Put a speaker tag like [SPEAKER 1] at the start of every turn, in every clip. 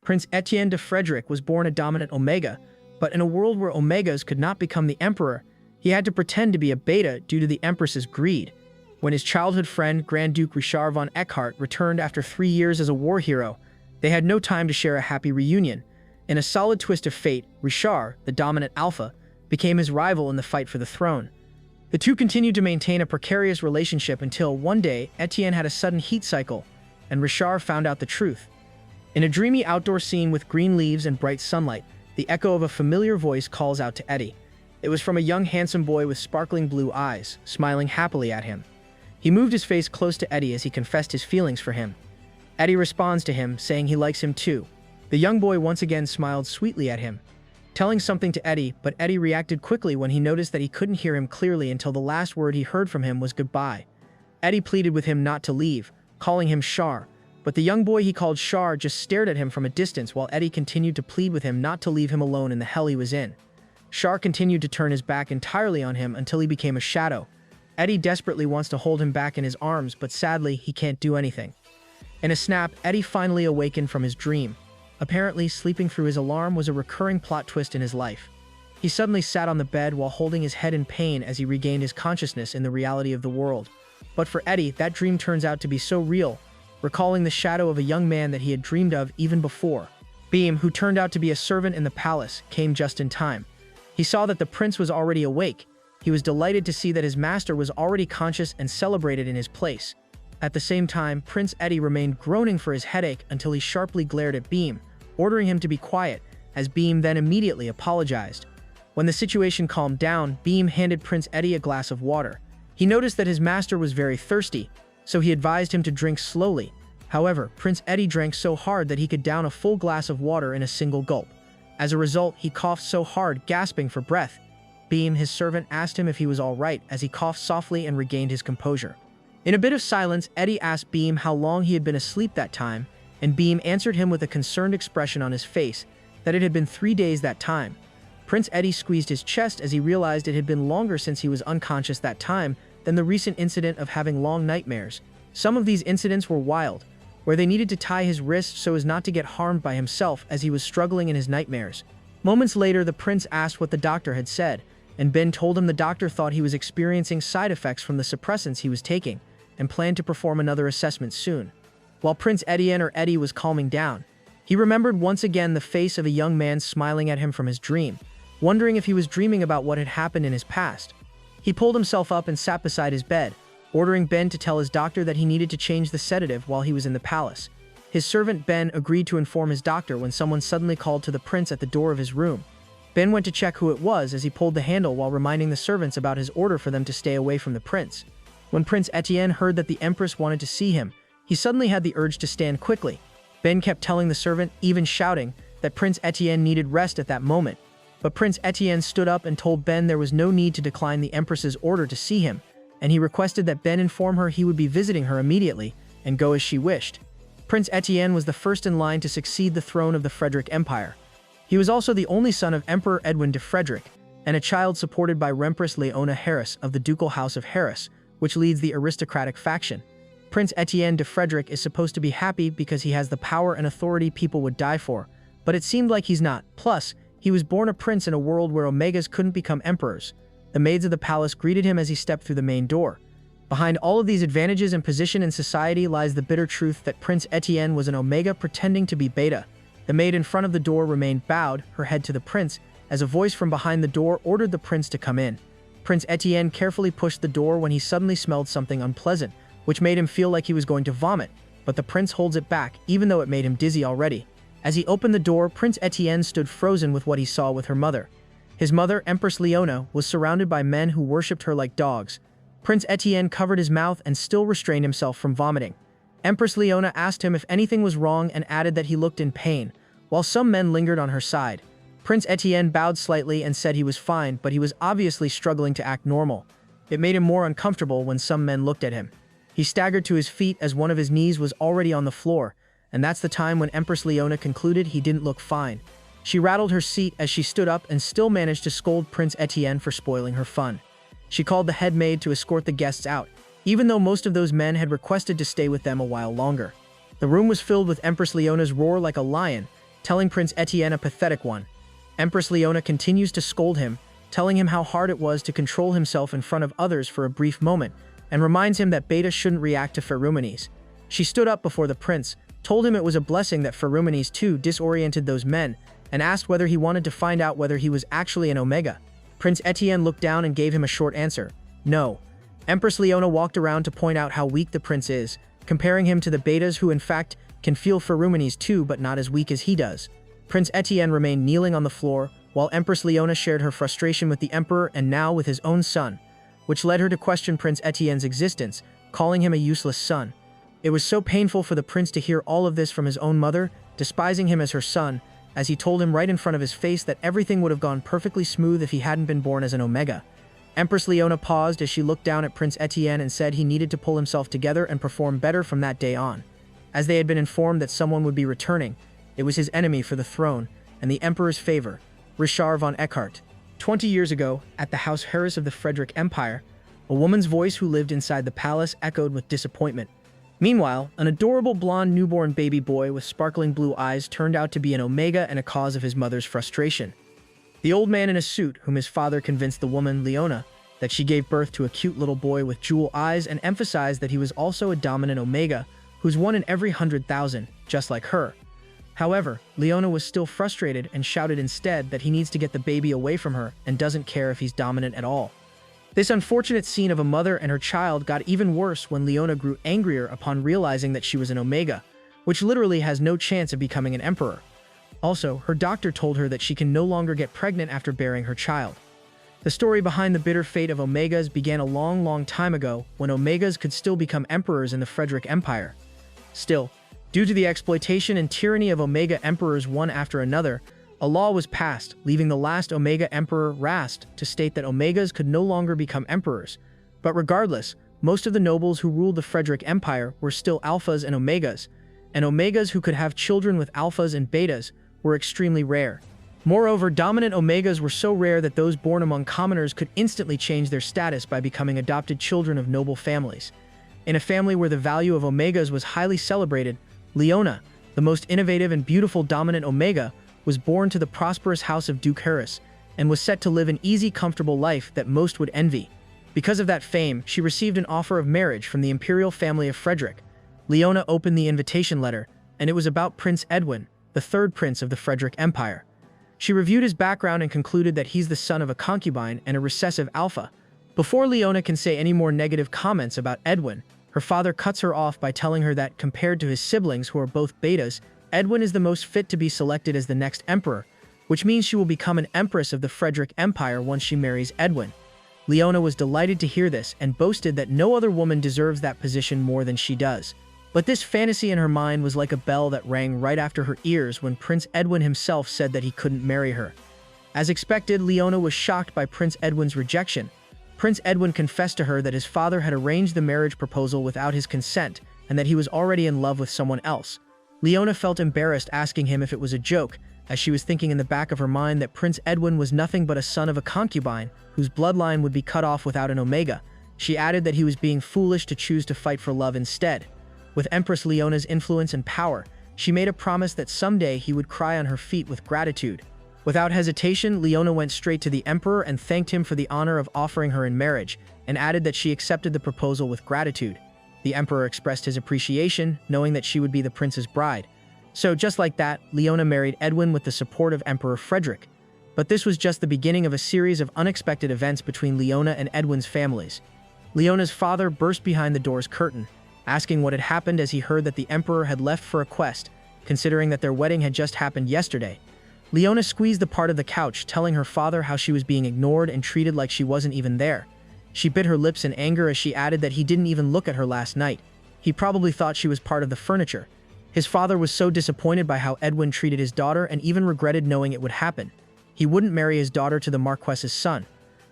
[SPEAKER 1] Prince Etienne de Frederick was born a dominant Omega, but in a world where Omegas could not become the emperor, he had to pretend to be a beta due to the empress's greed. When his childhood friend, Grand Duke Rishar von Eckhart, returned after 3 years as a war hero, they had no time to share a happy reunion. In a solid twist of fate, Rishar, the dominant alpha, became his rival in the fight for the throne. The two continued to maintain a precarious relationship until, one day, Etienne had a sudden heat cycle, and Rishar found out the truth. In a dreamy outdoor scene with green leaves and bright sunlight, the echo of a familiar voice calls out to Eddie. It was from a young handsome boy with sparkling blue eyes, smiling happily at him. He moved his face close to Eddie as he confessed his feelings for him. Eddie responds to him, saying he likes him too. The young boy once again smiled sweetly at him, telling something to Eddie, but Eddie reacted quickly when he noticed that he couldn't hear him clearly until the last word he heard from him was goodbye. Eddie pleaded with him not to leave, calling him Char, but the young boy he called Char just stared at him from a distance while Eddie continued to plead with him not to leave him alone in the hell he was in. Char continued to turn his back entirely on him until he became a shadow. Eddie desperately wants to hold him back in his arms, but sadly, he can't do anything. In a snap, Eddie finally awakened from his dream. Apparently, sleeping through his alarm was a recurring plot twist in his life. He suddenly sat on the bed while holding his head in pain as he regained his consciousness in the reality of the world. But for Eddie, that dream turns out to be so real, recalling the shadow of a young man that he had dreamed of even before. Beam, who turned out to be a servant in the palace, came just in time. He saw that the prince was already awake. He was delighted to see that his master was already conscious and celebrated in his place. At the same time, Prince Eddie remained groaning for his headache until he sharply glared at Beam, ordering him to be quiet, as Beam then immediately apologized. When the situation calmed down, Beam handed Prince Eddie a glass of water. He noticed that his master was very thirsty, so he advised him to drink slowly. However, Prince Eddie drank so hard that he could down a full glass of water in a single gulp. As a result, he coughed so hard, gasping for breath. Beam, his servant, asked him if he was all right as he coughed softly and regained his composure. In a bit of silence, Eddie asked Beam how long he had been asleep that time, and Beam answered him with a concerned expression on his face that it had been 3 days that time. Prince Eddie squeezed his chest as he realized it had been longer since he was unconscious that time than the recent incident of having long nightmares. Some of these incidents were wild, where they needed to tie his wrists so as not to get harmed by himself as he was struggling in his nightmares. Moments later, the prince asked what the doctor had said, and Ben told him the doctor thought he was experiencing side effects from the suppressants he was taking, and planned to perform another assessment soon. While Prince Etienne or Eddie was calming down, he remembered once again the face of a young man smiling at him from his dream, wondering if he was dreaming about what had happened in his past. He pulled himself up and sat beside his bed, ordering Ben to tell his doctor that he needed to change the sedative while he was in the palace. His servant Ben agreed to inform his doctor when someone suddenly called to the prince at the door of his room. Ben went to check who it was as he pulled the handle while reminding the servants about his order for them to stay away from the prince. When Prince Etienne heard that the empress wanted to see him, he suddenly had the urge to stand quickly. Ben kept telling the servant, even shouting, that Prince Etienne needed rest at that moment. But Prince Etienne stood up and told Ben there was no need to decline the empress's order to see him, and he requested that Ben inform her he would be visiting her immediately and go as she wished. Prince Etienne was the first in line to succeed the throne of the Frederick Empire. He was also the only son of Emperor Edwin de Frederick, and a child supported by Empress Leona Harris of the Ducal House of Harris, which leads the aristocratic faction. Prince Etienne de Frederick is supposed to be happy because he has the power and authority people would die for, but it seemed like he's not. Plus, he was born a prince in a world where Omegas couldn't become emperors. The maids of the palace greeted him as he stepped through the main door. Behind all of these advantages and position in society lies the bitter truth that Prince Etienne was an Omega pretending to be Beta. The maid in front of the door remained bowed, her head to the prince, as a voice from behind the door ordered the prince to come in. Prince Etienne carefully pushed the door when he suddenly smelled something unpleasant, which made him feel like he was going to vomit, but the prince holds it back, even though it made him dizzy already. As he opened the door, Prince Etienne stood frozen with what he saw with her mother. His mother, Empress Leona, was surrounded by men who worshipped her like dogs. Prince Etienne covered his mouth and still restrained himself from vomiting. Empress Leona asked him if anything was wrong and added that he looked in pain, while some men lingered on her side. Prince Etienne bowed slightly and said he was fine, but he was obviously struggling to act normal. It made him more uncomfortable when some men looked at him. He staggered to his feet as one of his knees was already on the floor, and that's the time when Empress Leona concluded he didn't look fine. She rattled her seat as she stood up and still managed to scold Prince Etienne for spoiling her fun. She called the head maid to escort the guests out, even though most of those men had requested to stay with them a while longer. The room was filled with Empress Leona's roar like a lion, telling Prince Etienne a pathetic one. Empress Leona continues to scold him, telling him how hard it was to control himself in front of others for a brief moment, and reminds him that Beta shouldn't react to Pheromones. She stood up before the prince, told him it was a blessing that Pheromones too disoriented those men, and asked whether he wanted to find out whether he was actually an Omega. Prince Etienne looked down and gave him a short answer. No. Empress Leona walked around to point out how weak the prince is, comparing him to the Betas who in fact can feel Pheromones too but not as weak as he does. Prince Etienne remained kneeling on the floor, while Empress Leona shared her frustration with the emperor and now with his own son, which led her to question Prince Etienne's existence, calling him a useless son. It was so painful for the prince to hear all of this from his own mother, despising him as her son, as he told him right in front of his face that everything would have gone perfectly smooth if he hadn't been born as an Omega. Empress Leona paused as she looked down at Prince Etienne and said he needed to pull himself together and perform better from that day on. As they had been informed that someone would be returning, it was his enemy for the throne and the emperor's favor, Rishar von Eckhart. 20 years ago, at the House Harris of the Frederick Empire, a woman's voice who lived inside the palace echoed with disappointment. Meanwhile, an adorable blonde newborn baby boy with sparkling blue eyes turned out to be an Omega and a cause of his mother's frustration. The old man in a suit, whom his father convinced the woman, Leona, that she gave birth to a cute little boy with jewel eyes and emphasized that he was also a dominant Omega, who's one in every 100,000, just like her. However, Leona was still frustrated and shouted instead that he needs to get the baby away from her and doesn't care if he's dominant at all. This unfortunate scene of a mother and her child got even worse when Leona grew angrier upon realizing that she was an Omega, which literally has no chance of becoming an emperor. Also, her doctor told her that she can no longer get pregnant after bearing her child. The story behind the bitter fate of Omegas began a long time ago when Omegas could still become emperors in the Frederick Empire. Still, due to the exploitation and tyranny of Omega emperors one after another, a law was passed, leaving the last Omega emperor, Rast, to state that Omegas could no longer become emperors. But regardless, most of the nobles who ruled the Frederick Empire were still alphas and Omegas who could have children with alphas and betas were extremely rare. Moreover, dominant Omegas were so rare that those born among commoners could instantly change their status by becoming adopted children of noble families. In a family where the value of Omegas was highly celebrated, Leona, the most innovative and beautiful dominant Omega, was born to the prosperous house of Duke Harris, and was set to live an easy, comfortable life that most would envy. Because of that fame, she received an offer of marriage from the imperial family of Frederick. Leona opened the invitation letter, and it was about Prince Edwin, the third prince of the Frederick Empire. She reviewed his background and concluded that he's the son of a concubine and a recessive alpha. Before Leona can say any more negative comments about Edwin, her father cuts her off by telling her that, compared to his siblings who are both betas, Edwin is the most fit to be selected as the next emperor, which means she will become an empress of the Frederick Empire once she marries Edwin. Leona was delighted to hear this and boasted that no other woman deserves that position more than she does. But this fantasy in her mind was like a bell that rang right after her ears when Prince Edwin himself said that he couldn't marry her. As expected, Leona was shocked by Prince Edwin's rejection. Prince Edwin confessed to her that his father had arranged the marriage proposal without his consent and that he was already in love with someone else. Leona felt embarrassed asking him if it was a joke, as she was thinking in the back of her mind that Prince Edwin was nothing but a son of a concubine whose bloodline would be cut off without an Omega. She added that he was being foolish to choose to fight for love instead. With Empress Leona's influence and power, she made a promise that someday he would cry on her feet with gratitude. Without hesitation, Leona went straight to the emperor and thanked him for the honor of offering her in marriage, and added that she accepted the proposal with gratitude. The emperor expressed his appreciation, knowing that she would be the prince's bride. So just like that, Leona married Edwin with the support of Emperor Frederick. But this was just the beginning of a series of unexpected events between Leona and Edwin's families. Leona's father burst behind the door's curtain, asking what had happened as he heard that the emperor had left for a quest, considering that their wedding had just happened yesterday. Leona squeezed the part of the couch, telling her father how she was being ignored and treated like she wasn't even there. She bit her lips in anger as she added that he didn't even look at her last night. He probably thought she was part of the furniture. His father was so disappointed by how Edwin treated his daughter and even regretted knowing it would happen. He wouldn't marry his daughter to the Marquess's son.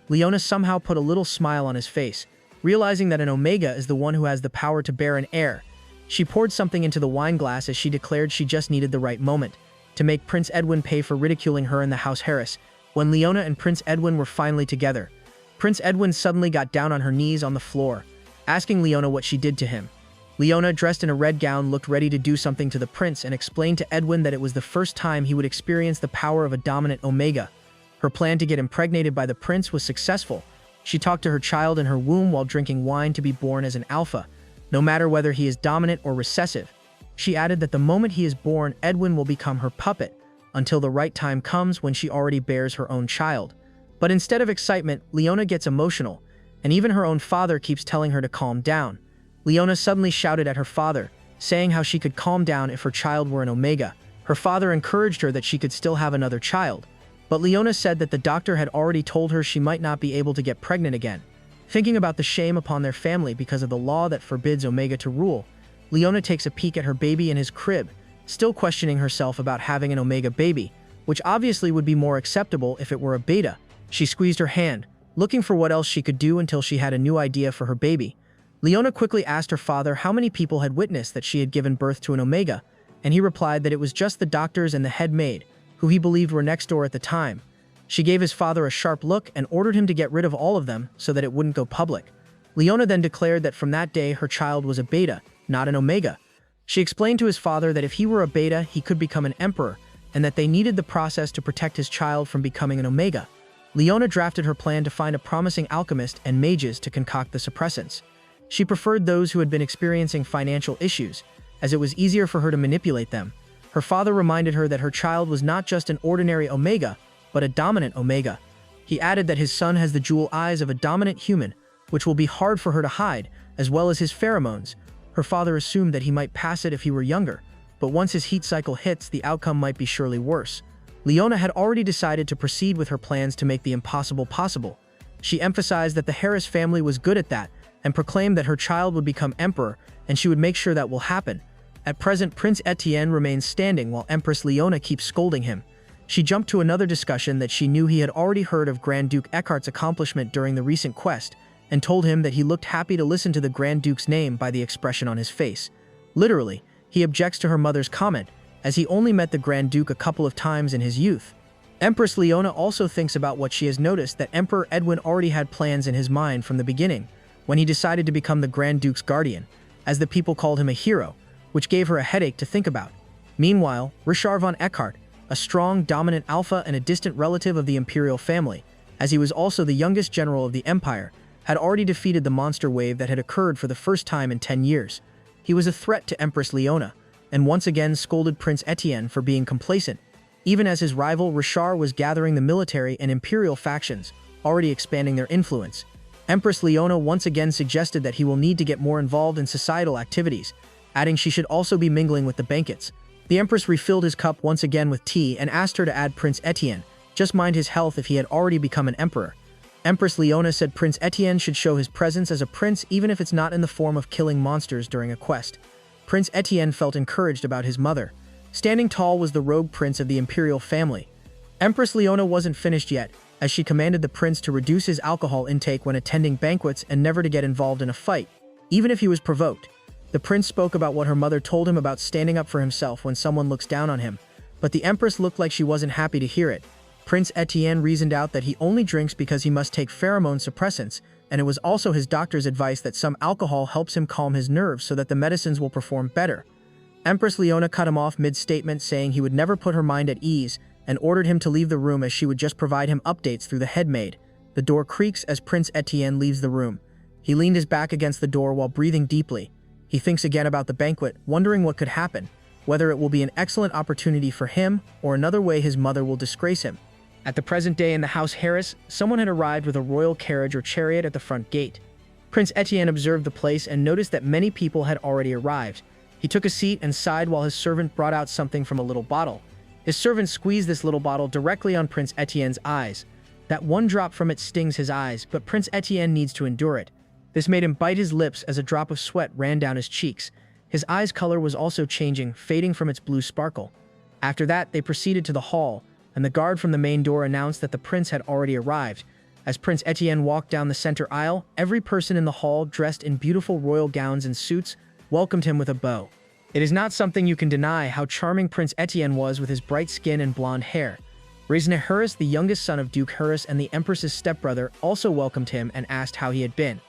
[SPEAKER 1] Leona somehow put a little smile on his face, realizing that an Omega is the one who has the power to bear an heir. She poured something into the wine glass as she declared she just needed the right moment to make Prince Edwin pay for ridiculing her in the House Harris. When Leona and Prince Edwin were finally together, Prince Edwin suddenly got down on her knees on the floor, asking Leona what she did to him. Leona, dressed in a red gown, looked ready to do something to the prince and explained to Edwin that it was the first time he would experience the power of a dominant Omega. Her plan to get impregnated by the prince was successful. She talked to her child in her womb while drinking wine to be born as an alpha, no matter whether he is dominant or recessive. She added that the moment he is born, Edwin will become her puppet, until the right time comes when she already bears her own child. But instead of excitement, Leona gets emotional, and even her own father keeps telling her to calm down. Leona suddenly shouted at her father, saying how she could calm down if her child were an Omega. Her father encouraged her that she could still have another child, but Leona said that the doctor had already told her she might not be able to get pregnant again. Thinking about the shame upon their family because of the law that forbids Omega to rule, Leona takes a peek at her baby in his crib, still questioning herself about having an Omega baby, which obviously would be more acceptable if it were a Beta. She squeezed her hand, looking for what else she could do until she had a new idea for her baby. Leona quickly asked her father how many people had witnessed that she had given birth to an Omega, and he replied that it was just the doctors and the head maid, who he believed were next door at the time. She gave his father a sharp look and ordered him to get rid of all of them so that it wouldn't go public. Leona then declared that from that day her child was a Beta, not an Omega. She explained to his father that if he were a Beta, he could become an emperor, and that they needed the process to protect his child from becoming an Omega. Leona drafted her plan to find a promising alchemist and mages to concoct the suppressants. She preferred those who had been experiencing financial issues, as it was easier for her to manipulate them. Her father reminded her that her child was not just an ordinary Omega, but a dominant Omega. He added that his son has the jewel eyes of a dominant human, which will be hard for her to hide, as well as his pheromones. Her father assumed that he might pass it if he were younger, but once his heat cycle hits, the outcome might be surely worse. Leona had already decided to proceed with her plans to make the impossible possible. She emphasized that the Harris family was good at that, and proclaimed that her child would become emperor, and she would make sure that will happen. At present, Prince Etienne remains standing while Empress Leona keeps scolding him. She jumped to another discussion that she knew he had already heard of Grand Duke Eckhart's accomplishment during the recent quest, and told him that he looked happy to listen to the Grand Duke's name by the expression on his face. Literally, he objects to her mother's comment, as he only met the Grand Duke a couple of times in his youth. Empress Leona also thinks about what she has noticed, that Emperor Edwin already had plans in his mind from the beginning, when he decided to become the Grand Duke's guardian, as the people called him a hero, which gave her a headache to think about. Meanwhile, Rishar von Eckhart, a strong, dominant alpha and a distant relative of the imperial family, as he was also the youngest general of the empire, had already defeated the monster wave that had occurred for the first time in 10 years. He was a threat to Empress Leona, and once again scolded Prince Etienne for being complacent, even as his rival Rishar was gathering the military and imperial factions, already expanding their influence. Empress Leona once again suggested that he will need to get more involved in societal activities, adding she should also be mingling with the banquets. The Empress refilled his cup once again with tea and asked her to add Prince Etienne, just mind his health if he had already become an emperor. Empress Leona said Prince Etienne should show his presence as a prince even if it's not in the form of killing monsters during a quest. Prince Etienne felt encouraged about his mother. Standing tall was the rogue prince of the imperial family. Empress Leona wasn't finished yet, as she commanded the prince to reduce his alcohol intake when attending banquets and never to get involved in a fight, even if he was provoked. The prince spoke about what her mother told him about standing up for himself when someone looks down on him, but the empress looked like she wasn't happy to hear it. Prince Etienne reasoned out that he only drinks because he must take pheromone suppressants, and it was also his doctor's advice that some alcohol helps him calm his nerves so that the medicines will perform better. Empress Leona cut him off mid-statement, saying he would never put her mind at ease, and ordered him to leave the room as she would just provide him updates through the head maid. The door creaks as Prince Etienne leaves the room. He leaned his back against the door while breathing deeply. He thinks again about the banquet, wondering what could happen, whether it will be an excellent opportunity for him or another way his mother will disgrace him. At the present day in the House Harris, someone had arrived with a royal carriage or chariot at the front gate. Prince Etienne observed the place and noticed that many people had already arrived. He took a seat and sighed while his servant brought out something from a little bottle. His servant squeezed this little bottle directly on Prince Etienne's eyes. That one drop from it stings his eyes, but Prince Etienne needs to endure it. This made him bite his lips as a drop of sweat ran down his cheeks. His eye's color was also changing, fading from its blue sparkle. After that, they proceeded to the hall, and the guard from the main door announced that the prince had already arrived. As Prince Etienne walked down the center aisle, every person in the hall, dressed in beautiful royal gowns and suits, welcomed him with a bow. It is not something you can deny how charming Prince Etienne was with his bright skin and blonde hair. Resne Harris, the youngest son of Duke Harris and the Empress's stepbrother, also welcomed him and asked how he had been.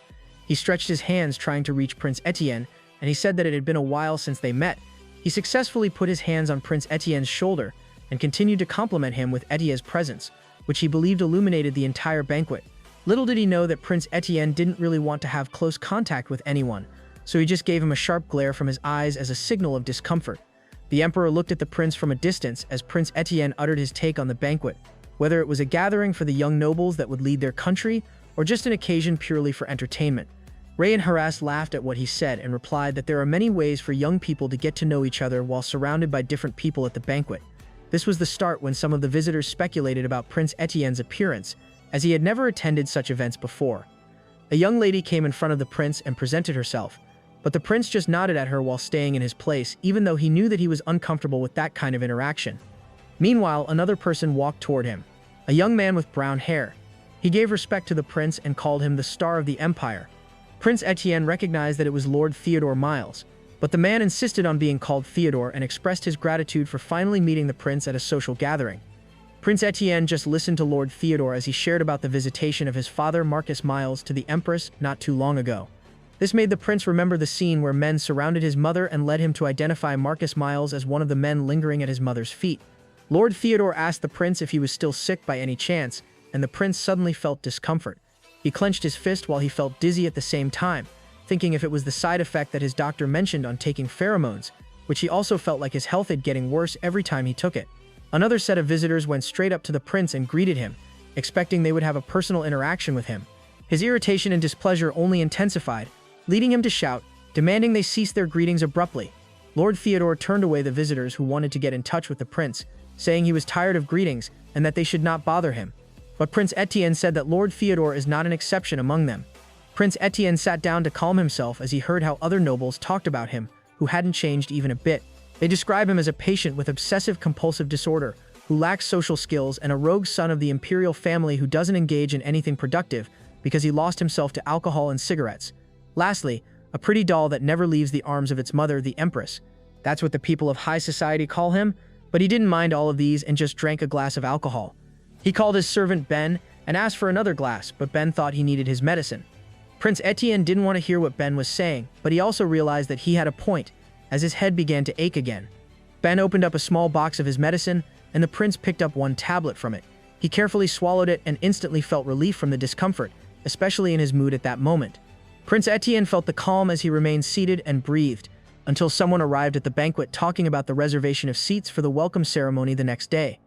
[SPEAKER 1] He stretched his hands trying to reach Prince Etienne, and he said that it had been a while since they met. He successfully put his hands on Prince Etienne's shoulder and continued to compliment him with Etienne's presence, which he believed illuminated the entire banquet. Little did he know that Prince Etienne didn't really want to have close contact with anyone, so he just gave him a sharp glare from his eyes as a signal of discomfort. The emperor looked at the prince from a distance as Prince Etienne uttered his take on the banquet, whether it was a gathering for the young nobles that would lead their country or just an occasion purely for entertainment. Ray and Harass laughed at what he said and replied that there are many ways for young people to get to know each other while surrounded by different people at the banquet. This was the start when some of the visitors speculated about Prince Etienne's appearance, as he had never attended such events before. A young lady came in front of the prince and presented herself, but the prince just nodded at her while staying in his place, even though he knew that he was uncomfortable with that kind of interaction. Meanwhile, another person walked toward him, a young man with brown hair. He gave respect to the prince and called him the Star of the Empire. Prince Etienne recognized that it was Lord Theodore Miles, but the man insisted on being called Theodore and expressed his gratitude for finally meeting the prince at a social gathering. Prince Etienne just listened to Lord Theodore as he shared about the visitation of his father Marcus Miles to the empress not too long ago. This made the prince remember the scene where men surrounded his mother and led him to identify Marcus Miles as one of the men lingering at his mother's feet. Lord Theodore asked the prince if he was still sick by any chance, and the prince suddenly felt discomfort. He clenched his fist while he felt dizzy at the same time, thinking if it was the side effect that his doctor mentioned on taking pheromones, which he also felt like his health had getting worse every time he took it. Another set of visitors went straight up to the prince and greeted him, expecting they would have a personal interaction with him. His irritation and displeasure only intensified, leading him to shout, demanding they cease their greetings abruptly. Lord Theodore turned away the visitors who wanted to get in touch with the prince, saying he was tired of greetings and that they should not bother him. But Prince Etienne said that Lord Theodore is not an exception among them. Prince Etienne sat down to calm himself as he heard how other nobles talked about him, who hadn't changed even a bit. They describe him as a patient with obsessive-compulsive disorder, who lacks social skills, and a rogue son of the imperial family who doesn't engage in anything productive because he lost himself to alcohol and cigarettes. Lastly, a pretty doll that never leaves the arms of its mother, the empress. That's what the people of high society call him, but he didn't mind all of these and just drank a glass of alcohol. He called his servant Ben and asked for another glass, but Ben thought he needed his medicine. Prince Etienne didn't want to hear what Ben was saying, but he also realized that he had a point, as his head began to ache again. Ben opened up a small box of his medicine, and the prince picked up one tablet from it. He carefully swallowed it and instantly felt relief from the discomfort, especially in his mood at that moment. Prince Etienne felt the calm as he remained seated and breathed, until someone arrived at the banquet talking about the reservation of seats for the welcome ceremony the next day.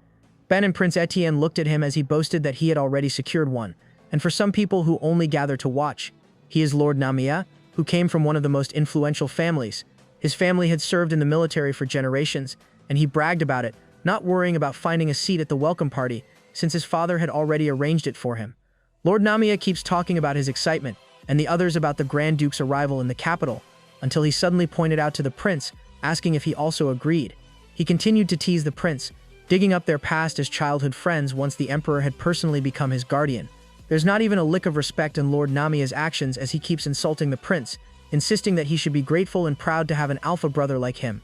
[SPEAKER 1] Ben and Prince Etienne looked at him as he boasted that he had already secured one, and for some people who only gather to watch, he is Lord Namia, who came from one of the most influential families. His family had served in the military for generations, and he bragged about it, not worrying about finding a seat at the welcome party, since his father had already arranged it for him. Lord Namia keeps talking about his excitement, and the others about the Grand Duke's arrival in the capital, until he suddenly pointed out to the prince, asking if he also agreed. He continued to tease the prince, digging up their past as childhood friends once the emperor had personally become his guardian. There's not even a lick of respect in Lord Namia's actions as he keeps insulting the prince, insisting that he should be grateful and proud to have an alpha brother like him.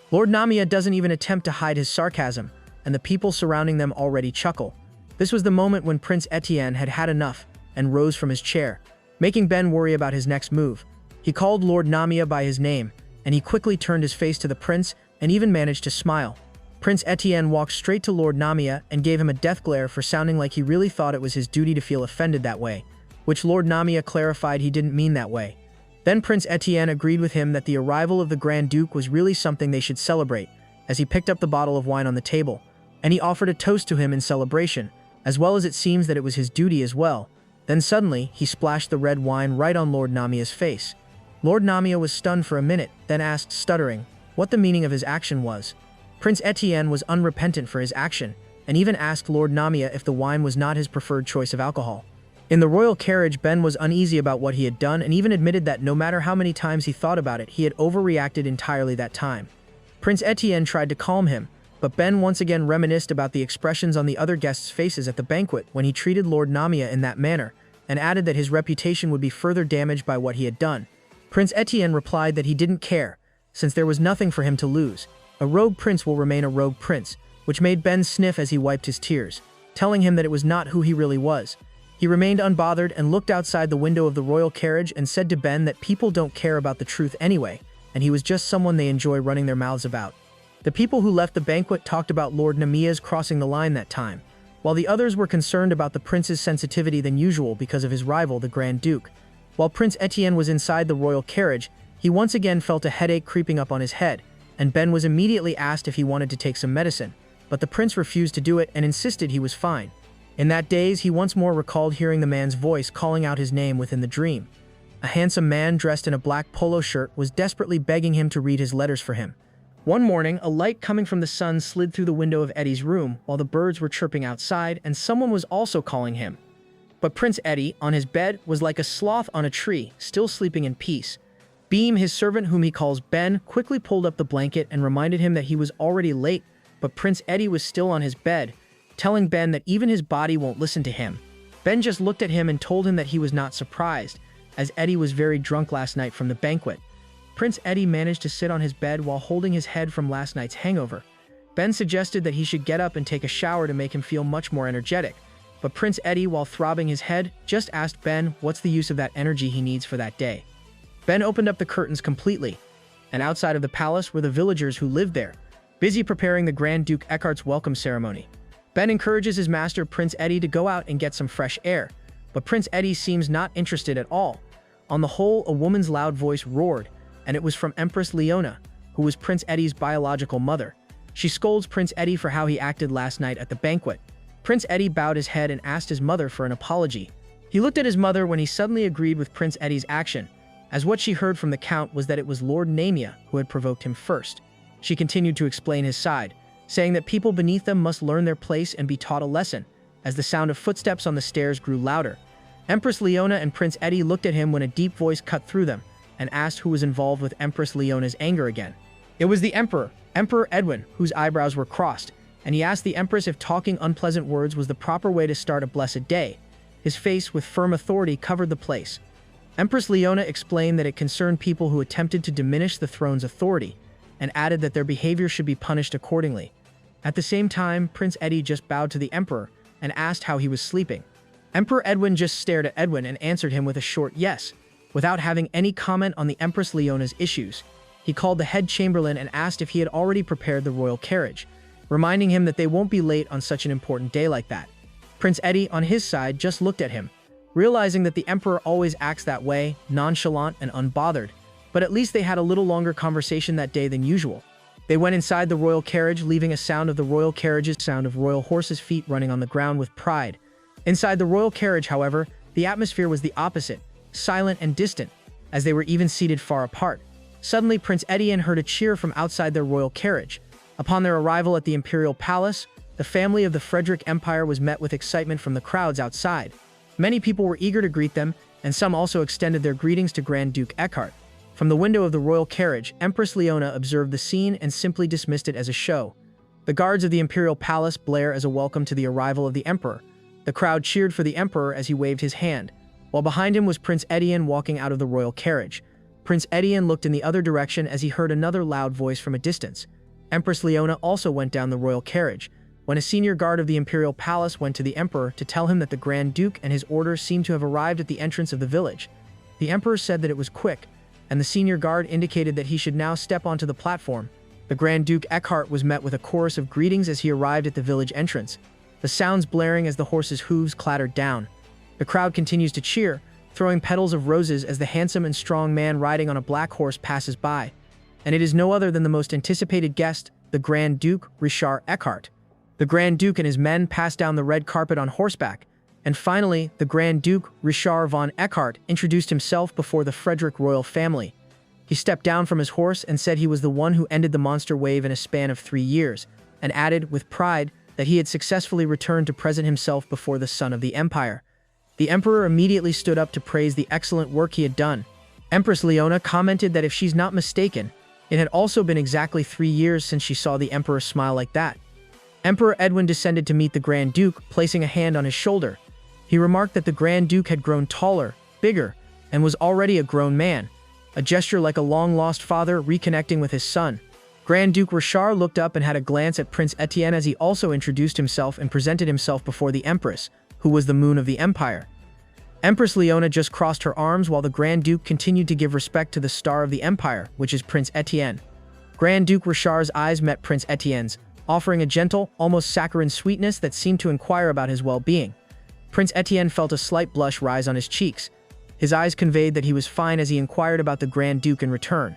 [SPEAKER 1] Lord Namia doesn't even attempt to hide his sarcasm, and the people surrounding them already chuckle. This was the moment when Prince Etienne had had enough and rose from his chair, making Ben worry about his next move. He called Lord Namia by his name, and he quickly turned his face to the prince and even managed to smile. Prince Etienne walked straight to Lord Namia and gave him a death glare for sounding like he really thought it was his duty to feel offended that way, which Lord Namia clarified he didn't mean that way. Then Prince Etienne agreed with him that the arrival of the Grand Duke was really something they should celebrate, as he picked up the bottle of wine on the table, and he offered a toast to him in celebration, as well as it seems that it was his duty as well. Then suddenly, he splashed the red wine right on Lord Namia's face. Lord Namia was stunned for a minute, then asked, stuttering, what the meaning of his action was. Prince Etienne was unrepentant for his action, and even asked Lord Namia if the wine was not his preferred choice of alcohol. In the royal carriage, Ben was uneasy about what he had done and even admitted that no matter how many times he thought about it, he had overreacted entirely that time. Prince Etienne tried to calm him, but Ben once again reminisced about the expressions on the other guests' faces at the banquet when he treated Lord Namia in that manner, and added that his reputation would be further damaged by what he had done. Prince Etienne replied that he didn't care, since there was nothing for him to lose. A rogue prince will remain a rogue prince, which made Ben sniff as he wiped his tears, telling him that it was not who he really was. He remained unbothered and looked outside the window of the royal carriage and said to Ben that people don't care about the truth anyway, and he was just someone they enjoy running their mouths about. The people who left the banquet talked about Lord Matias crossing the line that time, while the others were concerned about the prince's sensitivity than usual because of his rival, the Grand Duke. While Prince Etienne was inside the royal carriage, he once again felt a headache creeping up on his head, and Ben was immediately asked if he wanted to take some medicine, but the prince refused to do it and insisted he was fine. In that daze, he once more recalled hearing the man's voice calling out his name within the dream. A handsome man dressed in a black polo shirt was desperately begging him to read his letters for him. One morning, a light coming from the sun slid through the window of Eddie's room while the birds were chirping outside, and someone was also calling him. But Prince Eddie, on his bed, was like a sloth on a tree, still sleeping in peace. Beam, his servant whom he calls Ben, quickly pulled up the blanket and reminded him that he was already late, but Prince Eddie was still on his bed, telling Ben that even his body won't listen to him. Ben just looked at him and told him that he was not surprised, as Eddie was very drunk last night from the banquet. Prince Eddie managed to sit on his bed while holding his head from last night's hangover. Ben suggested that he should get up and take a shower to make him feel much more energetic, but Prince Eddie, while throbbing his head, just asked Ben what's the use of that energy he needs for that day. Ben opened up the curtains completely, and outside of the palace were the villagers who lived there, busy preparing the Grand Duke Eckhart's welcome ceremony. Ben encourages his master, Prince Eddie, to go out and get some fresh air, but Prince Eddie seems not interested at all. On the whole, a woman's loud voice roared, and it was from Empress Leona, who was Prince Eddie's biological mother. She scolds Prince Eddie for how he acted last night at the banquet. Prince Eddie bowed his head and asked his mother for an apology. He looked at his mother when he suddenly agreed with Prince Eddie's action, as what she heard from the Count was that it was Lord Matias who had provoked him first. She continued to explain his side, saying that people beneath them must learn their place and be taught a lesson, as the sound of footsteps on the stairs grew louder. Empress Leona and Prince Eddie looked at him when a deep voice cut through them, and asked who was involved with Empress Leona's anger again. It was the Emperor, Emperor Edwin, whose eyebrows were crossed, and he asked the Empress if talking unpleasant words was the proper way to start a blessed day. His face, with firm authority, covered the place. Empress Leona explained that it concerned people who attempted to diminish the throne's authority, and added that their behavior should be punished accordingly. At the same time, Prince Eddie just bowed to the Emperor and asked how he was sleeping. Emperor Edwin just stared at Edwin and answered him with a short yes, without having any comment on the Empress Leona's issues. He called the head chamberlain and asked if he had already prepared the royal carriage, reminding him that they won't be late on such an important day like that. Prince Eddie, on his side, just looked at him, realizing that the Emperor always acts that way, nonchalant and unbothered, but at least they had a little longer conversation that day than usual. They went inside the royal carriage, leaving a sound of the royal carriage's sound of royal horses' feet running on the ground with pride. Inside the royal carriage, however, the atmosphere was the opposite, silent and distant, as they were even seated far apart. Suddenly, Prince Etienne heard a cheer from outside their royal carriage. Upon their arrival at the imperial palace, the family of the Frederick Empire was met with excitement from the crowds outside. Many people were eager to greet them, and some also extended their greetings to Grand Duke Eckhart. From the window of the royal carriage, Empress Leona observed the scene and simply dismissed it as a show. The guards of the imperial palace blare as a welcome to the arrival of the emperor. The crowd cheered for the emperor as he waved his hand, while behind him was Prince Etienne walking out of the royal carriage. Prince Etienne looked in the other direction as he heard another loud voice from a distance. Empress Leona also went down the royal carriage, when a senior guard of the imperial palace went to the emperor to tell him that the Grand Duke and his orders seemed to have arrived at the entrance of the village. The emperor said that it was quick, and the senior guard indicated that he should now step onto the platform. The Grand Duke Eckhart was met with a chorus of greetings as he arrived at the village entrance, the sounds blaring as the horses' hooves clattered down. The crowd continues to cheer, throwing petals of roses as the handsome and strong man riding on a black horse passes by. And it is no other than the most anticipated guest, the Grand Duke Rishar Eckhart. The Grand Duke and his men passed down the red carpet on horseback, and finally, the Grand Duke Rishar von Eckhart introduced himself before the Frederick royal family. He stepped down from his horse and said he was the one who ended the monster wave in a span of 3 years, and added, with pride, that he had successfully returned to present himself before the son of the empire. The emperor immediately stood up to praise the excellent work he had done. Empress Leona commented that if she's not mistaken, it had also been exactly 3 years since she saw the emperor smile like that. Emperor Edwin descended to meet the Grand Duke, placing a hand on his shoulder. He remarked that the Grand Duke had grown taller, bigger, and was already a grown man, a gesture like a long-lost father reconnecting with his son. Grand Duke Rishar looked up and had a glance at Prince Etienne as he also introduced himself and presented himself before the Empress, who was the moon of the empire. Empress Leona just crossed her arms while the Grand Duke continued to give respect to the star of the empire, which is Prince Etienne. Grand Duke Rishar's eyes met Prince Etienne's, offering a gentle, almost saccharine sweetness that seemed to inquire about his well-being. Prince Etienne felt a slight blush rise on his cheeks. His eyes conveyed that he was fine as he inquired about the Grand Duke in return.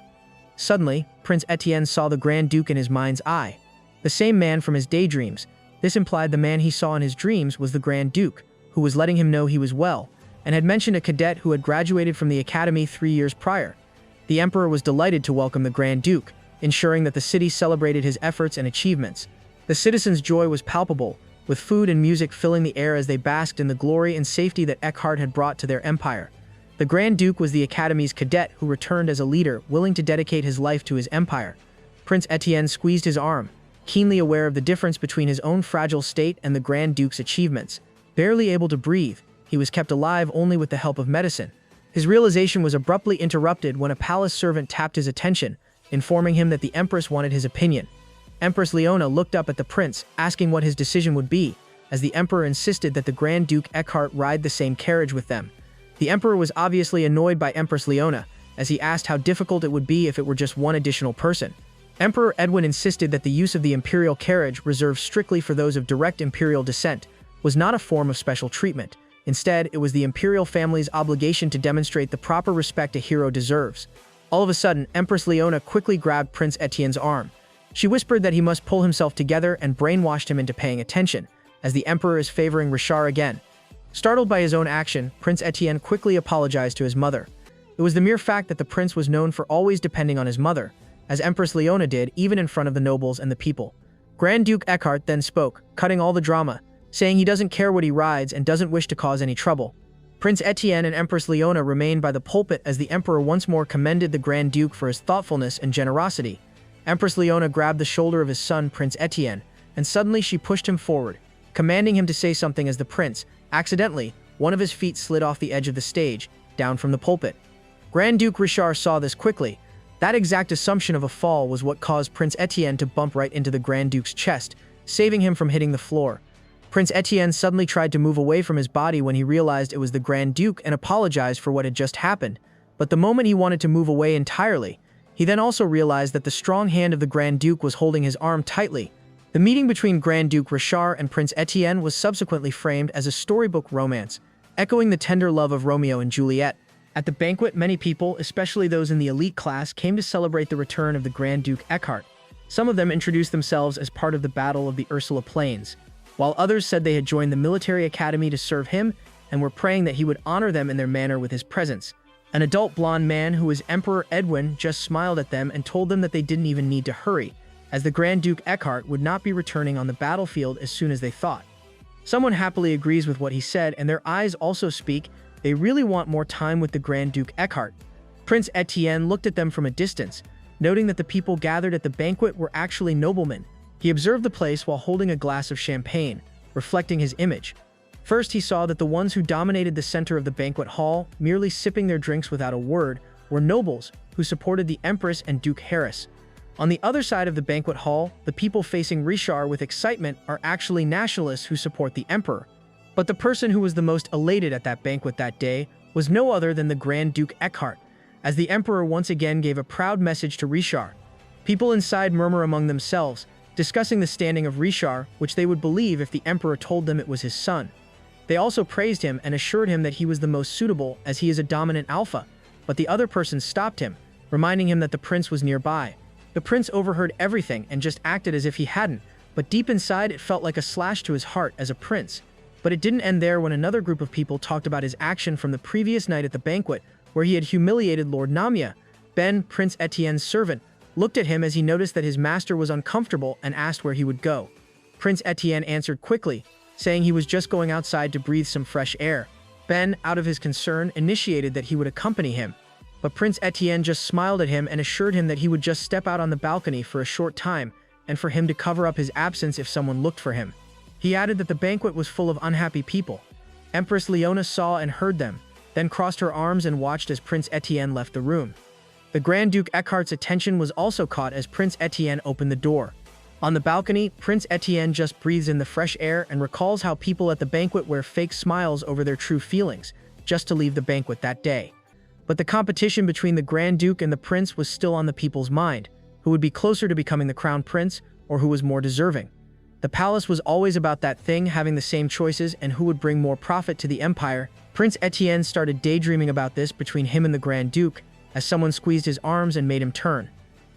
[SPEAKER 1] Suddenly, Prince Etienne saw the Grand Duke in his mind's eye. The same man from his daydreams. This implied the man he saw in his dreams was the Grand Duke, who was letting him know he was well, and had mentioned a cadet who had graduated from the academy 3 years prior. The Emperor was delighted to welcome the Grand Duke, ensuring that the city celebrated his efforts and achievements. The citizens' joy was palpable, with food and music filling the air as they basked in the glory and safety that Eckhart had brought to their empire. The Grand Duke was the Academy's cadet who returned as a leader, willing to dedicate his life to his empire. Prince Etienne squeezed his arm, keenly aware of the difference between his own fragile state and the Grand Duke's achievements. Barely able to breathe, he was kept alive only with the help of medicine. His realization was abruptly interrupted when a palace servant tapped his attention, informing him that the Empress wanted his opinion. Empress Leona looked up at the prince, asking what his decision would be, as the Emperor insisted that the Grand Duke Eckhart ride the same carriage with them. The Emperor was obviously annoyed by Empress Leona, as he asked how difficult it would be if it were just one additional person. Emperor Edwin insisted that the use of the imperial carriage, reserved strictly for those of direct imperial descent, was not a form of special treatment. Instead, it was the imperial family's obligation to demonstrate the proper respect a hero deserves. All of a sudden, Empress Leona quickly grabbed Prince Etienne's arm. She whispered that he must pull himself together and brainwashed him into paying attention, as the Emperor is favoring Rishar again. Startled by his own action, Prince Etienne quickly apologized to his mother. It was the mere fact that the prince was known for always depending on his mother, as Empress Leona did even in front of the nobles and the people. Grand Duke Eckhart then spoke, cutting all the drama, saying he doesn't care what he rides and doesn't wish to cause any trouble. Prince Etienne and Empress Leona remained by the pulpit as the Emperor once more commended the Grand Duke for his thoughtfulness and generosity. Empress Leona grabbed the shoulder of his son, Prince Etienne, and suddenly she pushed him forward, commanding him to say something as the prince, accidentally, one of his feet slid off the edge of the stage, down from the pulpit. Grand Duke Rishar saw this quickly. That exact assumption of a fall was what caused Prince Etienne to bump right into the Grand Duke's chest, saving him from hitting the floor. Prince Etienne suddenly tried to move away from his body when he realized it was the Grand Duke and apologized for what had just happened. But the moment he wanted to move away entirely, he then also realized that the strong hand of the Grand Duke was holding his arm tightly. The meeting between Grand Duke Rishar and Prince Etienne was subsequently framed as a storybook romance, echoing the tender love of Romeo and Juliet. At the banquet, many people, especially those in the elite class, came to celebrate the return of the Grand Duke Eckhart. Some of them introduced themselves as part of the Battle of the Ursula Plains, while others said they had joined the military academy to serve him and were praying that he would honor them in their manner with his presence. An adult blonde man who was Emperor Edwin just smiled at them and told them that they didn't even need to hurry, as the Grand Duke Eckhart would not be returning on the battlefield as soon as they thought. Someone happily agrees with what he said, and their eyes also speak. They really want more time with the Grand Duke Eckhart. Prince Etienne looked at them from a distance, noting that the people gathered at the banquet were actually noblemen. He observed the place while holding a glass of champagne, reflecting his image. First, he saw that the ones who dominated the center of the banquet hall, merely sipping their drinks without a word, were nobles who supported the Empress and Duke Harris. On the other side of the banquet hall, the people facing Rishar with excitement are actually nationalists who support the Emperor. But the person who was the most elated at that banquet that day was no other than the Grand Duke Eckhart, as the Emperor once again gave a proud message to Rishar. People inside murmur among themselves, discussing the standing of Rishar, which they would believe if the Emperor told them it was his son. They also praised him and assured him that he was the most suitable as he is a dominant alpha, but the other person stopped him, reminding him that the prince was nearby. The prince overheard everything and just acted as if he hadn't, but deep inside it felt like a slash to his heart as a prince. But it didn't end there when another group of people talked about his action from the previous night at the banquet, where he had humiliated Lord Namia. Ben, Prince Etienne's servant, looked at him as he noticed that his master was uncomfortable and asked where he would go. Prince Etienne answered quickly, saying he was just going outside to breathe some fresh air. Ben, out of his concern, initiated that he would accompany him. But Prince Etienne just smiled at him and assured him that he would just step out on the balcony for a short time, and for him to cover up his absence if someone looked for him. He added that the banquet was full of unhappy people. Empress Leona saw and heard them, then crossed her arms and watched as Prince Etienne left the room. The Grand Duke Eckhart's attention was also caught as Prince Etienne opened the door. On the balcony, Prince Etienne just breathes in the fresh air and recalls how people at the banquet wear fake smiles over their true feelings, just to leave the banquet that day. But the competition between the Grand Duke and the prince was still on the people's mind, who would be closer to becoming the crown prince or who was more deserving. The palace was always about that thing, having the same choices and who would bring more profit to the empire. Prince Etienne started daydreaming about this between him and the Grand Duke as someone squeezed his arms and made him turn.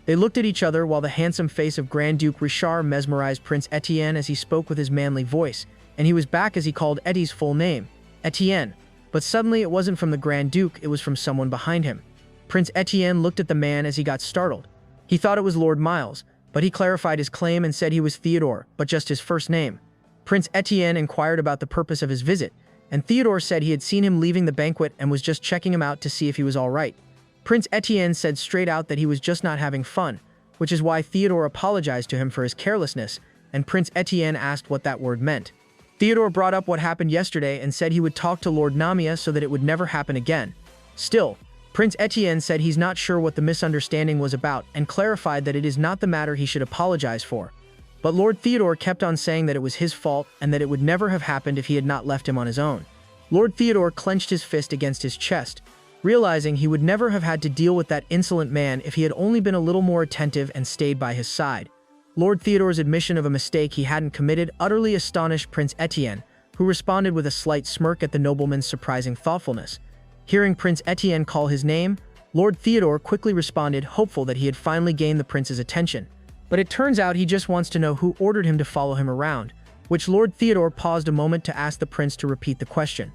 [SPEAKER 1] They looked at each other while the handsome face of Grand Duke Rishar mesmerized Prince Etienne as he spoke with his manly voice, and he was back as he called Etie's full name, Etienne. But suddenly it wasn't from the Grand Duke, it was from someone behind him. Prince Etienne looked at the man as he got startled. He thought it was Lord Miles, but he clarified his claim and said he was Theodore, but just his first name. Prince Etienne inquired about the purpose of his visit, and Theodore said he had seen him leaving the banquet and was just checking him out to see if he was all right. Prince Etienne said straight out that he was just not having fun, which is why Theodore apologized to him for his carelessness, and Prince Etienne asked what that word meant. Theodore brought up what happened yesterday and said he would talk to Lord Matias so that it would never happen again. Still, Prince Etienne said he's not sure what the misunderstanding was about and clarified that it is not the matter he should apologize for. But Lord Theodore kept on saying that it was his fault and that it would never have happened if he had not left him on his own. Lord Theodore clenched his fist against his chest, realizing he would never have had to deal with that insolent man if he had only been a little more attentive and stayed by his side. Lord Theodore's admission of a mistake he hadn't committed utterly astonished Prince Etienne, who responded with a slight smirk at the nobleman's surprising thoughtfulness. Hearing Prince Etienne call his name, Lord Theodore quickly responded, hopeful that he had finally gained the prince's attention. But it turns out he just wants to know who ordered him to follow him around, which Lord Theodore paused a moment to ask the prince to repeat the question.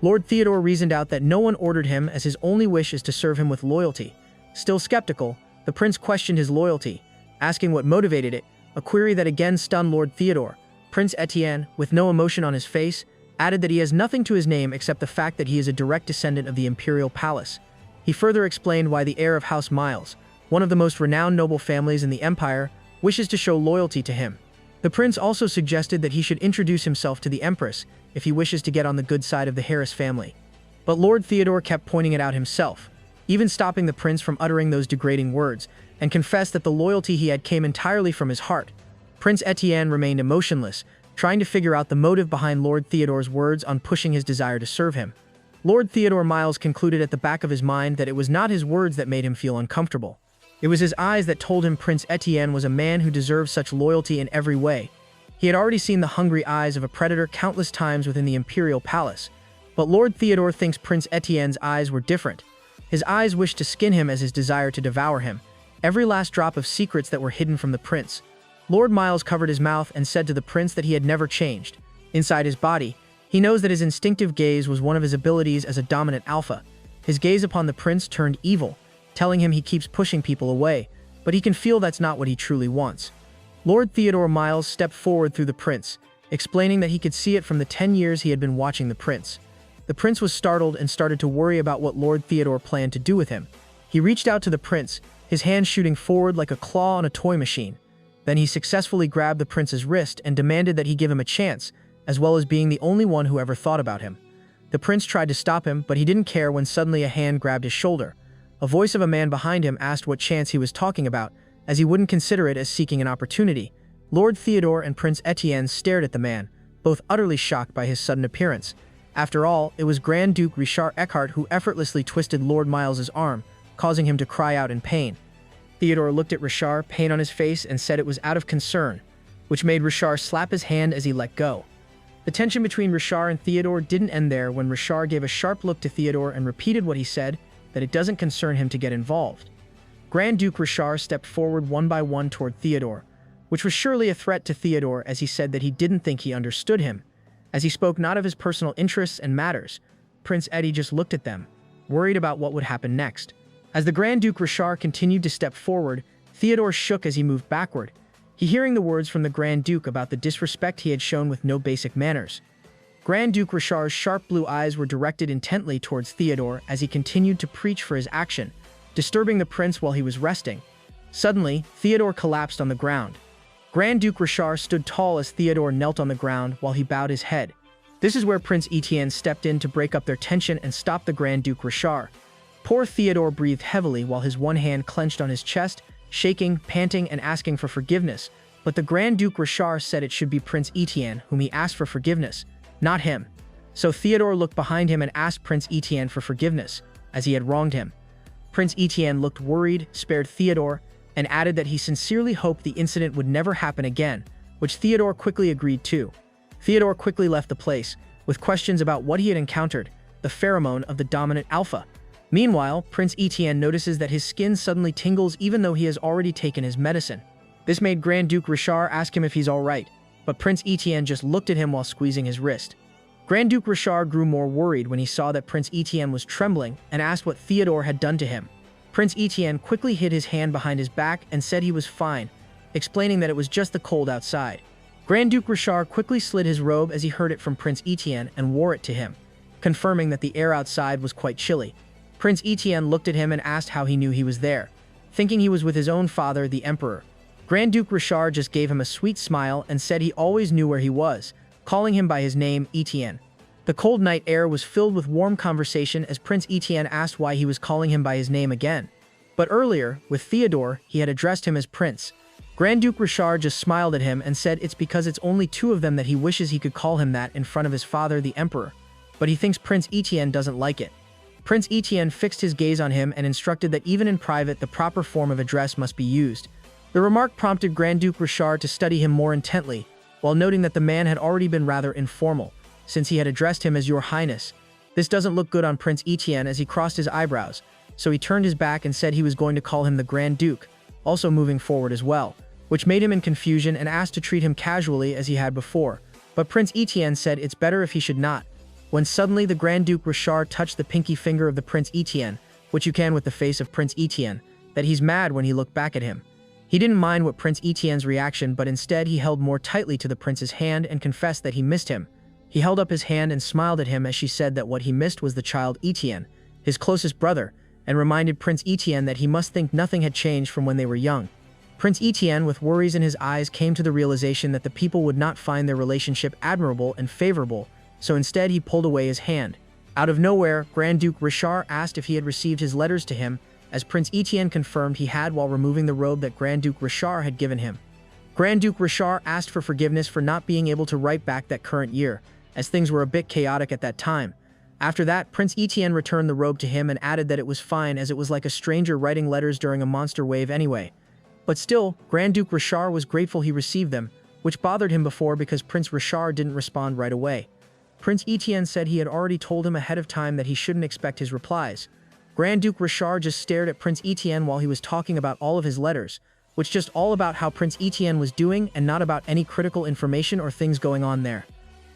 [SPEAKER 1] Lord Theodore reasoned out that no one ordered him, as his only wish is to serve him with loyalty. Still skeptical, the prince questioned his loyalty, asking what motivated it, a query that again stunned Lord Theodore. Prince Etienne, with no emotion on his face, added that he has nothing to his name except the fact that he is a direct descendant of the imperial palace. He further explained why the heir of House Miles, one of the most renowned noble families in the empire, wishes to show loyalty to him. The prince also suggested that he should introduce himself to the empress if he wishes to get on the good side of the Harris family. But Lord Theodore kept pointing it out himself, even stopping the prince from uttering those degrading words, and confessed that the loyalty he had came entirely from his heart. Prince Etienne remained emotionless, trying to figure out the motive behind Lord Theodore's words on pushing his desire to serve him. Lord Theodore Miles concluded at the back of his mind that it was not his words that made him feel uncomfortable. It was his eyes that told him Prince Etienne was a man who deserved such loyalty in every way. He had already seen the hungry eyes of a predator countless times within the imperial palace, but Lord Theodore thinks Prince Etienne's eyes were different. His eyes wished to skin him as his desire to devour him, every last drop of secrets that were hidden from the prince. Lord Miles covered his mouth and said to the prince that he had never changed. Inside his body, he knows that his instinctive gaze was one of his abilities as a dominant alpha. His gaze upon the prince turned evil, telling him he keeps pushing people away, but he can feel that's not what he truly wants. Lord Theodore Miles stepped forward through the prince, explaining that he could see it from the 10 years he had been watching the prince. The prince was startled and started to worry about what Lord Theodore planned to do with him. He reached out to the prince, his hand shooting forward like a claw on a toy machine. Then he successfully grabbed the prince's wrist and demanded that he give him a chance, as well as being the only one who ever thought about him. The prince tried to stop him, but he didn't care when suddenly a hand grabbed his shoulder. A voice of a man behind him asked what chance he was talking about, as he wouldn't consider it as seeking an opportunity. Lord Theodore and Prince Etienne stared at the man, both utterly shocked by his sudden appearance. After all, it was Grand Duke Rishar Eckhart who effortlessly twisted Lord Miles's arm, causing him to cry out in pain. Theodore looked at Rishar, pain on his face, and said it was out of concern, which made Rishar slap his hand as he let go. The tension between Rishar and Theodore didn't end there when Rishar gave a sharp look to Theodore and repeated what he said, that it doesn't concern him to get involved. Grand Duke Rishar stepped forward one by one toward Theodore, which was surely a threat to Theodore, as he said that he didn't think he understood him, as he spoke not of his personal interests and matters. Prince Etienne just looked at them, worried about what would happen next. As the Grand Duke Rishar continued to step forward, Theodore shook as he moved backward, he hearing the words from the Grand Duke about the disrespect he had shown with no basic manners. Grand Duke Rishar's sharp blue eyes were directed intently towards Theodore as he continued to preach for his action, disturbing the prince while he was resting. Suddenly, Theodore collapsed on the ground. Grand Duke Rishar stood tall as Theodore knelt on the ground while he bowed his head. This is where Prince Etienne stepped in to break up their tension and stop the Grand Duke Rishar. Poor Theodore breathed heavily while his one hand clenched on his chest, shaking, panting, and asking for forgiveness, but the Grand Duke Rishar said it should be Prince Etienne whom he asked for forgiveness, not him. So Theodore looked behind him and asked Prince Etienne for forgiveness, as he had wronged him. Prince Etienne looked worried, spared Theodore, and added that he sincerely hoped the incident would never happen again, which Theodore quickly agreed to. Theodore quickly left the place, with questions about what he had encountered, the pheromone of the dominant alpha. Meanwhile, Prince Etienne notices that his skin suddenly tingles even though he has already taken his medicine. This made Grand Duke Rishar ask him if he's alright, but Prince Etienne just looked at him while squeezing his wrist. Grand Duke Rishar grew more worried when he saw that Prince Etienne was trembling and asked what Theodore had done to him. Prince Etienne quickly hid his hand behind his back and said he was fine, explaining that it was just the cold outside. Grand Duke Rishar quickly slid his robe as he heard it from Prince Etienne and wore it to him, confirming that the air outside was quite chilly. Prince Etienne looked at him and asked how he knew he was there, thinking he was with his own father, the Emperor. Grand Duke Rishar just gave him a sweet smile and said he always knew where he was, calling him by his name, Etienne. The cold night air was filled with warm conversation as Prince Etienne asked why he was calling him by his name again. But earlier, with Theodore, he had addressed him as Prince. Grand Duke Rishar just smiled at him and said it's because it's only two of them that he wishes he could call him that in front of his father, the Emperor. But he thinks Prince Etienne doesn't like it. Prince Etienne fixed his gaze on him and instructed that even in private the proper form of address must be used. The remark prompted Grand Duke Rishar to study him more intently, while noting that the man had already been rather informal, since he had addressed him as Your Highness. This doesn't look good on Prince Etienne as he crossed his eyebrows, so he turned his back and said he was going to call him the Grand Duke, also moving forward as well, which made him in confusion and asked to treat him casually as he had before. But Prince Etienne said it's better if he should not, when suddenly the Grand Duke Rishar touched the pinky finger of the Prince Etienne, which you can with the face of Prince Etienne, that he's mad when he looked back at him. He didn't mind what Prince Etienne's reaction, but instead he held more tightly to the prince's hand and confessed that he missed him. He held up his hand and smiled at him as she said that what he missed was the child Etienne, his closest brother, and reminded Prince Etienne that he must think nothing had changed from when they were young. Prince Etienne, with worries in his eyes, came to the realization that the people would not find their relationship admirable and favorable, so instead he pulled away his hand. Out of nowhere, Grand Duke Rishar asked if he had received his letters to him, as Prince Etienne confirmed he had while removing the robe that Grand Duke Rishar had given him. Grand Duke Rishar asked for forgiveness for not being able to write back that current year, as things were a bit chaotic at that time. After that, Prince Etienne returned the robe to him and added that it was fine as it was like a stranger writing letters during a monster wave anyway. But still, Grand Duke Rishar was grateful he received them, which bothered him before because Prince Rishar didn't respond right away. Prince Etienne said he had already told him ahead of time that he shouldn't expect his replies. Grand Duke Rishar just stared at Prince Etienne while he was talking about all of his letters, which just all about how Prince Etienne was doing and not about any critical information or things going on there.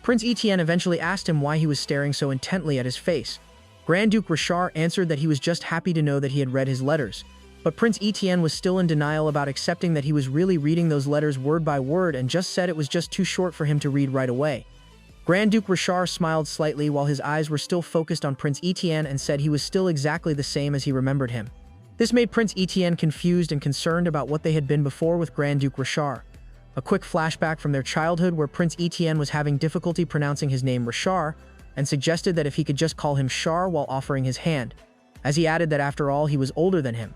[SPEAKER 1] Prince Etienne eventually asked him why he was staring so intently at his face. Grand Duke Rishar answered that he was just happy to know that he had read his letters, but Prince Etienne was still in denial about accepting that he was really reading those letters word by word and just said it was just too short for him to read right away. Grand Duke Rishar smiled slightly while his eyes were still focused on Prince Etienne and said he was still exactly the same as he remembered him. This made Prince Etienne confused and concerned about what they had been before with Grand Duke Rishar. A quick flashback from their childhood where Prince Etienne was having difficulty pronouncing his name Rishar and suggested that if he could just call him Char while offering his hand, as he added that after all he was older than him.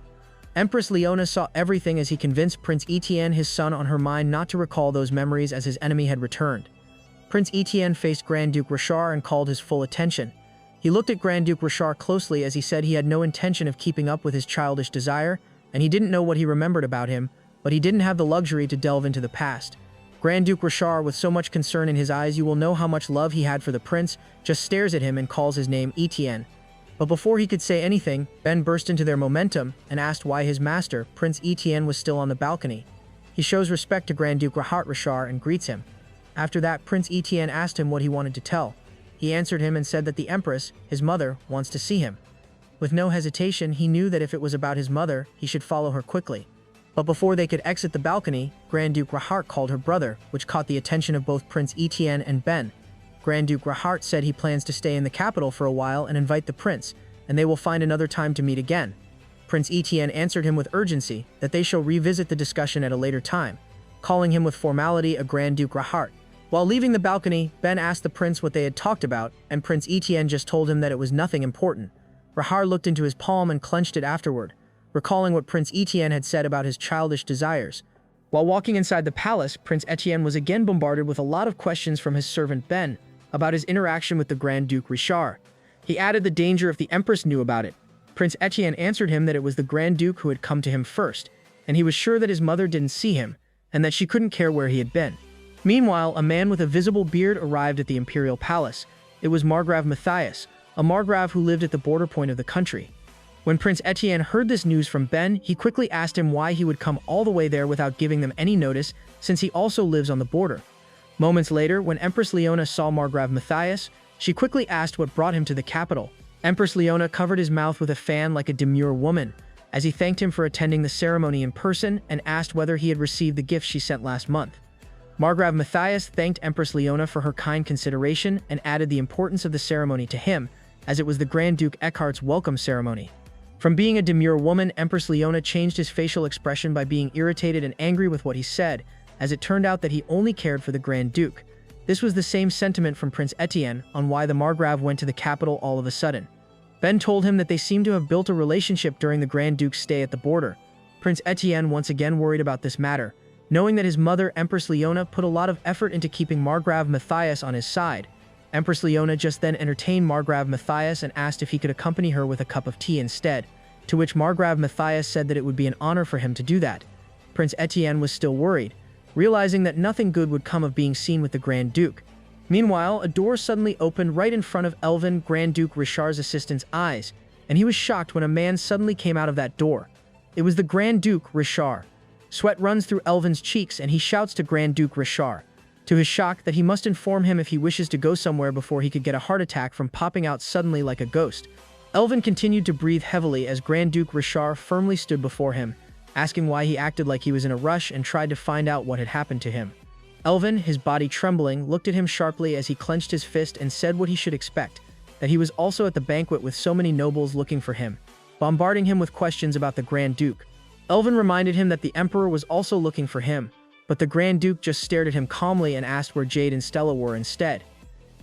[SPEAKER 1] Empress Leona saw everything as he convinced Prince Etienne, his son, on her mind not to recall those memories as his enemy had returned. Prince Etienne faced Grand Duke Rishar and called his full attention. He looked at Grand Duke Rishar closely as he said he had no intention of keeping up with his childish desire, and he didn't know what he remembered about him, but he didn't have the luxury to delve into the past. Grand Duke Rishar, with so much concern in his eyes you will know how much love he had for the prince, just stares at him and calls his name Etienne. But before he could say anything, Ben burst into their momentum and asked why his master, Prince Etienne, was still on the balcony. He shows respect to Grand Duke Rishar and greets him. After that, Prince Etienne asked him what he wanted to tell. He answered him and said that the empress, his mother, wants to see him. With no hesitation, he knew that if it was about his mother, he should follow her quickly. But before they could exit the balcony, Grand Duke Rishar called her brother, which caught the attention of both Prince Etienne and Ben. Grand Duke Rishar said he plans to stay in the capital for a while and invite the prince, and they will find another time to meet again. Prince Etienne answered him with urgency that they shall revisit the discussion at a later time, calling him with formality a Grand Duke Rishar. While leaving the balcony, Ben asked the prince what they had talked about, and Prince Etienne just told him that it was nothing important. Rishar looked into his palm and clenched it afterward, recalling what Prince Etienne had said about his childish desires. While walking inside the palace, Prince Etienne was again bombarded with a lot of questions from his servant Ben about his interaction with the Grand Duke Rishar. He added the danger if the Empress knew about it. Prince Etienne answered him that it was the Grand Duke who had come to him first, and he was sure that his mother didn't see him, and that she couldn't care where he had been. Meanwhile, a man with a visible beard arrived at the imperial palace. It was Margrave Matias, a Margrave who lived at the border point of the country. When Prince Etienne heard this news from Ben, he quickly asked him why he would come all the way there without giving them any notice, since he also lives on the border. Moments later, when Empress Leona saw Margrave Matias, she quickly asked what brought him to the capital. Empress Leona covered his mouth with a fan like a demure woman, as he thanked him for attending the ceremony in person and asked whether he had received the gift she sent last month. Margrave Matias thanked Empress Leona for her kind consideration and added the importance of the ceremony to him, as it was the Grand Duke Eckhart's welcome ceremony. From being a demure woman, Empress Leona changed his facial expression by being irritated and angry with what he said, as it turned out that he only cared for the Grand Duke. This was the same sentiment from Prince Etienne on why the Margrave went to the capital all of a sudden. Ben told him that they seemed to have built a relationship during the Grand Duke's stay at the border. Prince Etienne once again worried about this matter, knowing that his mother, Empress Leona, put a lot of effort into keeping Margrave Matias on his side. Empress Leona just then entertained Margrave Matias and asked if he could accompany her with a cup of tea instead, to which Margrave Matias said that it would be an honor for him to do that. Prince Etienne was still worried, realizing that nothing good would come of being seen with the Grand Duke. Meanwhile, a door suddenly opened right in front of Elvin, Grand Duke Rishar's assistant's eyes, and he was shocked when a man suddenly came out of that door. It was the Grand Duke Rishar. Sweat runs through Elvin's cheeks and he shouts to Grand Duke Rishar, to his shock, that he must inform him if he wishes to go somewhere before he could get a heart attack from popping out suddenly like a ghost. Elvin continued to breathe heavily as Grand Duke Rishar firmly stood before him, asking why he acted like he was in a rush and tried to find out what had happened to him. Elvin, his body trembling, looked at him sharply as he clenched his fist and said what he should expect, that he was also at the banquet with so many nobles looking for him, bombarding him with questions about the Grand Duke. Elvin reminded him that the Emperor was also looking for him, but the Grand Duke just stared at him calmly and asked where Jade and Stella were instead.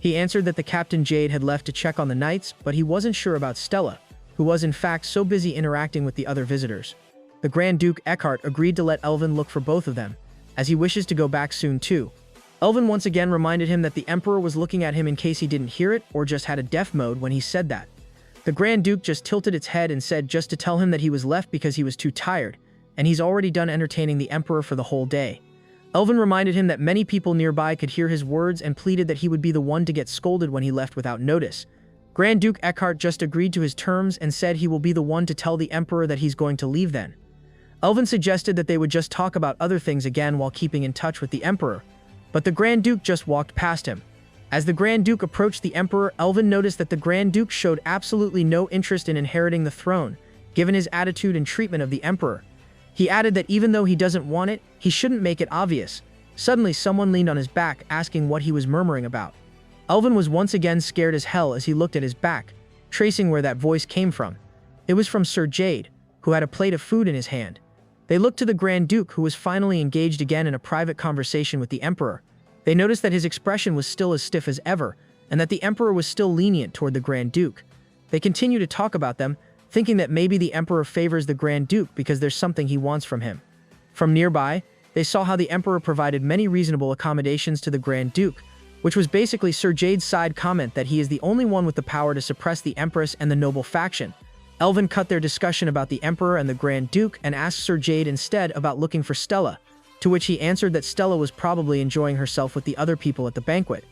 [SPEAKER 1] He answered that the Captain Jade had left to check on the knights, but he wasn't sure about Stella, who was in fact so busy interacting with the other visitors. The Grand Duke Eckhart agreed to let Elvin look for both of them, as he wishes to go back soon too. Elvin once again reminded him that the Emperor was looking at him in case he didn't hear it or just had a deaf mode when he said that. The Grand Duke just tilted its head and said just to tell him that he was left because he was too tired, and he's already done entertaining the Emperor for the whole day. Elvin reminded him that many people nearby could hear his words and pleaded that he would be the one to get scolded when he left without notice. Grand Duke Eckhart just agreed to his terms and said he will be the one to tell the Emperor that he's going to leave then. Elvin suggested that they would just talk about other things again while keeping in touch with the Emperor, but the Grand Duke just walked past him. As the Grand Duke approached the Emperor, Elvin noticed that the Grand Duke showed absolutely no interest in inheriting the throne, given his attitude and treatment of the Emperor. He added that even though he doesn't want it, he shouldn't make it obvious. Suddenly, someone leaned on his back, asking what he was murmuring about. Elvin was once again scared as hell as he looked at his back, tracing where that voice came from. It was from Sir Jade, who had a plate of food in his hand. They looked to the Grand Duke, who was finally engaged again in a private conversation with the Emperor. They noticed that his expression was still as stiff as ever, and that the Emperor was still lenient toward the Grand Duke. They continued to talk about them, thinking that maybe the Emperor favors the Grand Duke because there's something he wants from him. From nearby, they saw how the Emperor provided many reasonable accommodations to the Grand Duke, which was basically Sir Jade's side comment that he is the only one with the power to suppress the Empress and the noble faction. Elvin cut their discussion about the Emperor and the Grand Duke and asked Sir Jade instead about looking for Stella, to which he answered that Stella was probably enjoying herself with the other people at the banquet.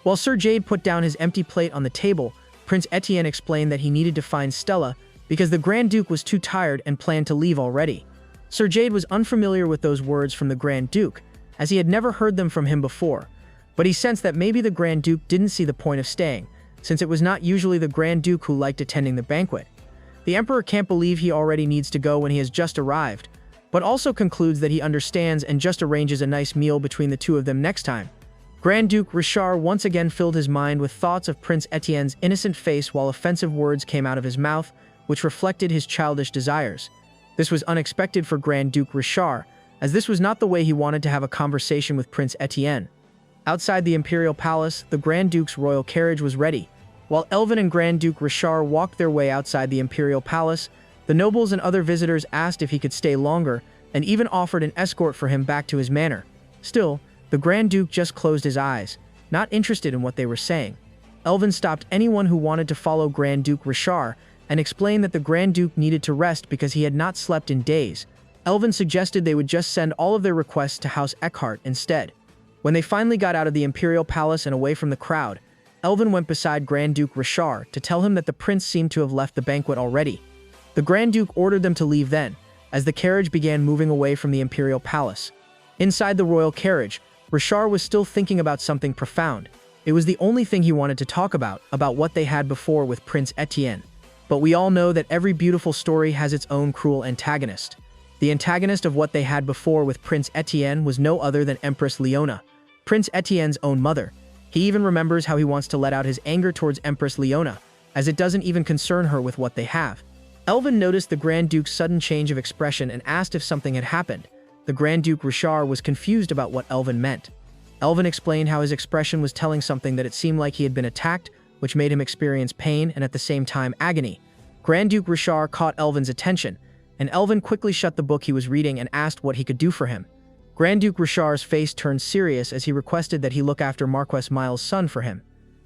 [SPEAKER 1] While Sir Jade put down his empty plate on the table, Prince Etienne explained that he needed to find Stella because the Grand Duke was too tired and planned to leave already. Sir Jade was unfamiliar with those words from the Grand Duke, as he had never heard them from him before, but he sensed that maybe the Grand Duke didn't see the point of staying, since it was not usually the Grand Duke who liked attending the banquet. The Emperor can't believe he already needs to go when he has just arrived, but also concludes that he understands and just arranges a nice meal between the two of them next time. Grand Duke Rishar once again filled his mind with thoughts of Prince Etienne's innocent face while offensive words came out of his mouth, which reflected his childish desires. This was unexpected for Grand Duke Rishar, as this was not the way he wanted to have a conversation with Prince Etienne. Outside the imperial palace, the Grand Duke's royal carriage was ready. While Elvin and Grand Duke Rishar walked their way outside the imperial palace, the nobles and other visitors asked if he could stay longer and even offered an escort for him back to his manor. Still, the Grand Duke just closed his eyes. not interested in what they were saying. Elvin stopped anyone who wanted to follow Grand Duke Rishar and explained that the Grand Duke needed to rest because he had not slept in days. Elvin suggested they would just send all of their requests to House Eckhart instead. When they finally got out of the imperial palace and away from the crowd, Elvin went beside Grand Duke Rishar to tell him that the prince seemed to have left the banquet already. The Grand Duke ordered them to leave then, as the carriage began moving away from the imperial palace. Inside the royal carriage, Rishar was still thinking about something profound. It was the only thing he wanted to talk about what they had before with Prince Etienne. But we all know that every beautiful story has its own cruel antagonist. The antagonist of what they had before with Prince Etienne was no other than Empress Leona, Prince Etienne's own mother. He even remembers how he wants to let out his anger towards Empress Leona, as it doesn't even concern her with what they have. Elvin noticed the Grand Duke's sudden change of expression and asked if something had happened. The Grand Duke Rishar was confused about what Elvin meant. Elvin explained how his expression was telling something that it seemed like he had been attacked, which made him experience pain and at the same time agony. Grand Duke Rishar caught Elvin's attention, and Elvin quickly shut the book he was reading and asked what he could do for him. Grand Duke Rishar's face turned serious as he requested that he look after Marquess Miles' son for him.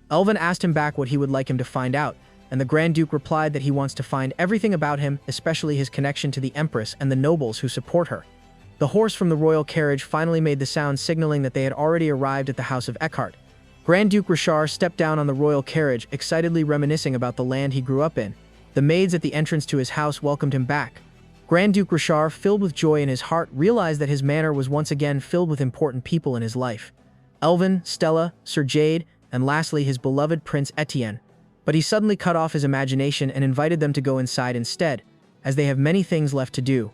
[SPEAKER 1] Elvin asked him back what he would like him to find out, and the Grand Duke replied that he wants to find everything about him, especially his connection to the Empress and the nobles who support her. The horse from the royal carriage finally made the sound signaling that they had already arrived at the house of Eckhart. Grand Duke Rishar stepped down on the royal carriage, excitedly reminiscing about the land he grew up in. The maids at the entrance to his house welcomed him back. Grand Duke Rishar, filled with joy in his heart, realized that his manor was once again filled with important people in his life. Elvin, Stella, Sir Jade, and lastly his beloved Prince Etienne. But he suddenly cut off his imagination and invited them to go inside instead, as they have many things left to do.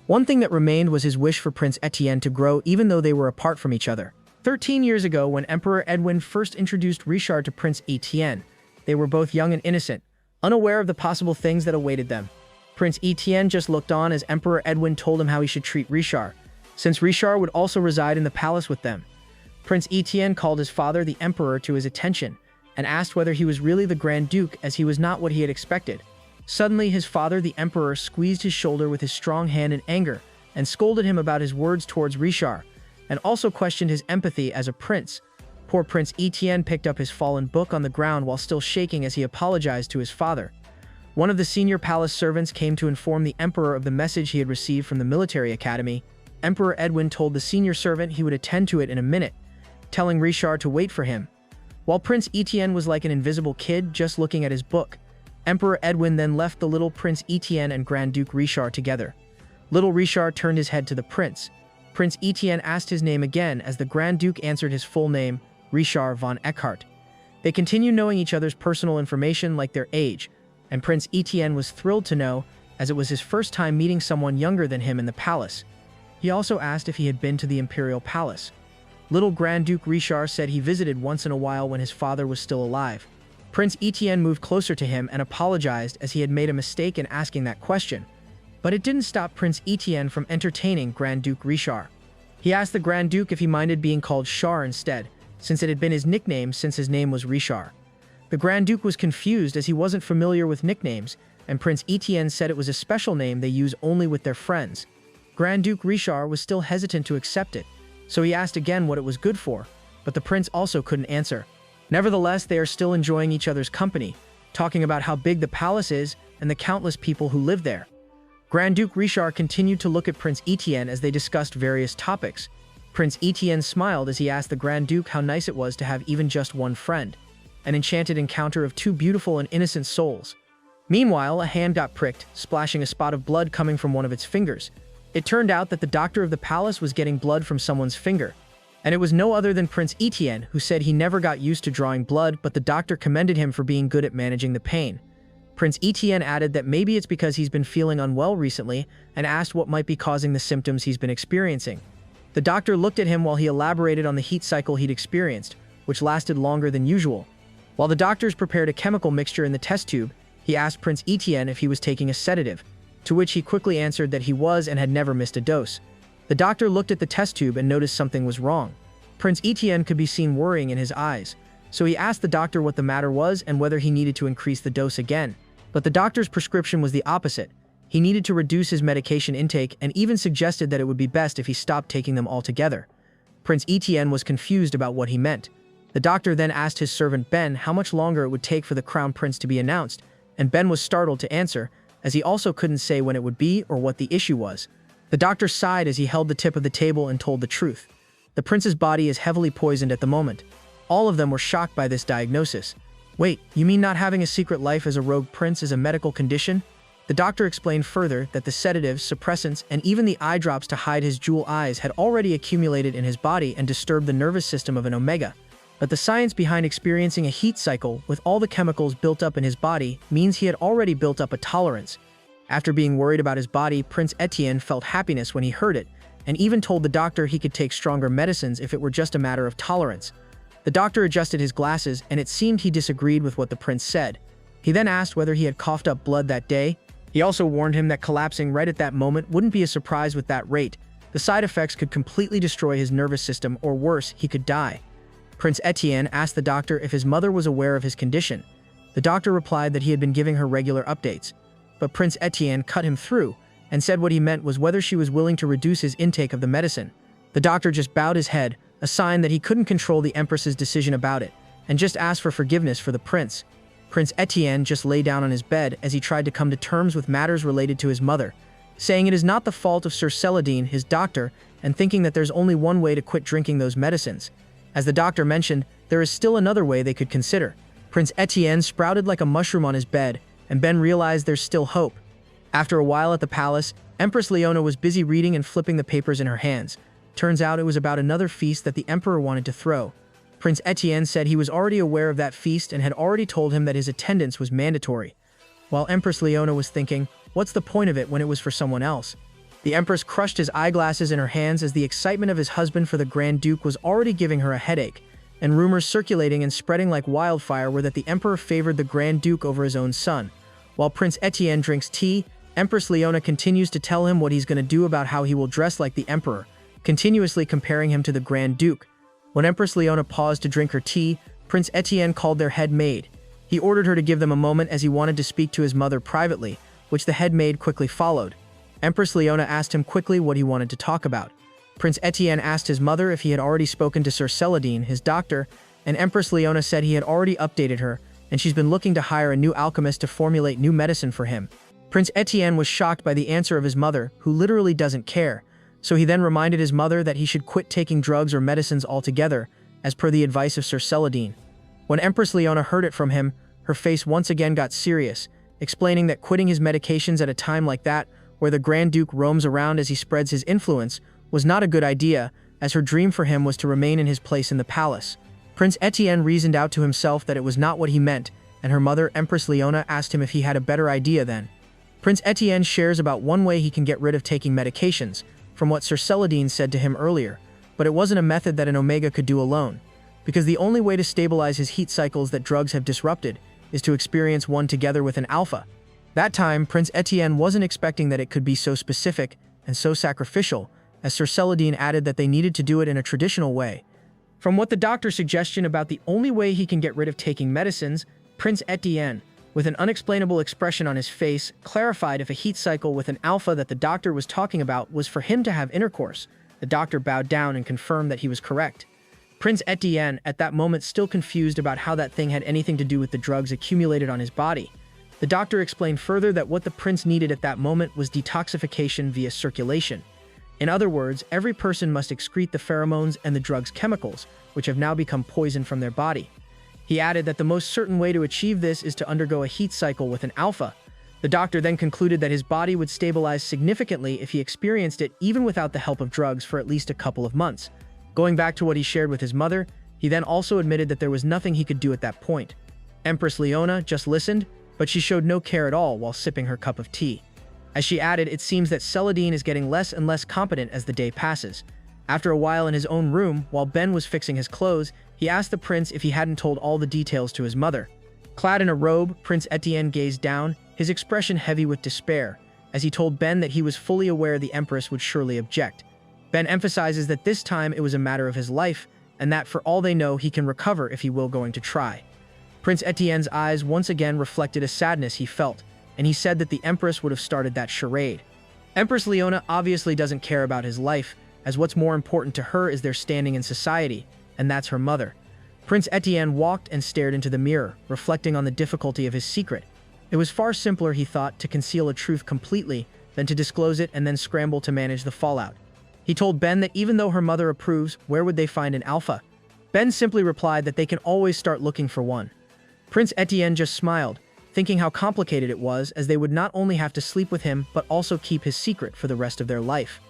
[SPEAKER 1] One thing that remained was his wish for Prince Etienne to grow even though they were apart from each other. 13 years ago, when Emperor Edwin first introduced Rishar to Prince Etienne, they were both young and innocent, unaware of the possible things that awaited them. Prince Etienne just looked on as Emperor Edwin told him how he should treat Rishar, since Rishar would also reside in the palace with them. Prince Etienne called his father, the Emperor, to his attention, and asked whether he was really the Grand Duke, as he was not what he had expected. Suddenly, his father, the Emperor, squeezed his shoulder with his strong hand in anger and scolded him about his words towards Rishar, and also questioned his empathy as a prince. Poor Prince Etienne picked up his fallen book on the ground while still shaking as he apologized to his father. One of the senior palace servants came to inform the Emperor of the message he had received from the military academy. Emperor Edwin told the senior servant he would attend to it in a minute, telling Rishar to wait for him. While Prince Etienne was like an invisible kid just looking at his book, Emperor Edwin then left the little Prince Etienne and Grand Duke Rishar together. Little Rishar turned his head to the prince. Prince Etienne asked his name again as the Grand Duke answered his full name, Rishar von Eckhart. They continued knowing each other's personal information like their age, and Prince Etienne was thrilled to know, as it was his first time meeting someone younger than him in the palace. He also asked if he had been to the imperial palace. Little Grand Duke Rishar said he visited once in a while when his father was still alive. Prince Etienne moved closer to him and apologized as he had made a mistake in asking that question. But it didn't stop Prince Etienne from entertaining Grand Duke Rishar. He asked the Grand Duke if he minded being called Char instead, since it had been his nickname since his name was Rishar. The Grand Duke was confused as he wasn't familiar with nicknames, and Prince Etienne said it was a special name they use only with their friends. Grand Duke Rishar was still hesitant to accept it, so he asked again what it was good for, but the prince also couldn't answer. Nevertheless, they are still enjoying each other's company, talking about how big the palace is and the countless people who live there. Grand Duke Rishar continued to look at Prince Etienne as they discussed various topics. Prince Etienne smiled as he asked the Grand Duke how nice it was to have even just one friend, an enchanted encounter of two beautiful and innocent souls. Meanwhile, a hand got pricked, splashing a spot of blood coming from one of its fingers. It turned out that the doctor of the palace was getting blood from someone's finger, and it was no other than Prince Etienne, who said he never got used to drawing blood, but the doctor commended him for being good at managing the pain. Prince Etienne added that maybe it's because he's been feeling unwell recently and asked what might be causing the symptoms he's been experiencing. The doctor looked at him while he elaborated on the heat cycle he'd experienced, which lasted longer than usual. While the doctors prepared a chemical mixture in the test tube, he asked Prince Etienne if he was taking a sedative, to which he quickly answered that he was and had never missed a dose. The doctor looked at the test tube and noticed something was wrong. Prince Etienne could be seen worrying in his eyes, so he asked the doctor what the matter was and whether he needed to increase the dose again. But the doctor's prescription was the opposite. He needed to reduce his medication intake and even suggested that it would be best if he stopped taking them altogether. Prince Etienne was confused about what he meant. The doctor then asked his servant Ben how much longer it would take for the crown prince to be announced, and Ben was startled to answer, as he also couldn't say when it would be or what the issue was. The doctor sighed as he held the tip of the table and told the truth. The prince's body is heavily poisoned at the moment. All of them were shocked by this diagnosis. Wait, you mean not having a secret life as a rogue prince is a medical condition? The doctor explained further that the sedatives, suppressants, and even the eye drops to hide his jewel eyes had already accumulated in his body and disturbed the nervous system of an Omega. But the science behind experiencing a heat cycle with all the chemicals built up in his body means he had already built up a tolerance. After being worried about his body, Prince Etienne felt happiness when he heard it, and even told the doctor he could take stronger medicines if it were just a matter of tolerance. The doctor adjusted his glasses, and it seemed he disagreed with what the prince said. He then asked whether he had coughed up blood that day. He also warned him that collapsing right at that moment wouldn't be a surprise with that rate. The side effects could completely destroy his nervous system, or worse, he could die. Prince Etienne asked the doctor if his mother was aware of his condition. The doctor replied that he had been giving her regular updates. But Prince Etienne cut him through and said what he meant was whether she was willing to reduce his intake of the medicine. The doctor just bowed his head, a sign that he couldn't control the empress's decision about it, and just asked for forgiveness for the prince. Prince Etienne just lay down on his bed as he tried to come to terms with matters related to his mother, saying it is not the fault of Sir Celadine, his doctor, and thinking that there's only one way to quit drinking those medicines. As the doctor mentioned, there is still another way they could consider. Prince Etienne sprouted like a mushroom on his bed, and Ben realized there's still hope. After a while at the palace, Empress Leona was busy reading and flipping the papers in her hands. Turns out it was about another feast that the emperor wanted to throw. Prince Etienne said he was already aware of that feast and had already told him that his attendance was mandatory. While Empress Leona was thinking, what's the point of it when it was for someone else? The empress crushed his eyeglasses in her hands as the excitement of his husband for the Grand Duke was already giving her a headache, and rumors circulating and spreading like wildfire were that the emperor favored the Grand Duke over his own son. While Prince Etienne drinks tea, Empress Leona continues to tell him what he's going to do about how he will dress like the emperor, continuously comparing him to the Grand Duke. When Empress Leona paused to drink her tea, Prince Etienne called their head maid. He ordered her to give them a moment as he wanted to speak to his mother privately, which the head maid quickly followed. Empress Leona asked him quickly what he wanted to talk about. Prince Etienne asked his mother if he had already spoken to Sir Celadine, his doctor, and Empress Leona said he had already updated her, and she's been looking to hire a new alchemist to formulate new medicine for him. Prince Etienne was shocked by the answer of his mother, who literally doesn't care, so he then reminded his mother that he should quit taking drugs or medicines altogether, as per the advice of Sir Celadine. When Empress Leona heard it from him, her face once again got serious, explaining that quitting his medications at a time like that, where the Grand Duke roams around as he spreads his influence, was not a good idea, as her dream for him was to remain in his place in the palace. Prince Etienne reasoned out to himself that it was not what he meant, and her mother, Empress Leona, asked him if he had a better idea then. Prince Etienne shares about one way he can get rid of taking medications, from what Sir Celadine said to him earlier, but it wasn't a method that an Omega could do alone, because the only way to stabilize his heat cycles that drugs have disrupted is to experience one together with an Alpha. That time, Prince Etienne wasn't expecting that it could be so specific and so sacrificial, as Sir Celadine added that they needed to do it in a traditional way. From what the doctor's suggestion about the only way he can get rid of taking medicines, Prince Etienne, with an unexplainable expression on his face, clarified if a heat cycle with an Alpha that the doctor was talking about was for him to have intercourse. The doctor bowed down and confirmed that he was correct. Prince Etienne, at that moment still confused about how that thing had anything to do with the drugs accumulated on his body. The doctor explained further that what the prince needed at that moment was detoxification via circulation. In other words, every person must excrete the pheromones and the drug's chemicals, which have now become poison from their body. He added that the most certain way to achieve this is to undergo a heat cycle with an Alpha. The doctor then concluded that his body would stabilize significantly if he experienced it even without the help of drugs for at least a couple of months. Going back to what he shared with his mother, he then also admitted that there was nothing he could do at that point. Empress Leona just listened, but she showed no care at all while sipping her cup of tea. As she added, it seems that Celadine is getting less and less competent as the day passes. After a while in his own room, while Ben was fixing his clothes, he asked the prince if he hadn't told all the details to his mother. Clad in a robe, Prince Etienne gazed down, his expression heavy with despair, as he told Ben that he was fully aware the empress would surely object. Ben emphasizes that this time it was a matter of his life, and that for all they know he can recover if he will going to try. Prince Etienne's eyes once again reflected a sadness he felt, and he said that the empress would have started that charade. Empress Leona obviously doesn't care about his life, as what's more important to her is their standing in society, and that's her mother. Prince Etienne walked and stared into the mirror, reflecting on the difficulty of his secret. It was far simpler, he thought, to conceal a truth completely than to disclose it and then scramble to manage the fallout. He told Ben that even though her mother approves, where would they find an alpha? Ben simply replied that they can always start looking for one. Prince Etienne just smiled, thinking how complicated it was, as they would not only have to sleep with him but also keep his secret for the rest of their life.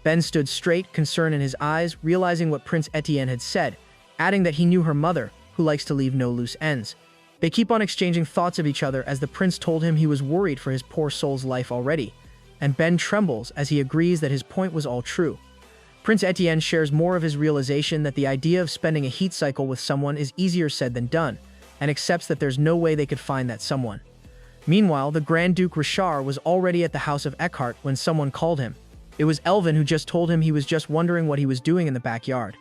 [SPEAKER 1] Ben stood straight, concern in his eyes, realizing what Prince Etienne had said, adding that he knew her mother, who likes to leave no loose ends. They keep on exchanging thoughts of each other as the prince told him he was worried for his poor soul's life already, and Ben trembles as he agrees that his point was all true. Prince Etienne shares more of his realization that the idea of spending a heat cycle with someone is easier said than done, and accepts that there's no way they could find that someone. Meanwhile, the Grand Duke Rishar was already at the house of Eckhart when someone called him. It was Elvin, who just told him he was just wondering what he was doing in the backyard.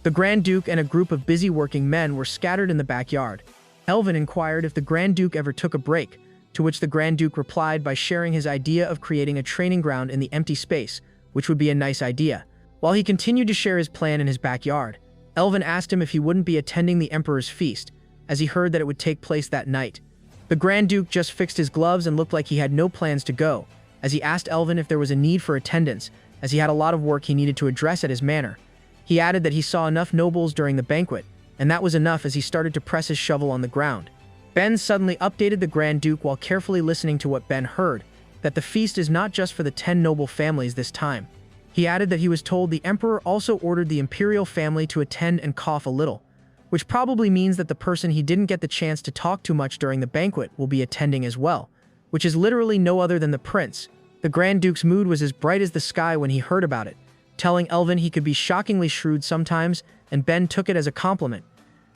[SPEAKER 1] The Grand Duke and a group of busy working men were scattered in the backyard. Elvin inquired if the Grand Duke ever took a break, to which the Grand Duke replied by sharing his idea of creating a training ground in the empty space, which would be a nice idea. While he continued to share his plan in his backyard, Elvin asked him if he wouldn't be attending the Emperor's feast, as he heard that it would take place that night. The Grand Duke just fixed his gloves and looked like he had no plans to go, as he asked Elvin if there was a need for attendance, as he had a lot of work he needed to address at his manor. He added that he saw enough nobles during the banquet, and that was enough, as he started to press his shovel on the ground. Ben suddenly updated the Grand Duke while carefully listening to what Ben heard, that the feast is not just for the 10 noble families this time. He added that he was told the Emperor also ordered the imperial family to attend and cough a little, which probably means that the person he didn't get the chance to talk to much during the banquet will be attending as well, which is literally no other than the prince. The Grand Duke's mood was as bright as the sky when he heard about it, telling Elvin he could be shockingly shrewd sometimes, and Ben took it as a compliment.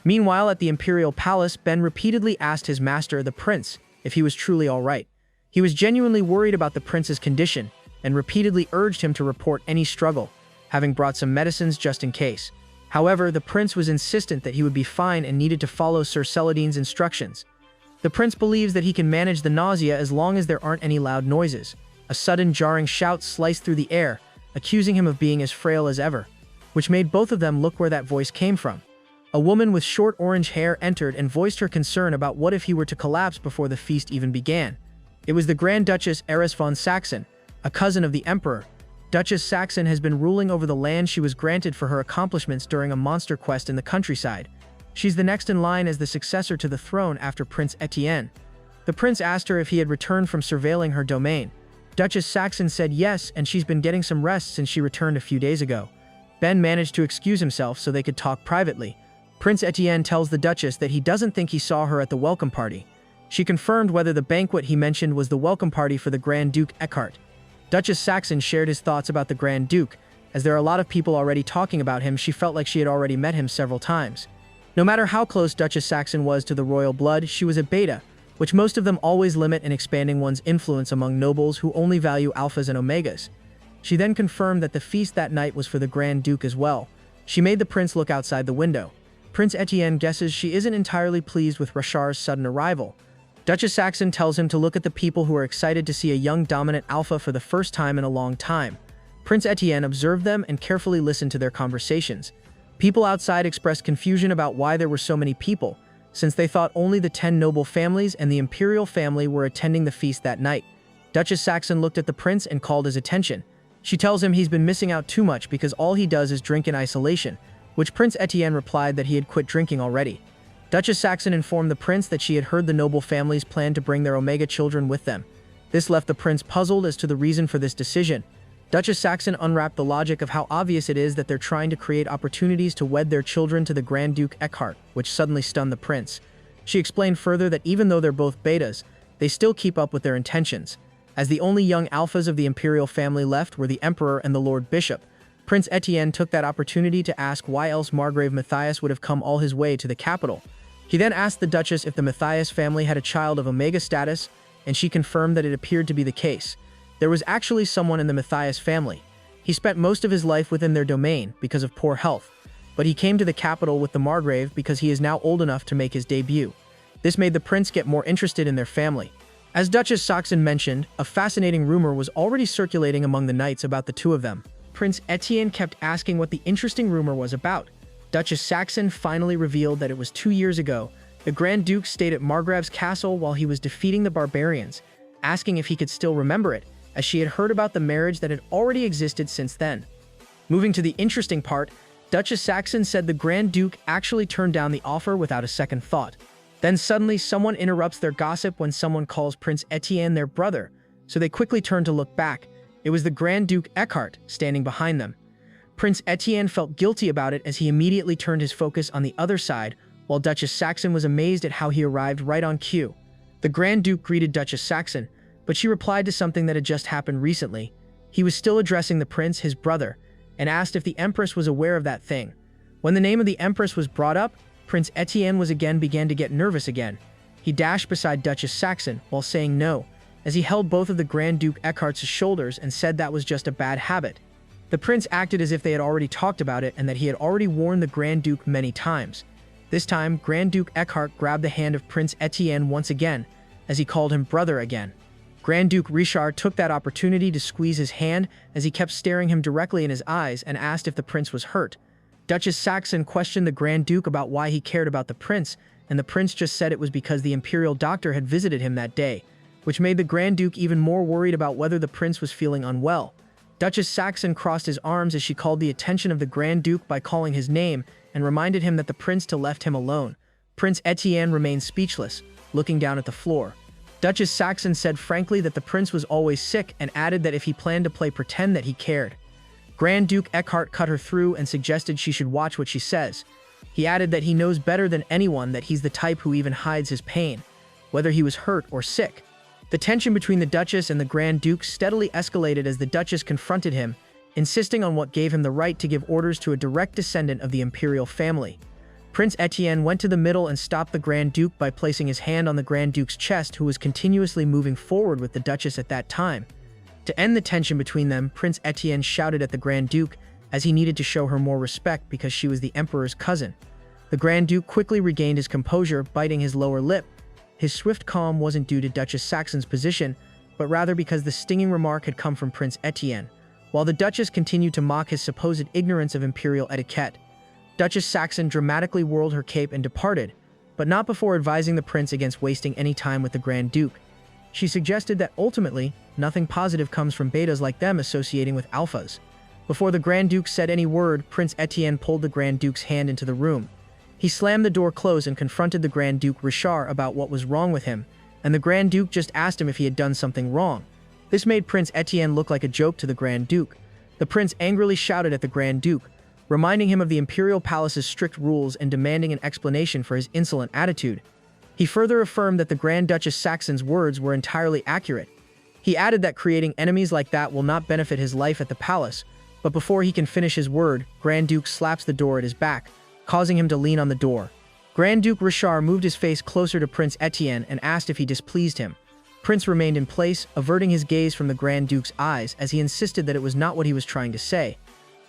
[SPEAKER 1] Meanwhile, at the imperial palace, Ben repeatedly asked his master, the prince, if he was truly all right. He was genuinely worried about the prince's condition, and repeatedly urged him to report any struggle, having brought some medicines just in case. However, the prince was insistent that he would be fine and needed to follow Sir Celadine's instructions. The prince believes that he can manage the nausea as long as there aren't any loud noises. A sudden jarring shout sliced through the air, accusing him of being as frail as ever, which made both of them look where that voice came from. A woman with short orange hair entered and voiced her concern about what if he were to collapse before the feast even began. It was the Grand Duchess Eris von Saxon, a cousin of the Emperor. Duchess Saxon has been ruling over the land she was granted for her accomplishments during a monster quest in the countryside. She's the next in line as the successor to the throne after Prince Etienne. The prince asked her if he had returned from surveilling her domain. Duchess Saxon said yes, and she's been getting some rest since she returned a few days ago. Ben managed to excuse himself so they could talk privately. Prince Etienne tells the Duchess that he doesn't think he saw her at the welcome party. She confirmed whether the banquet he mentioned was the welcome party for the Grand Duke Eckhart. Duchess Saxon shared his thoughts about the Grand Duke. As there are a lot of people already talking about him, she felt like she had already met him several times. No matter how close Duchess Saxon was to the royal blood, she was a beta, which most of them always limit in expanding one's influence among nobles who only value alphas and omegas. She then confirmed that the feast that night was for the Grand Duke as well. She made the prince look outside the window. Prince Etienne guesses she isn't entirely pleased with Rishar's sudden arrival. Duchess Saxon tells him to look at the people who are excited to see a young dominant alpha for the first time in a long time. Prince Etienne observed them and carefully listened to their conversations. People outside expressed confusion about why there were so many people, since they thought only the 10 noble families and the imperial family were attending the feast that night. Duchess Saxon looked at the prince and called his attention. She tells him he's been missing out too much because all he does is drink in isolation, which Prince Etienne replied that he had quit drinking already. Duchess Saxon informed the prince that she had heard the noble families planned to bring their Omega children with them. This left the prince puzzled as to the reason for this decision. Duchess Saxon unwrapped the logic of how obvious it is that they're trying to create opportunities to wed their children to the Grand Duke Eckhart, which suddenly stunned the prince. She explained further that even though they're both betas, they still keep up with their intentions. As the only young alphas of the imperial family left were the Emperor and the Lord Bishop, Prince Etienne took that opportunity to ask why else Margrave Matias would have come all his way to the capital. He then asked the Duchess if the Matias family had a child of Omega status, and she confirmed that it appeared to be the case. There was actually someone in the Matias family. He spent most of his life within their domain because of poor health, but he came to the capital with the Margrave because he is now old enough to make his debut. This made the prince get more interested in their family. As Duchess Saxon mentioned, a fascinating rumor was already circulating among the knights about the two of them. Prince Etienne kept asking what the interesting rumor was about. Duchess Saxon finally revealed that it was 2 years ago. The Grand Duke stayed at Margrave's castle while he was defeating the barbarians, asking if he could still remember it, as she had heard about the marriage that had already existed since then. Moving to the interesting part, Duchess Saxon said the Grand Duke actually turned down the offer without a second thought. Then suddenly someone interrupts their gossip when someone calls Prince Etienne their brother, so they quickly turn to look back. It was the Grand Duke Eckhart standing behind them. Prince Etienne felt guilty about it as he immediately turned his focus on the other side, while Duchess Saxon was amazed at how he arrived right on cue. The Grand Duke greeted Duchess Saxon, but she replied to something that had just happened recently. He was still addressing the prince, his brother, and asked if the empress was aware of that thing. When the name of the empress was brought up, Prince Etienne began to get nervous again. He dashed beside Duchess Saxon while saying no, as he held both of the Grand Duke Eckhart's shoulders and said that was just a bad habit. The prince acted as if they had already talked about it and that he had already warned the Grand Duke many times. This time, Grand Duke Eckhart grabbed the hand of Prince Etienne once again, as he called him brother again. Grand Duke Rishar took that opportunity to squeeze his hand as he kept staring him directly in his eyes and asked if the prince was hurt. Duchess Saxon questioned the Grand Duke about why he cared about the prince, and the prince just said it was because the imperial doctor had visited him that day, which made the Grand Duke even more worried about whether the prince was feeling unwell. Duchess Saxon crossed his arms as she called the attention of the Grand Duke by calling his name and reminded him that the prince to left him alone. Prince Etienne remained speechless, looking down at the floor. Duchess Saxon said frankly that the prince was always sick and added that if he planned to play pretend that he cared. Grand Duke Eckhart cut her through and suggested she should watch what she says. He added that he knows better than anyone that he's the type who even hides his pain, whether he was hurt or sick. The tension between the Duchess and the Grand Duke steadily escalated as the Duchess confronted him, insisting on what gave him the right to give orders to a direct descendant of the imperial family. Prince Etienne went to the middle and stopped the Grand Duke by placing his hand on the Grand Duke's chest, who was continuously moving forward with the Duchess at that time. To end the tension between them, Prince Etienne shouted at the Grand Duke as he needed to show her more respect because she was the Emperor's cousin. The Grand Duke quickly regained his composure, biting his lower lip. His swift calm wasn't due to Duchess Saxon's position, but rather because the stinging remark had come from Prince Etienne, while the Duchess continued to mock his supposed ignorance of imperial etiquette. Duchess Saxon dramatically whirled her cape and departed, but not before advising the prince against wasting any time with the Grand Duke. She suggested that ultimately, nothing positive comes from betas like them associating with alphas. Before the Grand Duke said any word, Prince Etienne pulled the Grand Duke's hand into the room. He slammed the door closed and confronted the Grand Duke Rishar about what was wrong with him, and the Grand Duke just asked him if he had done something wrong. This made Prince Etienne look like a joke to the Grand Duke. The prince angrily shouted at the Grand Duke, reminding him of the imperial palace's strict rules and demanding an explanation for his insolent attitude. He further affirmed that the Grand Duchess Saxon's words were entirely accurate. He added that creating enemies like that will not benefit his life at the palace, but before he can finish his word, Grand Duke slaps the door at his back, causing him to lean on the door. Grand Duke Rishar moved his face closer to Prince Etienne and asked if he displeased him. Prince remained in place, averting his gaze from the Grand Duke's eyes as he insisted that it was not what he was trying to say.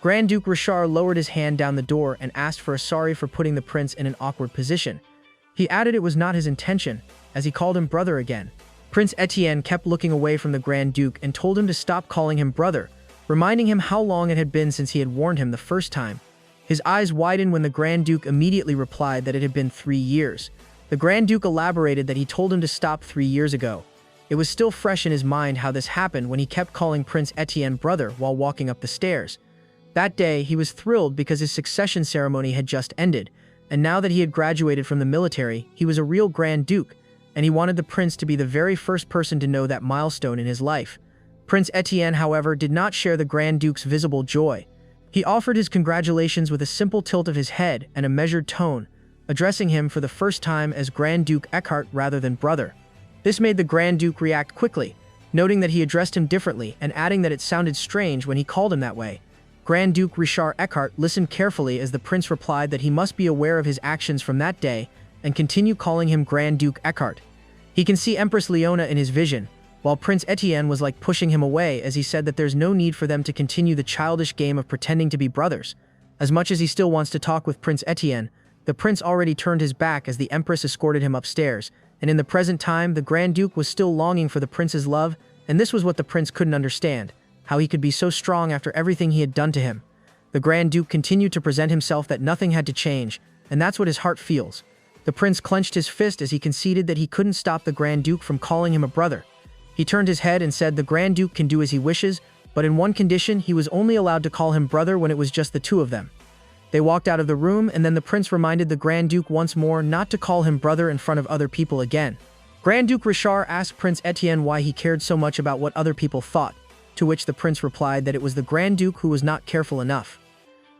[SPEAKER 1] Grand Duke Rishar lowered his hand down the door and asked for a sorry for putting the prince in an awkward position. He added it was not his intention, as he called him brother again. Prince Etienne kept looking away from the Grand Duke and told him to stop calling him brother, reminding him how long it had been since he had warned him the first time. His eyes widened when the Grand Duke immediately replied that it had been 3 years. The Grand Duke elaborated that he told him to stop 3 years ago. It was still fresh in his mind how this happened when he kept calling Prince Etienne brother while walking up the stairs. That day, he was thrilled because his succession ceremony had just ended, and now that he had graduated from the military, he was a real Grand Duke, and he wanted the prince to be the very first person to know that milestone in his life. Prince Etienne, however, did not share the Grand Duke's visible joy. He offered his congratulations with a simple tilt of his head and a measured tone, addressing him for the first time as Grand Duke Eckhart rather than brother. This made the Grand Duke react quickly, noting that he addressed him differently and adding that it sounded strange when he called him that way. Grand Duke Rishar Eckhart listened carefully as the prince replied that he must be aware of his actions from that day and continue calling him Grand Duke Eckhart. He can see Empress Leona in his vision, while Prince Etienne was like pushing him away as he said that there's no need for them to continue the childish game of pretending to be brothers. As much as he still wants to talk with Prince Etienne, the prince already turned his back as the Empress escorted him upstairs, and in the present time, the Grand Duke was still longing for the prince's love, and this was what the prince couldn't understand, how he could be so strong after everything he had done to him. The Grand Duke continued to present himself that nothing had to change, and that's what his heart feels. The prince clenched his fist as he conceded that he couldn't stop the Grand Duke from calling him a brother. He turned his head and said the Grand Duke can do as he wishes, but in one condition he was only allowed to call him brother when it was just the two of them. They walked out of the room, and then the prince reminded the Grand Duke once more not to call him brother in front of other people again. Grand Duke Rishar asked Prince Etienne why he cared so much about what other people thought, to which the prince replied that it was the Grand Duke who was not careful enough.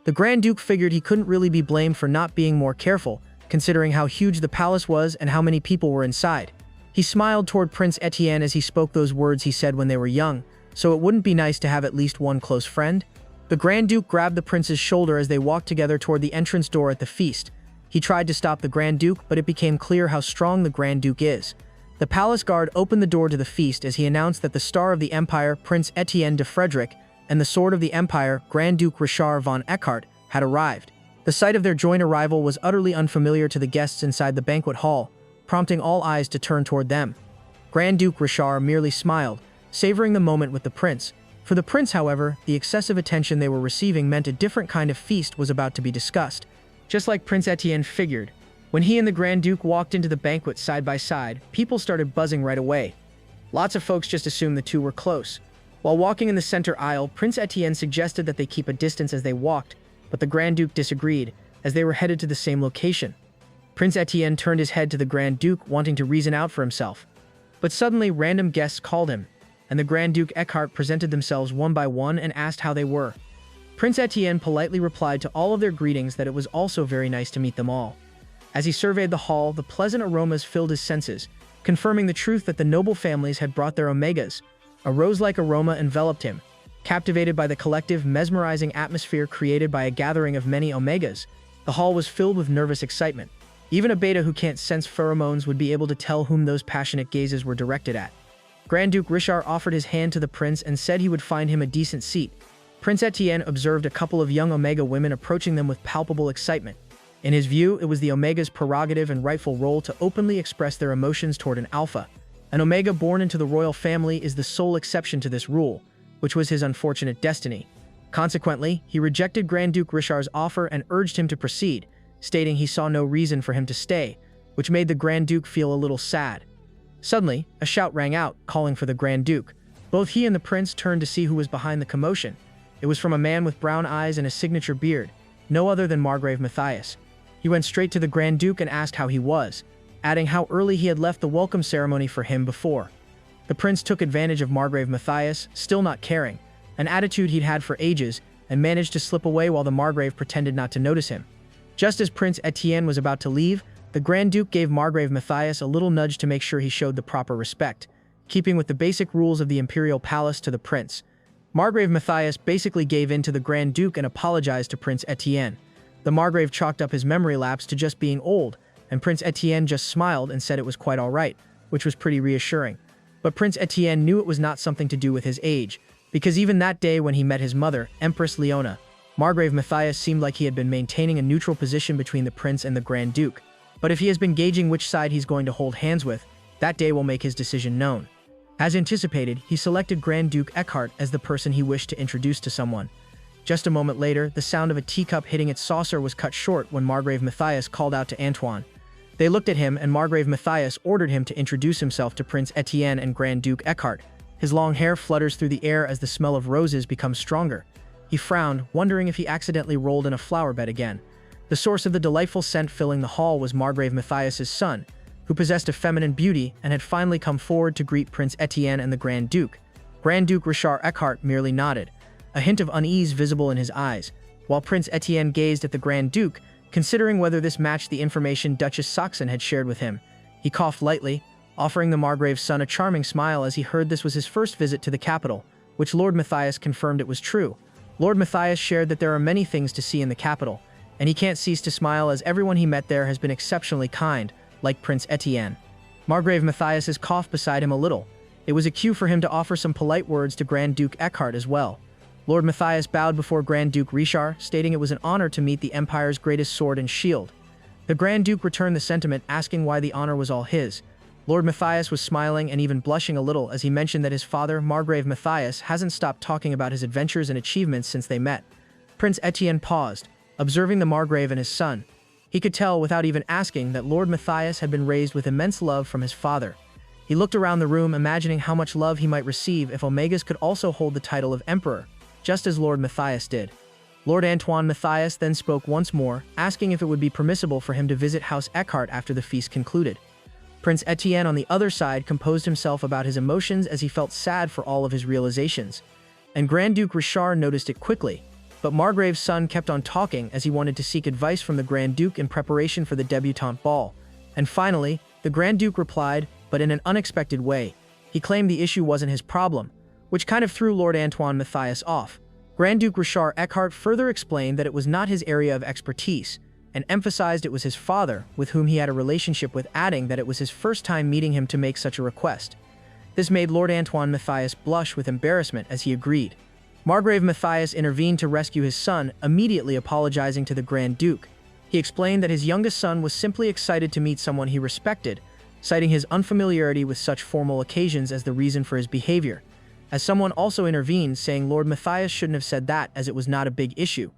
[SPEAKER 1] The Grand Duke figured he couldn't really be blamed for not being more careful, considering how huge the palace was and how many people were inside. He smiled toward Prince Etienne as he spoke those words he said when they were young, so it wouldn't be nice to have at least one close friend? The Grand Duke grabbed the prince's shoulder as they walked together toward the entrance door at the feast. He tried to stop the Grand Duke, but it became clear how strong the Grand Duke is. The palace guard opened the door to the feast as he announced that the Star of the Empire, Prince Etienne de Frederick, and the Sword of the Empire, Grand Duke Rishar von Eckhart, had arrived. The sight of their joint arrival was utterly unfamiliar to the guests inside the banquet hall, prompting all eyes to turn toward them. Grand Duke Rishar merely smiled, savoring the moment with the prince. For the prince, however, the excessive attention they were receiving meant a different kind of feast was about to be discussed. Just like Prince Etienne figured, when he and the Grand Duke walked into the banquet side by side, people started buzzing right away. Lots of folks just assumed the two were close. While walking in the center aisle, Prince Etienne suggested that they keep a distance as they walked, but the Grand Duke disagreed, as they were headed to the same location. Prince Etienne turned his head to the Grand Duke, wanting to reason out for himself. But suddenly, random guests called him, and the Grand Duke Eckhart presented themselves one by one and asked how they were. Prince Etienne politely replied to all of their greetings that it was also very nice to meet them all. As he surveyed the hall, the pleasant aromas filled his senses, confirming the truth that the noble families had brought their omegas. A rose-like aroma enveloped him. Captivated by the collective, mesmerizing atmosphere created by a gathering of many omegas, the hall was filled with nervous excitement. Even a beta who can't sense pheromones would be able to tell whom those passionate gazes were directed at. Grand Duke Rishar offered his hand to the prince and said he would find him a decent seat. Prince Etienne observed a couple of young Omega women approaching them with palpable excitement. In his view, it was the Omega's prerogative and rightful role to openly express their emotions toward an alpha. An Omega born into the royal family is the sole exception to this rule, which was his unfortunate destiny. Consequently, he rejected Grand Duke Rishar's offer and urged him to proceed, stating he saw no reason for him to stay, which made the Grand Duke feel a little sad. Suddenly, a shout rang out, calling for the Grand Duke. Both he and the prince turned to see who was behind the commotion. It was from a man with brown eyes and a signature beard, no other than Margrave Matias. He went straight to the Grand Duke and asked how he was, adding how early he had left the welcome ceremony for him before. The prince took advantage of Margrave Matias, still not caring, an attitude he'd had for ages, and managed to slip away while the Margrave pretended not to notice him. Just as Prince Etienne was about to leave, the Grand Duke gave Margrave Matias a little nudge to make sure he showed the proper respect, keeping with the basic rules of the imperial palace to the prince. Margrave Matias basically gave in to the Grand Duke and apologized to Prince Etienne. The Margrave chalked up his memory lapse to just being old, and Prince Etienne just smiled and said it was quite all right, which was pretty reassuring. But Prince Etienne knew it was not something to do with his age, because even that day when he met his mother, Empress Leona, Margrave Matias seemed like he had been maintaining a neutral position between the prince and the Grand Duke. But if he has been gauging which side he's going to hold hands with, that day will make his decision known. As anticipated, he selected Grand Duke Eckhart as the person he wished to introduce to someone. Just a moment later, the sound of a teacup hitting its saucer was cut short when Margrave Matias called out to Antoine. They looked at him, and Margrave Matias ordered him to introduce himself to Prince Etienne and Grand Duke Eckhart. His long hair flutters through the air as the smell of roses becomes stronger. He frowned, wondering if he accidentally rolled in a flower bed again. The source of the delightful scent filling the hall was Margrave Matias's son, who possessed a feminine beauty and had finally come forward to greet Prince Etienne and the Grand Duke. Grand Duke Rishar Eckhart merely nodded, a hint of unease visible in his eyes, while Prince Etienne gazed at the Grand Duke, considering whether this matched the information Duchess Saxon had shared with him. He coughed lightly, offering the Margrave's son a charming smile as he heard this was his first visit to the capital, which Lord Matias confirmed it was true. Lord Matias shared that there are many things to see in the capital, and he can't cease to smile as everyone he met there has been exceptionally kind, like Prince Etienne. Margrave Matias coughed beside him a little. It was a cue for him to offer some polite words to Grand Duke Eckhart as well. Lord Matias bowed before Grand Duke Rishar, stating it was an honor to meet the Empire's greatest sword and shield. The Grand Duke returned the sentiment, asking why the honor was all his. Lord Matias was smiling and even blushing a little as he mentioned that his father, Margrave Matias, hasn't stopped talking about his adventures and achievements since they met. Prince Etienne paused, observing the Margrave and his son. He could tell, without even asking, that Lord Matias had been raised with immense love from his father. He looked around the room, imagining how much love he might receive if Omegas could also hold the title of emperor, just as Lord Matias did. Lord Antoine Matias then spoke once more, asking if it would be permissible for him to visit House Eckhart after the feast concluded. Prince Etienne, on the other side, composed himself about his emotions as he felt sad for all of his realizations. And Grand Duke Rishar noticed it quickly, but Margrave's son kept on talking as he wanted to seek advice from the Grand Duke in preparation for the debutante ball. And finally, the Grand Duke replied, but in an unexpected way. He claimed the issue wasn't his problem, which kind of threw Lord Antoine Matias off. Grand Duke Rishar Eckhart further explained that it was not his area of expertise, and emphasized it was his father, with whom he had a relationship with, adding that it was his first time meeting him to make such a request. This made Lord Antoine Matias blush with embarrassment as he agreed. Margrave Matias intervened to rescue his son, immediately apologizing to the Grand Duke. He explained that his youngest son was simply excited to meet someone he respected, citing his unfamiliarity with such formal occasions as the reason for his behavior. As someone also intervened, saying Lord Matias shouldn't have said that as it was not a big issue.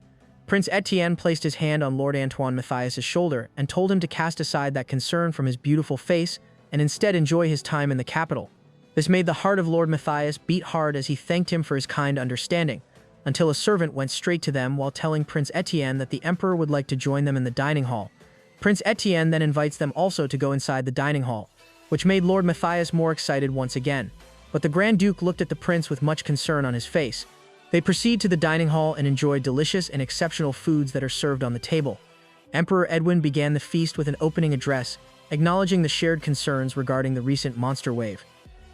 [SPEAKER 1] Prince Etienne placed his hand on Lord Antoine Matias' shoulder and told him to cast aside that concern from his beautiful face and instead enjoy his time in the capital. This made the heart of Lord Matias beat hard as he thanked him for his kind understanding, until a servant went straight to them while telling Prince Etienne that the Emperor would like to join them in the dining hall. Prince Etienne then invites them also to go inside the dining hall, which made Lord Matias more excited once again. But the Grand Duke looked at the prince with much concern on his face. They proceed to the dining hall and enjoy delicious and exceptional foods that are served on the table. Emperor Edwin began the feast with an opening address, acknowledging the shared concerns regarding the recent monster wave.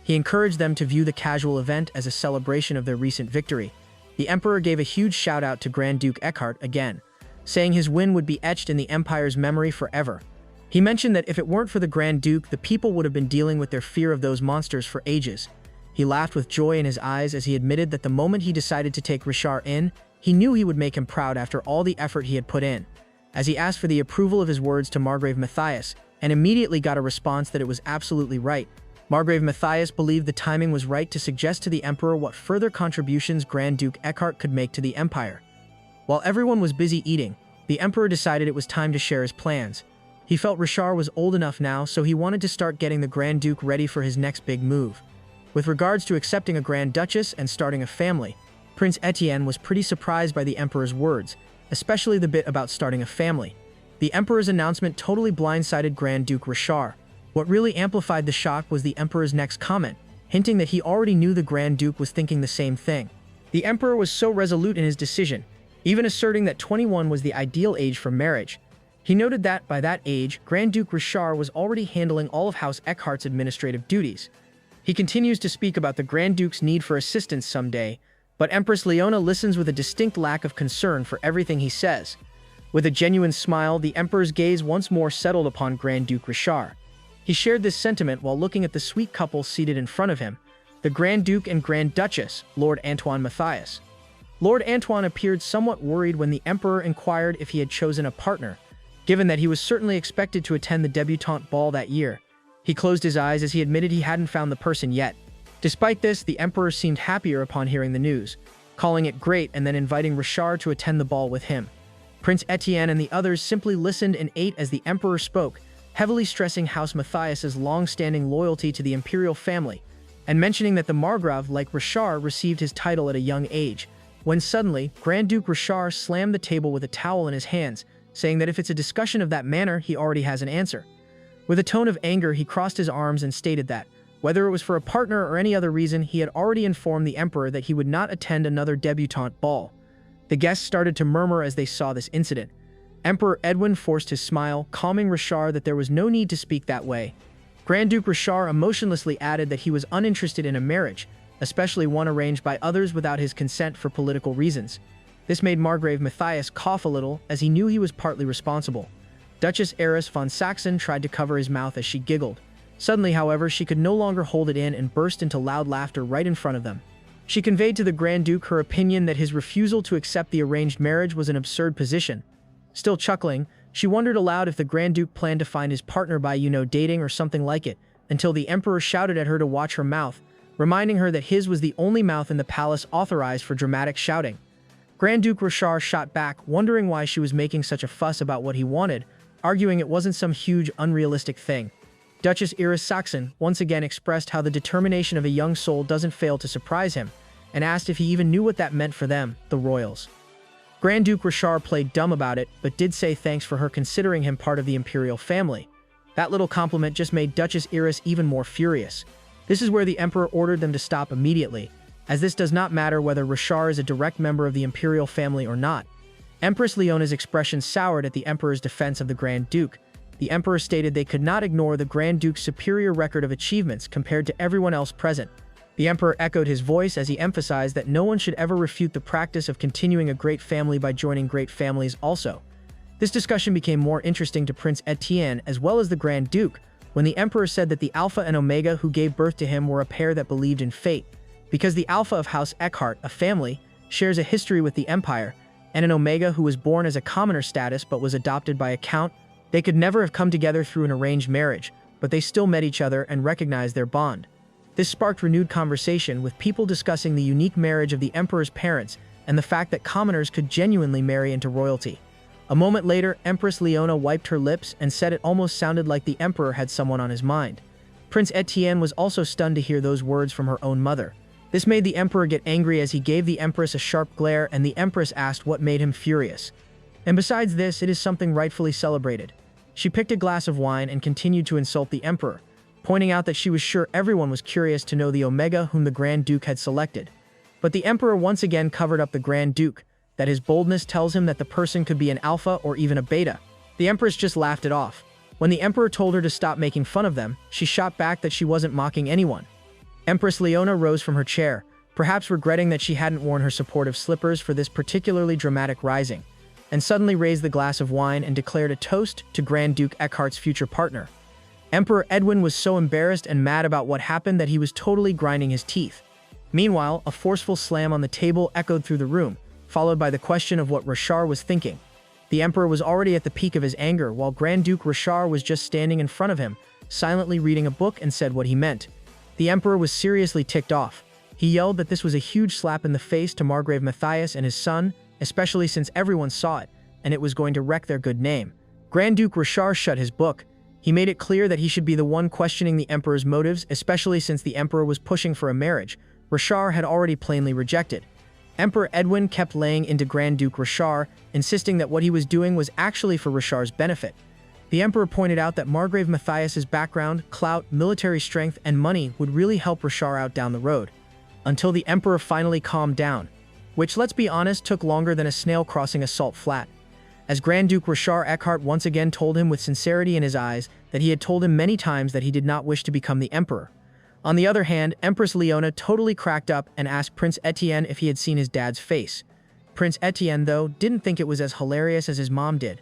[SPEAKER 1] He encouraged them to view the casual event as a celebration of their recent victory. The Emperor gave a huge shout-out to Grand Duke Eckhart again, saying his win would be etched in the Empire's memory forever. He mentioned that if it weren't for the Grand Duke, the people would have been dealing with their fear of those monsters for ages. He laughed with joy in his eyes as he admitted that the moment he decided to take Rishar in, he knew he would make him proud after all the effort he had put in. As he asked for the approval of his words to Margrave Matias, and immediately got a response that it was absolutely right. Margrave Matias believed the timing was right to suggest to the Emperor what further contributions Grand Duke Eckhart could make to the Empire. While everyone was busy eating, the Emperor decided it was time to share his plans. He felt Rishar was old enough now, so he wanted to start getting the Grand Duke ready for his next big move. With regards to accepting a Grand Duchess and starting a family, Prince Etienne was pretty surprised by the Emperor's words, especially the bit about starting a family. The Emperor's announcement totally blindsided Grand Duke Rishar. What really amplified the shock was the Emperor's next comment, hinting that he already knew the Grand Duke was thinking the same thing. The Emperor was so resolute in his decision, even asserting that 21 was the ideal age for marriage. He noted that, by that age, Grand Duke Rishar was already handling all of House Eckhart's administrative duties. He continues to speak about the Grand Duke's need for assistance someday, but Empress Leona listens with a distinct lack of concern for everything he says. With a genuine smile, the Emperor's gaze once more settled upon Grand Duke Rishar. He shared this sentiment while looking at the sweet couple seated in front of him, the Grand Duke and Grand Duchess, Lord Antoine Matias. Lord Antoine appeared somewhat worried when the Emperor inquired if he had chosen a partner, given that he was certainly expected to attend the debutante ball that year. He closed his eyes as he admitted he hadn't found the person yet. Despite this, the Emperor seemed happier upon hearing the news, calling it great and then inviting Rishar to attend the ball with him. Prince Etienne and the others simply listened and ate as the Emperor spoke, heavily stressing House Matias's long-standing loyalty to the imperial family, and mentioning that the Margrave, like Rishar, received his title at a young age, when suddenly, Grand Duke Rishar slammed the table with a towel in his hands, saying that if it's a discussion of that manner, he already has an answer. With a tone of anger, he crossed his arms and stated that, whether it was for a partner or any other reason, he had already informed the Emperor that he would not attend another debutante ball. The guests started to murmur as they saw this incident. Emperor Edwin forced his smile, calming Rishar that there was no need to speak that way. Grand Duke Rishar emotionlessly added that he was uninterested in a marriage, especially one arranged by others without his consent for political reasons. This made Margrave Matias cough a little, as he knew he was partly responsible. Duchess heiress von Saxon tried to cover his mouth as she giggled. Suddenly, however, she could no longer hold it in and burst into loud laughter right in front of them. She conveyed to the Grand Duke her opinion that his refusal to accept the arranged marriage was an absurd position. Still chuckling, she wondered aloud if the Grand Duke planned to find his partner by, dating or something like it, until the Emperor shouted at her to watch her mouth, reminding her that his was the only mouth in the palace authorized for dramatic shouting. Grand Duke Rishar shot back, wondering why she was making such a fuss about what he wanted, arguing it wasn't some huge, unrealistic thing. Duchess Saxon once again expressed how the determination of a young soul doesn't fail to surprise him, and asked if he even knew what that meant for them, the royals. Grand Duke Rishar played dumb about it, but did say thanks for her considering him part of the imperial family. That little compliment just made Duchess even more furious. This is where the emperor ordered them to stop immediately, as this does not matter whether Rishar is a direct member of the imperial family or not. Empress Leona's expression soured at the emperor's defense of the Grand Duke. The emperor stated they could not ignore the Grand Duke's superior record of achievements compared to everyone else present. The emperor echoed his voice as he emphasized that no one should ever refute the practice of continuing a great family by joining great families also. This discussion became more interesting to Prince Etienne as well as the Grand Duke, when the emperor said that the Alpha and Omega who gave birth to him were a pair that believed in fate, because the Alpha of House Eckhart, a family, shares a history with the Empire, and an Omega who was born as a commoner status but was adopted by a count. They could never have come together through an arranged marriage, but they still met each other and recognized their bond. This sparked renewed conversation, with people discussing the unique marriage of the emperor's parents and the fact that commoners could genuinely marry into royalty. A moment later, Empress Leona wiped her lips and said it almost sounded like the emperor had someone on his mind. Prince Etienne was also stunned to hear those words from her own mother. This made the emperor get angry as he gave the empress a sharp glare, and the empress asked what made him furious. And besides this, it is something rightfully celebrated. She picked a glass of wine and continued to insult the emperor, pointing out that she was sure everyone was curious to know the Omega whom the Grand Duke had selected. But the emperor once again covered up the Grand Duke, that his boldness tells him that the person could be an alpha or even a beta. The empress just laughed it off. When the emperor told her to stop making fun of them, she shot back that she wasn't mocking anyone. Empress Leona rose from her chair, perhaps regretting that she hadn't worn her supportive slippers for this particularly dramatic rising, and suddenly raised the glass of wine and declared a toast to Grand Duke Eckhart's future partner. Emperor Edwin was so embarrassed and mad about what happened that he was totally grinding his teeth. Meanwhile, a forceful slam on the table echoed through the room, followed by the question of what Rishar was thinking. The emperor was already at the peak of his anger, while Grand Duke Rishar was just standing in front of him, silently reading a book, and said what he meant. The emperor was seriously ticked off. He yelled that this was a huge slap in the face to Margrave Matias and his son, especially since everyone saw it, and it was going to wreck their good name. Grand Duke Rishar shut his book. He made it clear that he should be the one questioning the emperor's motives, especially since the emperor was pushing for a marriage Rishar had already plainly rejected. Emperor Edwin kept laying into Grand Duke Rishar, insisting that what he was doing was actually for Rishar's benefit. The emperor pointed out that Margrave Matthias's background, clout, military strength, and money would really help Rishar out down the road, until the emperor finally calmed down, which, let's be honest, took longer than a snail crossing a salt flat, as Grand Duke Rishar Eckhart once again told him with sincerity in his eyes that he had told him many times that he did not wish to become the emperor. On the other hand, Empress Leona totally cracked up and asked Prince Etienne if he had seen his dad's face. Prince Etienne, though, didn't think it was as hilarious as his mom did.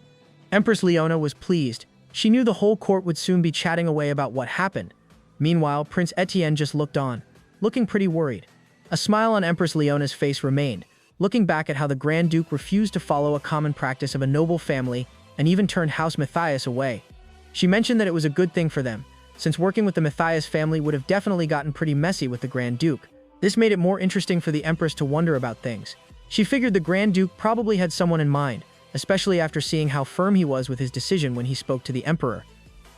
[SPEAKER 1] Empress Leona was pleased. She knew the whole court would soon be chatting away about what happened. Meanwhile, Prince Etienne just looked on, looking pretty worried. A smile on Empress Leona's face remained, looking back at how the Grand Duke refused to follow a common practice of a noble family and even turned House Matthias away. She mentioned that it was a good thing for them, since working with the Matthias family would have definitely gotten pretty messy with the Grand Duke. This made it more interesting for the Empress to wonder about things. She figured the Grand Duke probably had someone in mind, especially after seeing how firm he was with his decision when he spoke to the Emperor.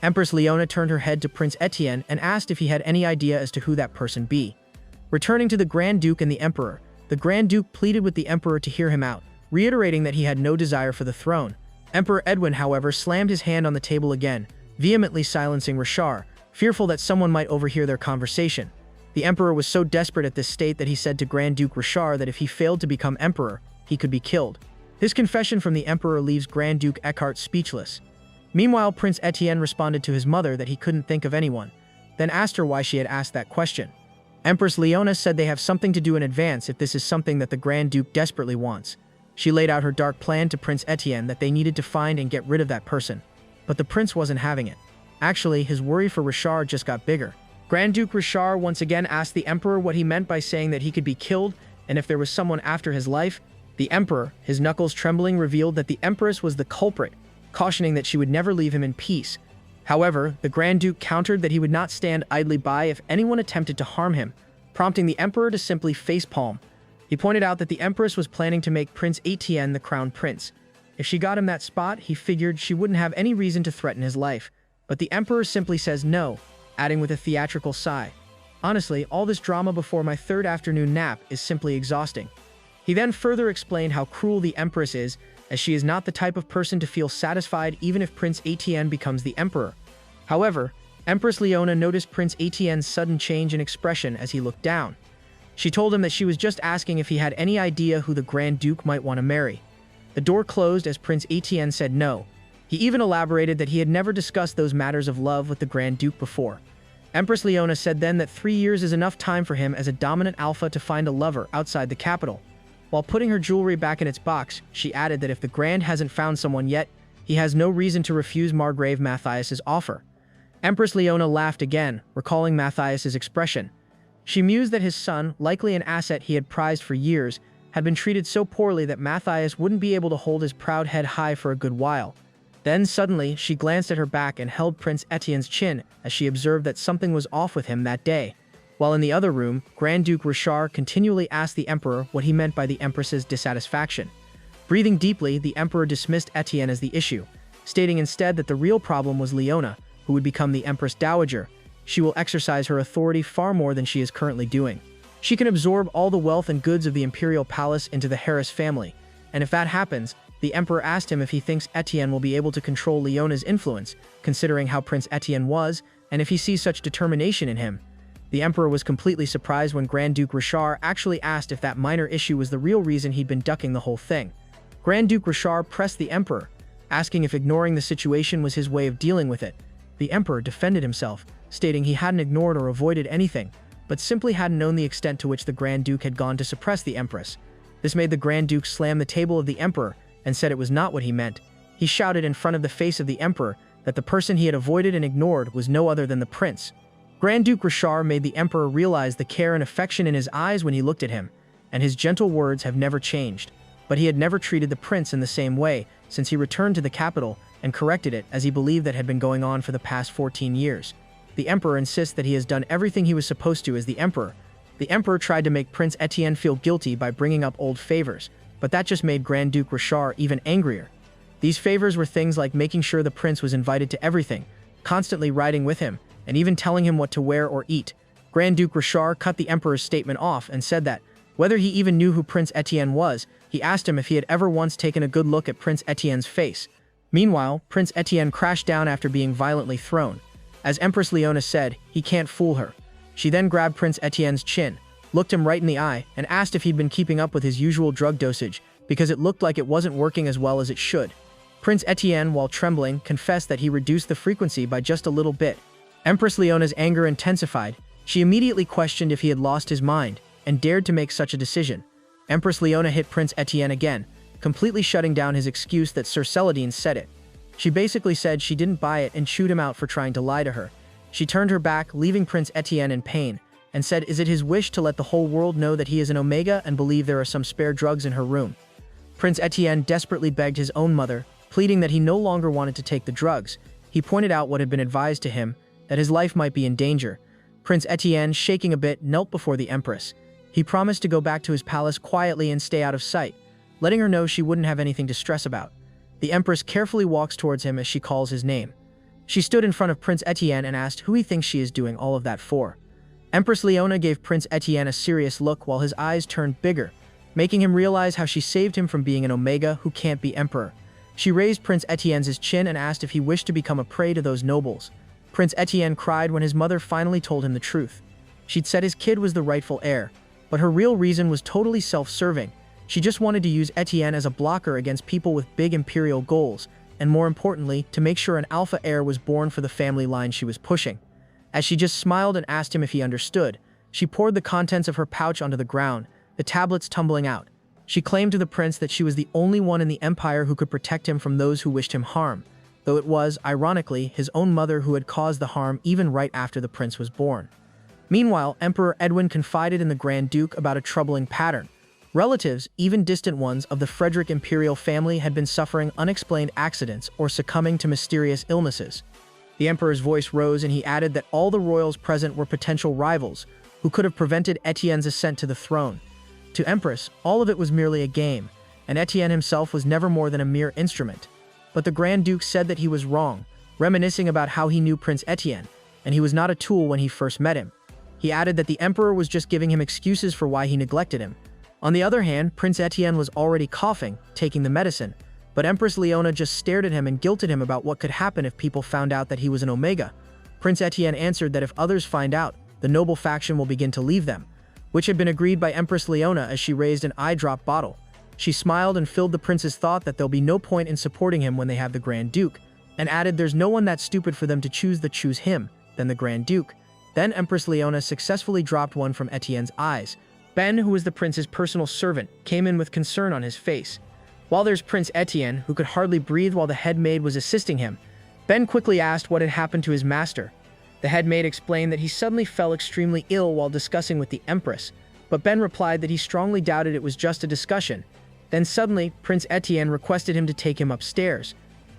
[SPEAKER 1] Empress Leona turned her head to Prince Etienne and asked if he had any idea as to who that person be. Returning to the Grand Duke and the Emperor, the Grand Duke pleaded with the Emperor to hear him out, reiterating that he had no desire for the throne. Emperor Edwin, however, slammed his hand on the table again, vehemently silencing Rishar, fearful that someone might overhear their conversation. The Emperor was so desperate at this state that he said to Grand Duke Rishar that if he failed to become Emperor, he could be killed. This confession from the Emperor leaves Grand Duke Eckhart speechless. Meanwhile, Prince Etienne responded to his mother that he couldn't think of anyone, then asked her why she had asked that question. Empress Leona said they have something to do in advance if this is something that the Grand Duke desperately wants. She laid out her dark plan to Prince Etienne that they needed to find and get rid of that person. But the prince wasn't having it. Actually, his worry for Rishar just got bigger. Grand Duke Rishar once again asked the Emperor what he meant by saying that he could be killed, and if there was someone after his life. The Emperor, his knuckles trembling, revealed that the Empress was the culprit, cautioning that she would never leave him in peace. However, the Grand Duke countered that he would not stand idly by if anyone attempted to harm him, prompting the Emperor to simply facepalm. He pointed out that the empress was planning to make Prince Etienne the crown prince. If she got him that spot, he figured she wouldn't have any reason to threaten his life. But the emperor simply says no, adding with a theatrical sigh, "Honestly, all this drama before my third afternoon nap is simply exhausting." He then further explained how cruel the empress is, as she is not the type of person to feel satisfied even if Prince Etienne becomes the emperor. However, Empress Leona noticed Prince Etienne's sudden change in expression as he looked down. She told him that she was just asking if he had any idea who the Grand Duke might want to marry. The door closed as Prince Etienne said no. He even elaborated that he had never discussed those matters of love with the Grand Duke before. Empress Leona said then that 3 years is enough time for him as a dominant alpha to find a lover outside the capital. While putting her jewelry back in its box, she added that if the Grand hasn't found someone yet, he has no reason to refuse Margrave Matias's offer. Empress Leona laughed again, recalling Matias's expression. She mused that his son, likely an asset he had prized for years, had been treated so poorly that Matias wouldn't be able to hold his proud head high for a good while. Then suddenly, she glanced at her back and held Prince Etienne's chin as she observed that something was off with him that day. While in the other room, Grand Duke Rishar continually asked the emperor what he meant by the empress's dissatisfaction. Breathing deeply, the emperor dismissed Etienne as the issue, stating instead that the real problem was Leona, who would become the Empress Dowager. She will exercise her authority far more than she is currently doing. She can absorb all the wealth and goods of the imperial palace into the Harris family, and if that happens, the emperor asked him if he thinks Etienne will be able to control Leona's influence, considering how Prince Etienne was, and if he sees such determination in him. The emperor was completely surprised when Grand Duke Rishar actually asked if that minor issue was the real reason he'd been ducking the whole thing. Grand Duke Rishar pressed the emperor, asking if ignoring the situation was his way of dealing with it. The emperor defended himself, stating he hadn't ignored or avoided anything, but simply hadn't known the extent to which the Grand Duke had gone to suppress the empress. This made the Grand Duke slam the table of the emperor and said it was not what he meant. He shouted in front of the face of the emperor that the person he had avoided and ignored was no other than the prince. Grand Duke Rishar made the emperor realize the care and affection in his eyes when he looked at him, and his gentle words have never changed. But he had never treated the prince in the same way since he returned to the capital and corrected it as he believed that had been going on for the past 14 years. The emperor insists that he has done everything he was supposed to as the emperor. The emperor tried to make Prince Etienne feel guilty by bringing up old favors, but that just made Grand Duke Rishar even angrier. These favors were things like making sure the prince was invited to everything, constantly riding with him, and even telling him what to wear or eat. Grand Duke Rishar cut the emperor's statement off and said that, whether he even knew who Prince Etienne was, he asked him if he had ever once taken a good look at Prince Etienne's face. Meanwhile, Prince Etienne crashed down after being violently thrown. As Empress Leona said, he can't fool her. She then grabbed Prince Etienne's chin, looked him right in the eye, and asked if he'd been keeping up with his usual drug dosage, because it looked like it wasn't working as well as it should. Prince Etienne, while trembling, confessed that he reduced the frequency by just a little bit. Empress Leona's anger intensified. She immediately questioned if he had lost his mind, and dared to make such a decision. Empress Leona hit Prince Etienne again, completely shutting down his excuse that Sir Celadine said it. She basically said she didn't buy it and chewed him out for trying to lie to her. She turned her back, leaving Prince Etienne in pain, and said, "Is it his wish to let the whole world know that he is an Omega and believe there are some spare drugs in her room?" Prince Etienne desperately begged his own mother, pleading that he no longer wanted to take the drugs. He pointed out what had been advised to him, that his life might be in danger. Prince Etienne, shaking a bit, knelt before the empress. He promised to go back to his palace quietly and stay out of sight, letting her know she wouldn't have anything to stress about. The empress carefully walks towards him as she calls his name. She stood in front of Prince Etienne and asked who he thinks she is doing all of that for. Empress Leona gave Prince Etienne a serious look while his eyes turned bigger, making him realize how she saved him from being an Omega who can't be emperor. She raised Prince Etienne's chin and asked if he wished to become a prey to those nobles. Prince Etienne cried when his mother finally told him the truth. She'd said his kid was the rightful heir, but her real reason was totally self-serving. She just wanted to use Etienne as a blocker against people with big imperial goals, and more importantly, to make sure an alpha heir was born for the family line she was pushing. As she just smiled and asked him if he understood, she poured the contents of her pouch onto the ground, the tablets tumbling out. She claimed to the prince that she was the only one in the empire who could protect him from those who wished him harm, though it was, ironically, his own mother who had caused the harm even right after the prince was born. Meanwhile, Emperor Edwin confided in the Grand Duke about a troubling pattern. Relatives, even distant ones, of the Frederick imperial family had been suffering unexplained accidents or succumbing to mysterious illnesses. The emperor's voice rose and he added that all the royals present were potential rivals who could have prevented Etienne's ascent to the throne. To Empress, all of it was merely a game, and Etienne himself was never more than a mere instrument. But the Grand Duke said that he was wrong, reminiscing about how he knew Prince Etienne, and he was not a tool when he first met him. He added that the Emperor was just giving him excuses for why he neglected him. On the other hand, Prince Etienne was already coughing, taking the medicine, but Empress Leona just stared at him and guilted him about what could happen if people found out that he was an Omega. Prince Etienne answered that if others find out, the noble faction will begin to leave them, which had been agreed by Empress Leona as she raised an eye drop bottle. She smiled and filled the prince's thought that there'll be no point in supporting him when they have the Grand Duke, and added there's no one that stupid for them to choose him, then the Grand Duke. Then Empress Leona successfully dropped one from Etienne's eyes. Ben, who was the prince's personal servant, came in with concern on his face. While there's Prince Etienne, who could hardly breathe while the head maid was assisting him, Ben quickly asked what had happened to his master. The head maid explained that he suddenly fell extremely ill while discussing with the Empress, but Ben replied that he strongly doubted it was just a discussion. Then suddenly, Prince Etienne requested him to take him upstairs.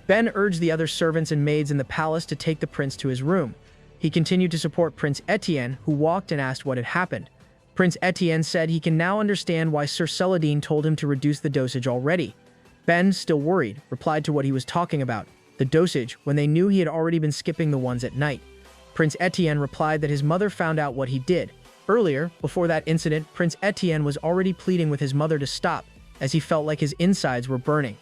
[SPEAKER 1] Ben urged the other servants and maids in the palace to take the prince to his room. He continued to support Prince Etienne, who walked and asked what had happened. Prince Etienne said he can now understand why Sir Celadine told him to reduce the dosage already. Ben, still worried, replied to what he was talking about, the dosage, when they knew he had already been skipping the ones at night. Prince Etienne replied that his mother found out what he did. Earlier, before that incident, Prince Etienne was already pleading with his mother to stop, as he felt like his insides were burning.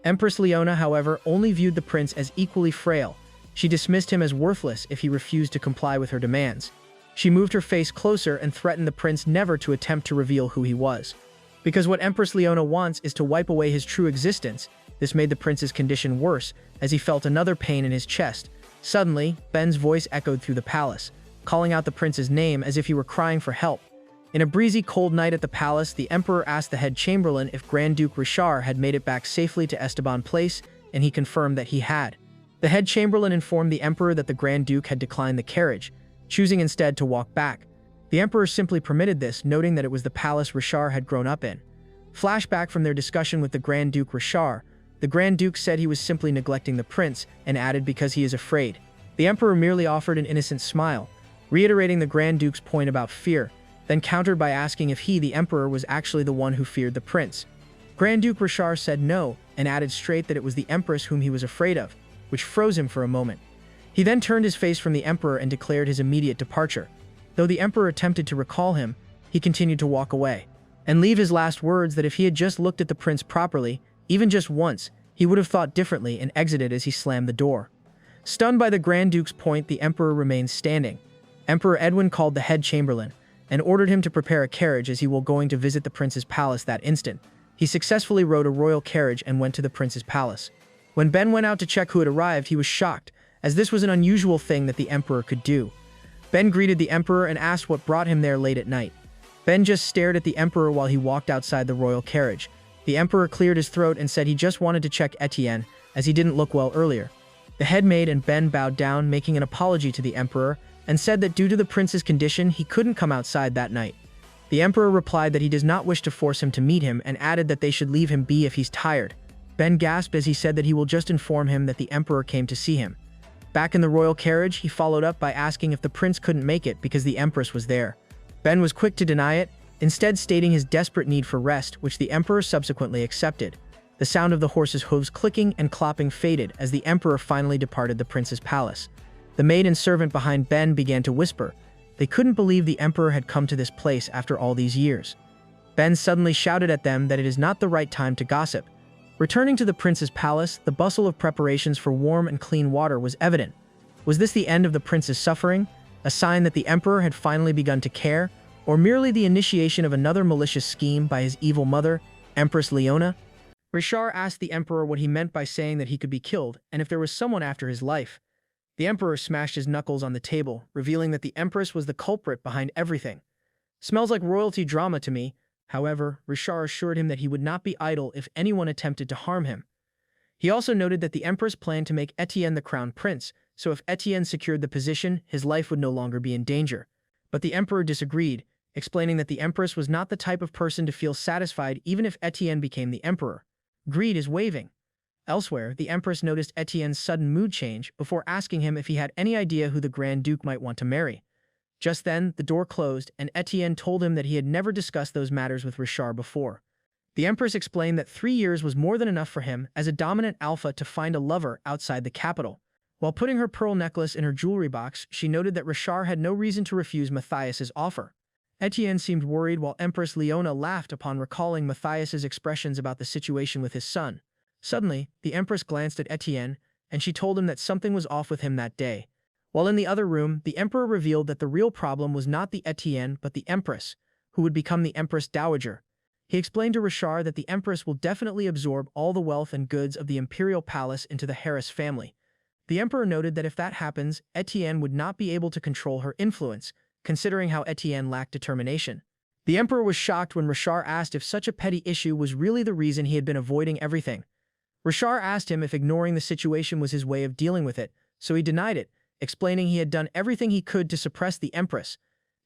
[SPEAKER 1] Empress Leona, however, only viewed the prince as equally frail. She dismissed him as worthless if he refused to comply with her demands. She moved her face closer and threatened the prince never to attempt to reveal who he was. Because what Empress Leona wants is to wipe away his true existence, this made the prince's condition worse, as he felt another pain in his chest. Suddenly, Ben's voice echoed through the palace, calling out the prince's name as if he were crying for help. In a breezy, cold night at the palace, the emperor asked the head chamberlain if Grand Duke Rishar had made it back safely to Esteban Place, and he confirmed that he had. The head chamberlain informed the emperor that the Grand Duke had declined the carriage, choosing instead to walk back. The emperor simply permitted this, noting that it was the palace Rishar had grown up in. Flashback from their discussion with the Grand Duke Rishar, the Grand Duke said he was simply neglecting the prince, and added because he is afraid. The emperor merely offered an innocent smile, reiterating the Grand Duke's point about fear, then countered by asking if he, the emperor, was actually the one who feared the prince. Grand Duke Rishar said no, and added straight that it was the empress whom he was afraid of, which froze him for a moment. He then turned his face from the emperor and declared his immediate departure. Though the emperor attempted to recall him, he continued to walk away, and leave his last words that if he had just looked at the prince properly, even just once, he would have thought differently, and exited as he slammed the door. Stunned by the Grand Duke's point, the emperor remained standing. Emperor Edwin called the head chamberlain, and ordered him to prepare a carriage as he was going to visit the prince's palace that instant. He successfully rode a royal carriage and went to the prince's palace. When Ben went out to check who had arrived, he was shocked, as this was an unusual thing that the emperor could do. Ben greeted the emperor and asked what brought him there late at night. Ben just stared at the emperor while he walked outside the royal carriage. The emperor cleared his throat and said he just wanted to check Etienne, as he didn't look well earlier. The head maid and Ben bowed down, making an apology to the emperor, and said that due to the prince's condition, he couldn't come outside that night. The emperor replied that he does not wish to force him to meet him, and added that they should leave him be if he's tired. Ben gasped as he said that he will just inform him that the emperor came to see him. Back in the royal carriage, he followed up by asking if the prince couldn't make it because the empress was there. Ben was quick to deny it, instead stating his desperate need for rest, which the emperor subsequently accepted. The sound of the horse's hooves clicking and clopping faded as the emperor finally departed the prince's palace. The maid and servant behind Ben began to whisper. They couldn't believe the emperor had come to this place after all these years. Ben suddenly shouted at them that it is not the right time to gossip. Returning to the prince's palace, the bustle of preparations for warm and clean water was evident. Was this the end of the prince's suffering, a sign that the emperor had finally begun to care, or merely the initiation of another malicious scheme by his evil mother, Empress Leona? Rishar asked the emperor what he meant by saying that he could be killed, and if there was someone after his life. The emperor smashed his knuckles on the table, revealing that the empress was the culprit behind everything. Smells like royalty drama to me. However, Rishar assured him that he would not be idle if anyone attempted to harm him. He also noted that the empress planned to make Etienne the crown prince, so if Etienne secured the position, his life would no longer be in danger. But the emperor disagreed, explaining that the empress was not the type of person to feel satisfied even if Etienne became the emperor. Greed is waving. Elsewhere, the empress noticed Etienne's sudden mood change before asking him if he had any idea who the Grand Duke might want to marry. Just then, the door closed, and Etienne told him that he had never discussed those matters with Rishar before. The empress explained that 3 years was more than enough for him as a dominant alpha to find a lover outside the capital. While putting her pearl necklace in her jewelry box, she noted that Rishar had no reason to refuse Matias's offer. Etienne seemed worried while Empress Leona laughed upon recalling Matias's expressions about the situation with his son. Suddenly, the empress glanced at Etienne, and she told him that something was off with him that day. While in the other room, the emperor revealed that the real problem was not the Etienne but the empress, who would become the empress dowager. He explained to Rishar that the empress will definitely absorb all the wealth and goods of the imperial palace into the Harris family. The emperor noted that if that happens, Etienne would not be able to control her influence, considering how Etienne lacked determination. The emperor was shocked when Rishar asked if such a petty issue was really the reason he had been avoiding everything. Rishar asked him if ignoring the situation was his way of dealing with it, so he denied it, explaining he had done everything he could to suppress the empress.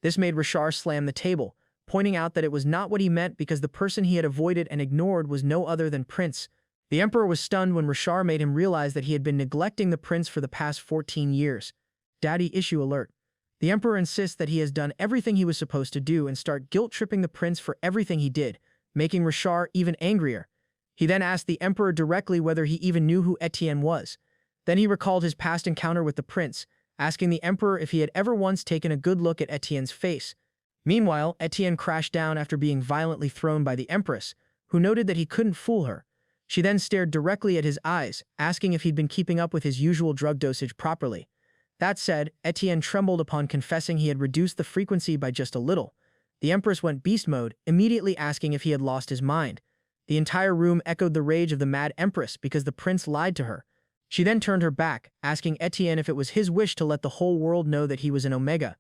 [SPEAKER 1] This made Rishar slam the table, pointing out that it was not what he meant because the person he had avoided and ignored was no other than Prince. The emperor was stunned when Rishar made him realize that he had been neglecting the prince for the past 14 years. Daddy issue alert. The emperor insists that he has done everything he was supposed to do and start guilt-tripping the prince for everything he did, making Rishar even angrier. He then asked the emperor directly whether he even knew who Etienne was. Then he recalled his past encounter with the prince, asking the emperor if he had ever once taken a good look at Etienne's face. Meanwhile, Etienne crashed down after being violently thrown by the empress, who noted that he couldn't fool her. She then stared directly at his eyes, asking if he'd been keeping up with his usual drug dosage properly. That said, Etienne trembled upon confessing he had reduced the frequency by just a little. The empress went beast mode, immediately asking if he had lost his mind. The entire room echoed the rage of the mad empress because the prince lied to her. She then turned her back, asking Etienne if it was his wish to let the whole world know that he was an Omega.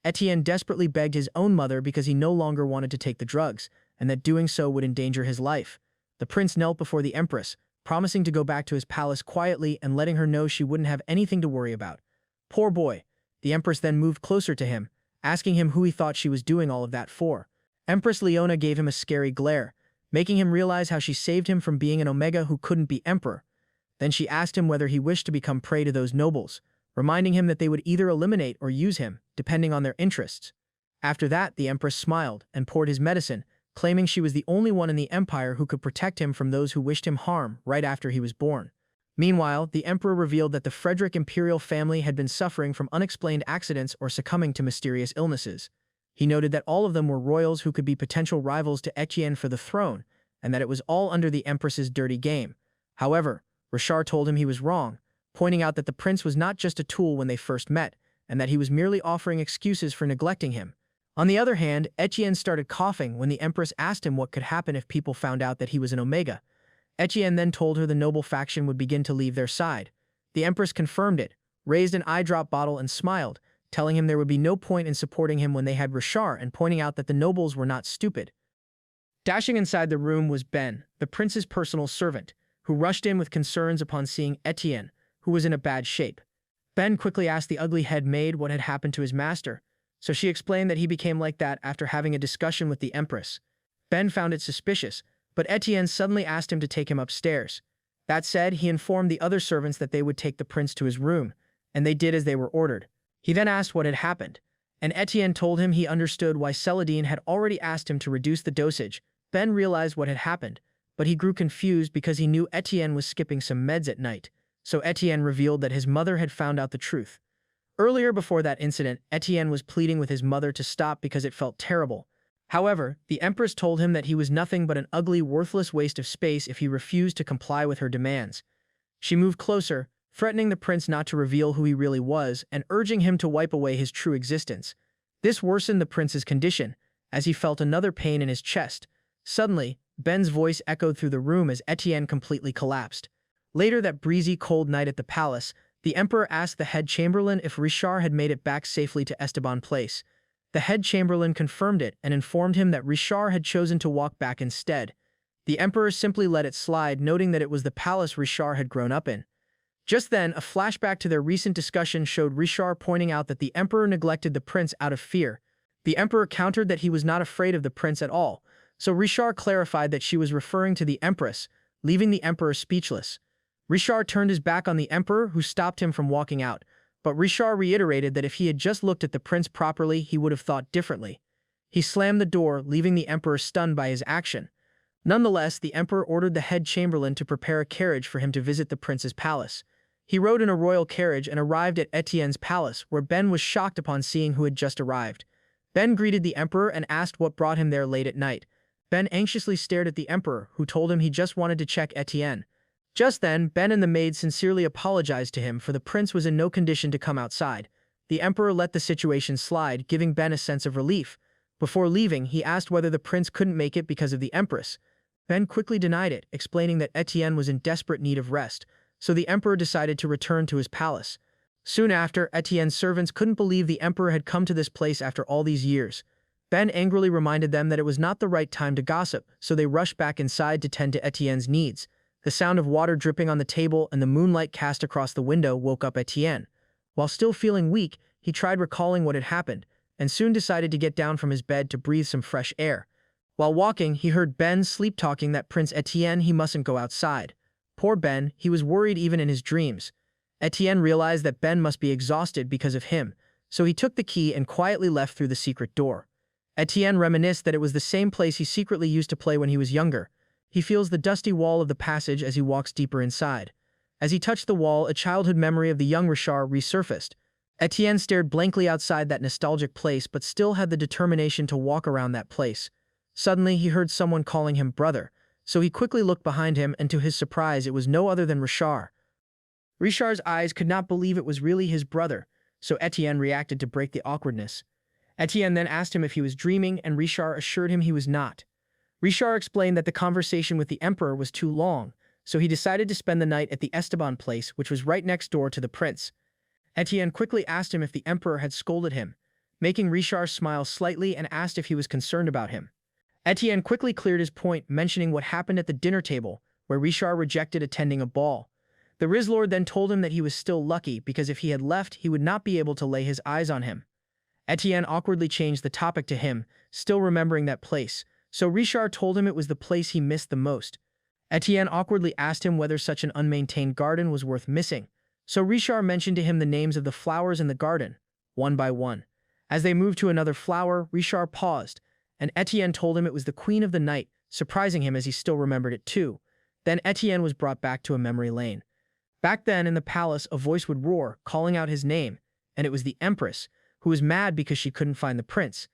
[SPEAKER 1] Etienne desperately begged his own mother because he no longer wanted to take the drugs, and that doing so would endanger his life. The prince knelt before the empress, promising to go back to his palace quietly and letting her know she wouldn't have anything to worry about. Poor boy. The empress then moved closer to him, asking him who he thought she was doing all of that for. Empress Leona gave him a scary glare, making him realize how she saved him from being an Omega who couldn't be emperor. Then she asked him whether he wished to become prey to those nobles, reminding him that they would either eliminate or use him, depending on their interests. After that, the empress smiled and poured his medicine, claiming she was the only one in the empire who could protect him from those who wished him harm right after he was born. Meanwhile, the emperor revealed that the Frederick imperial family had been suffering from unexplained accidents or succumbing to mysterious illnesses. He noted that all of them were royals who could be potential rivals to Etienne for the throne, and that it was all under the empress's dirty game. However, Rishar told him he was wrong, pointing out that the prince was not just a tool when they first met, and that he was merely offering excuses for neglecting him. On the other hand, Etienne started coughing when the empress asked him what could happen if people found out that he was an Omega. Etienne then told her the noble faction would begin to leave their side. The empress confirmed it, raised an eye drop bottle and smiled, telling him there would be no point in supporting him when they had Rishar and pointing out that the nobles were not stupid. Dashing inside the room was Ben, the prince's personal servant, who rushed in with concerns upon seeing Etienne, who was in a bad shape. Ben quickly asked the ugly head maid what had happened to his master, so she explained that he became like that after having a discussion with the empress. Ben found it suspicious, but Etienne suddenly asked him to take him upstairs. That said, he informed the other servants that they would take the prince to his room, and they did as they were ordered. He then asked what had happened, and Etienne told him he understood why Celadine had already asked him to reduce the dosage. Ben realized what had happened, but he grew confused because he knew Etienne was skipping some meds at night, so Etienne revealed that his mother had found out the truth. Earlier before that incident, Etienne was pleading with his mother to stop because it felt terrible. However, the empress told him that he was nothing but an ugly, worthless waste of space if he refused to comply with her demands. She moved closer, threatening the prince not to reveal who he really was and urging him to wipe away his true existence. This worsened the prince's condition, as he felt another pain in his chest. Suddenly, Ben's voice echoed through the room as Etienne completely collapsed. Later that breezy, cold night at the palace, the emperor asked the head chamberlain if Rishar had made it back safely to Esteban Place. The head chamberlain confirmed it and informed him that Rishar had chosen to walk back instead. The emperor simply let it slide, noting that it was the palace Rishar had grown up in. Just then, a flashback to their recent discussion showed Rishar pointing out that the emperor neglected the prince out of fear. The emperor countered that he was not afraid of the prince at all, so Rishar clarified that she was referring to the empress, leaving the emperor speechless. Rishar turned his back on the emperor, who stopped him from walking out, But Rishar reiterated that if he had just looked at the prince properly, he would have thought differently. He slammed the door, leaving the emperor stunned by his action. Nonetheless, the emperor ordered the head chamberlain to prepare a carriage for him to visit the prince's palace. He rode in a royal carriage and arrived at Etienne's palace, where Ben was shocked upon seeing who had just arrived. Ben greeted the emperor and asked what brought him there late at night. Ben anxiously stared at the emperor, who told him he just wanted to check Etienne. Just then, Ben and the maid sincerely apologized to him, for the prince was in no condition to come outside. The emperor let the situation slide, giving Ben a sense of relief. Before leaving, he asked whether the prince couldn't make it because of the empress. Ben quickly denied it, explaining that Etienne was in desperate need of rest, so the emperor decided to return to his palace. Soon after, Etienne's servants couldn't believe the emperor had come to this place after all these years. Ben angrily reminded them that it was not the right time to gossip, so they rushed back inside to tend to Etienne's needs. The sound of water dripping on the table and the moonlight cast across the window woke up Etienne. While still feeling weak, he tried recalling what had happened, and soon decided to get down from his bed to breathe some fresh air. While walking, he heard Ben sleep-talking that Prince Etienne he mustn't go outside. Poor Ben, he was worried even in his dreams. Etienne realized that Ben must be exhausted because of him, so he took the key and quietly left through the secret door. Etienne reminisced that it was the same place he secretly used to play when he was younger. He feels the dusty wall of the passage as he walks deeper inside. As he touched the wall, a childhood memory of the young Rishar resurfaced. Etienne stared blankly outside that nostalgic place but still had the determination to walk around that place. Suddenly, he heard someone calling him brother, so he quickly looked behind him, and to his surprise, it was no other than Rishar. Rishar's eyes could not believe it was really his brother, so Etienne reacted to break the awkwardness. Etienne then asked him if he was dreaming, and Rishar assured him he was not. Rishar explained that the conversation with the emperor was too long, so he decided to spend the night at the Esteban place, which was right next door to the prince. Etienne quickly asked him if the emperor had scolded him, making Rishar smile slightly, and asked if he was concerned about him. Etienne quickly cleared his point, mentioning what happened at the dinner table, where Rishar rejected attending a ball. The Rizlord then told him that he was still lucky because if he had left, he would not be able to lay his eyes on him. Etienne awkwardly changed the topic to him, still remembering that place, so Rishar told him it was the place he missed the most. Etienne awkwardly asked him whether such an unmaintained garden was worth missing, so Rishar mentioned to him the names of the flowers in the garden, one by one. As they moved to another flower, Rishar paused, and Etienne told him it was the Queen of the Night, surprising him as he still remembered it too. Then Etienne was brought back to a memory lane. Back then, in the palace, a voice would roar, calling out his name, and it was the empress, who was mad because she couldn't find the prince.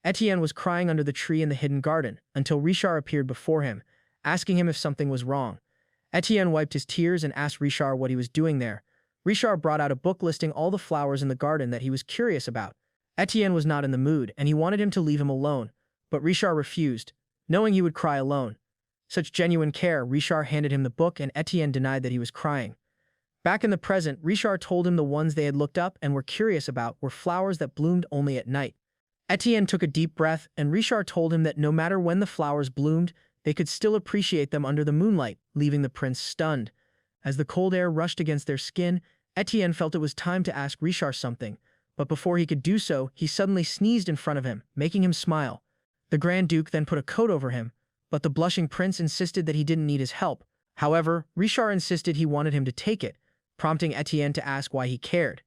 [SPEAKER 1] Etienne was crying under the tree in the hidden garden, until Rishar appeared before him, asking him if something was wrong. Etienne wiped his tears and asked Rishar what he was doing there. Rishar brought out a book listing all the flowers in the garden that he was curious about. Etienne was not in the mood, and he wanted him to leave him alone, but Rishar refused, knowing he would cry alone. Such genuine care, Rishar handed him the book, and Etienne denied that he was crying. Back in the present, Rishar told him the ones they had looked up and were curious about were flowers that bloomed only at night. Etienne took a deep breath, and Rishar told him that no matter when the flowers bloomed, they could still appreciate them under the moonlight, leaving the prince stunned. As the cold air rushed against their skin, Etienne felt it was time to ask Rishar something, but before he could do so, he suddenly sneezed in front of him, making him smile. The Grand Duke then put a coat over him, but the blushing prince insisted that he didn't need his help. However, Rishar insisted he wanted him to take it, prompting Etienne to ask why he cared.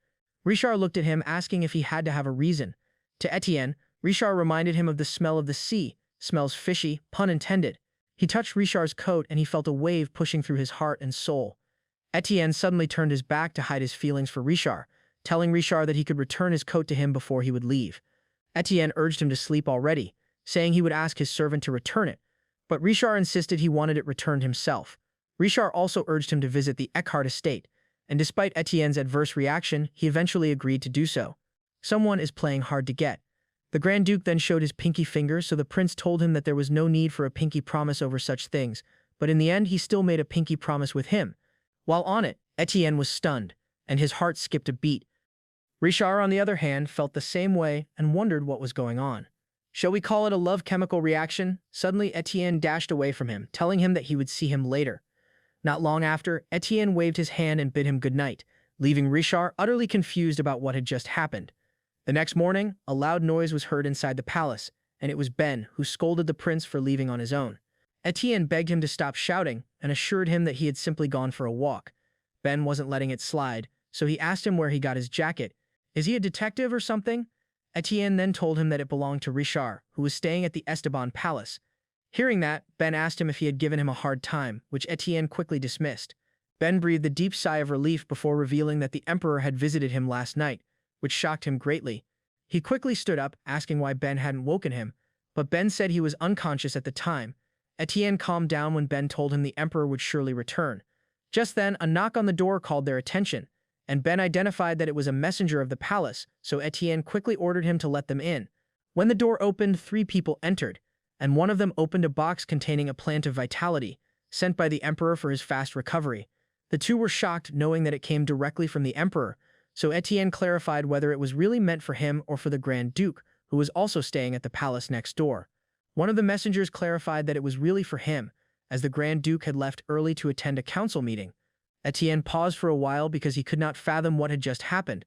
[SPEAKER 1] Rishar looked at him, asking if he had to have a reason. To Etienne, Rishar reminded him of the smell of the sea. Smells fishy, pun intended. He touched Rishar's coat and he felt a wave pushing through his heart and soul. Etienne suddenly turned his back to hide his feelings for Rishar, telling Rishar that he could return his coat to him before he would leave. Etienne urged him to sleep already, saying he would ask his servant to return it, but Rishar insisted he wanted it returned himself. Rishar also urged him to visit the Eckhart estate, and despite Etienne's adverse reaction, he eventually agreed to do so. Someone is playing hard to get. The Grand Duke then showed his pinky finger, so the prince told him that there was no need for a pinky promise over such things, but in the end he still made a pinky promise with him. While on it, Etienne was stunned, and his heart skipped a beat. Rishar, on the other hand, felt the same way and wondered what was going on. Shall we call it a love chemical reaction? Suddenly, Etienne dashed away from him, telling him that he would see him later. Not long after, Etienne waved his hand and bid him good night, leaving Rishar utterly confused about what had just happened. The next morning, a loud noise was heard inside the palace, and it was Ben who scolded the prince for leaving on his own. Etienne begged him to stop shouting and assured him that he had simply gone for a walk. Ben wasn't letting it slide, so he asked him where he got his jacket. Is he a detective or something? Etienne then told him that it belonged to Rishar, who was staying at the Esteban Palace. Hearing that, Ben asked him if he had given him a hard time, which Etienne quickly dismissed. Ben breathed a deep sigh of relief before revealing that the emperor had visited him last night, which shocked him greatly. He quickly stood up, asking why Ben hadn't woken him, but Ben said he was unconscious at the time. Etienne calmed down when Ben told him the emperor would surely return. Just then, a knock on the door called their attention, and Ben identified that it was a messenger of the palace, so Etienne quickly ordered him to let them in. When the door opened, 3 people entered, and one of them opened a box containing a plant of vitality, sent by the emperor for his fast recovery. The 2 were shocked knowing that it came directly from the emperor, so Etienne clarified whether it was really meant for him or for the Grand Duke, who was also staying at the palace next door. One of the messengers clarified that it was really for him, as the Grand Duke had left early to attend a council meeting. Etienne paused for a while because he could not fathom what had just happened.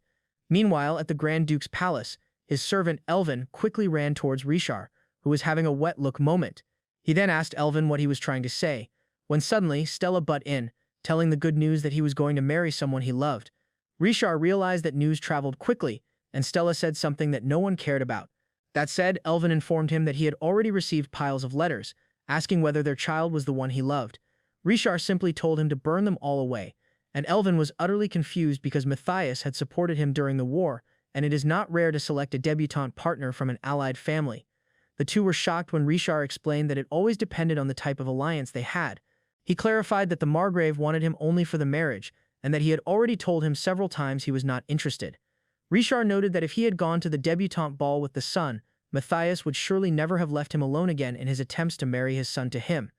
[SPEAKER 1] Meanwhile, at the Grand Duke's palace, his servant Elvin quickly ran towards Rishar, who was having a wet-look moment. He then asked Elvin what he was trying to say, when suddenly Stella butt in, telling the good news that he was going to marry someone he loved. Rishar realized that news traveled quickly, and Stella said something that no one cared about. That said, Elvin informed him that he had already received piles of letters, asking whether their child was the one he loved. Rishar simply told him to burn them all away, and Elvin was utterly confused because Matias had supported him during the war, and it is not rare to select a debutante partner from an allied family. The 2 were shocked when Rishar explained that it always depended on the type of alliance they had. He clarified that the Margrave wanted him only for the marriage, and that he had already told him several times he was not interested. Rishar noted that if he had gone to the debutante ball with the son, Matias would surely never have left him alone again in his attempts to marry his son to him.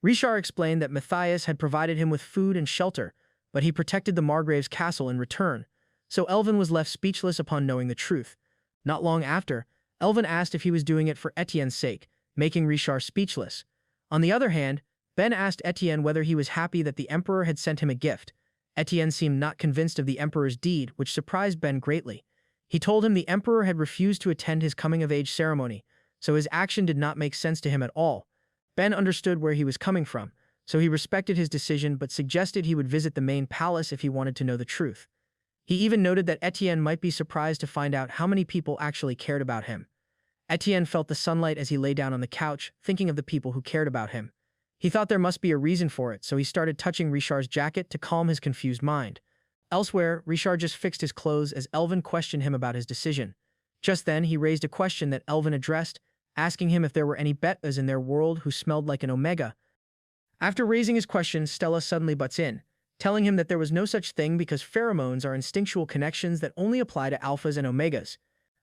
[SPEAKER 1] Rishar explained that Matias had provided him with food and shelter, but he protected the Margrave's castle in return, so Elvin was left speechless upon knowing the truth. Not long after, Elvin asked if he was doing it for Etienne's sake, making Rishar speechless. On the other hand, Ben asked Etienne whether he was happy that the emperor had sent him a gift. Etienne seemed not convinced of the emperor's deed, which surprised Ben greatly. He told him the emperor had refused to attend his coming-of-age ceremony, so his action did not make sense to him at all. Ben understood where he was coming from, so he respected his decision but suggested he would visit the main palace if he wanted to know the truth. He even noted that Etienne might be surprised to find out how many people actually cared about him. Etienne felt the sunlight as he lay down on the couch, thinking of the people who cared about him. He thought there must be a reason for it, so he started touching Rishar's jacket to calm his confused mind. Elsewhere, Rishar just fixed his clothes as Elvin questioned him about his decision. Just then, he raised a question that Elvin addressed, asking him if there were any betas in their world who smelled like an omega. After raising his question, Stella suddenly butts in, telling him that there was no such thing because pheromones are instinctual connections that only apply to alphas and omegas.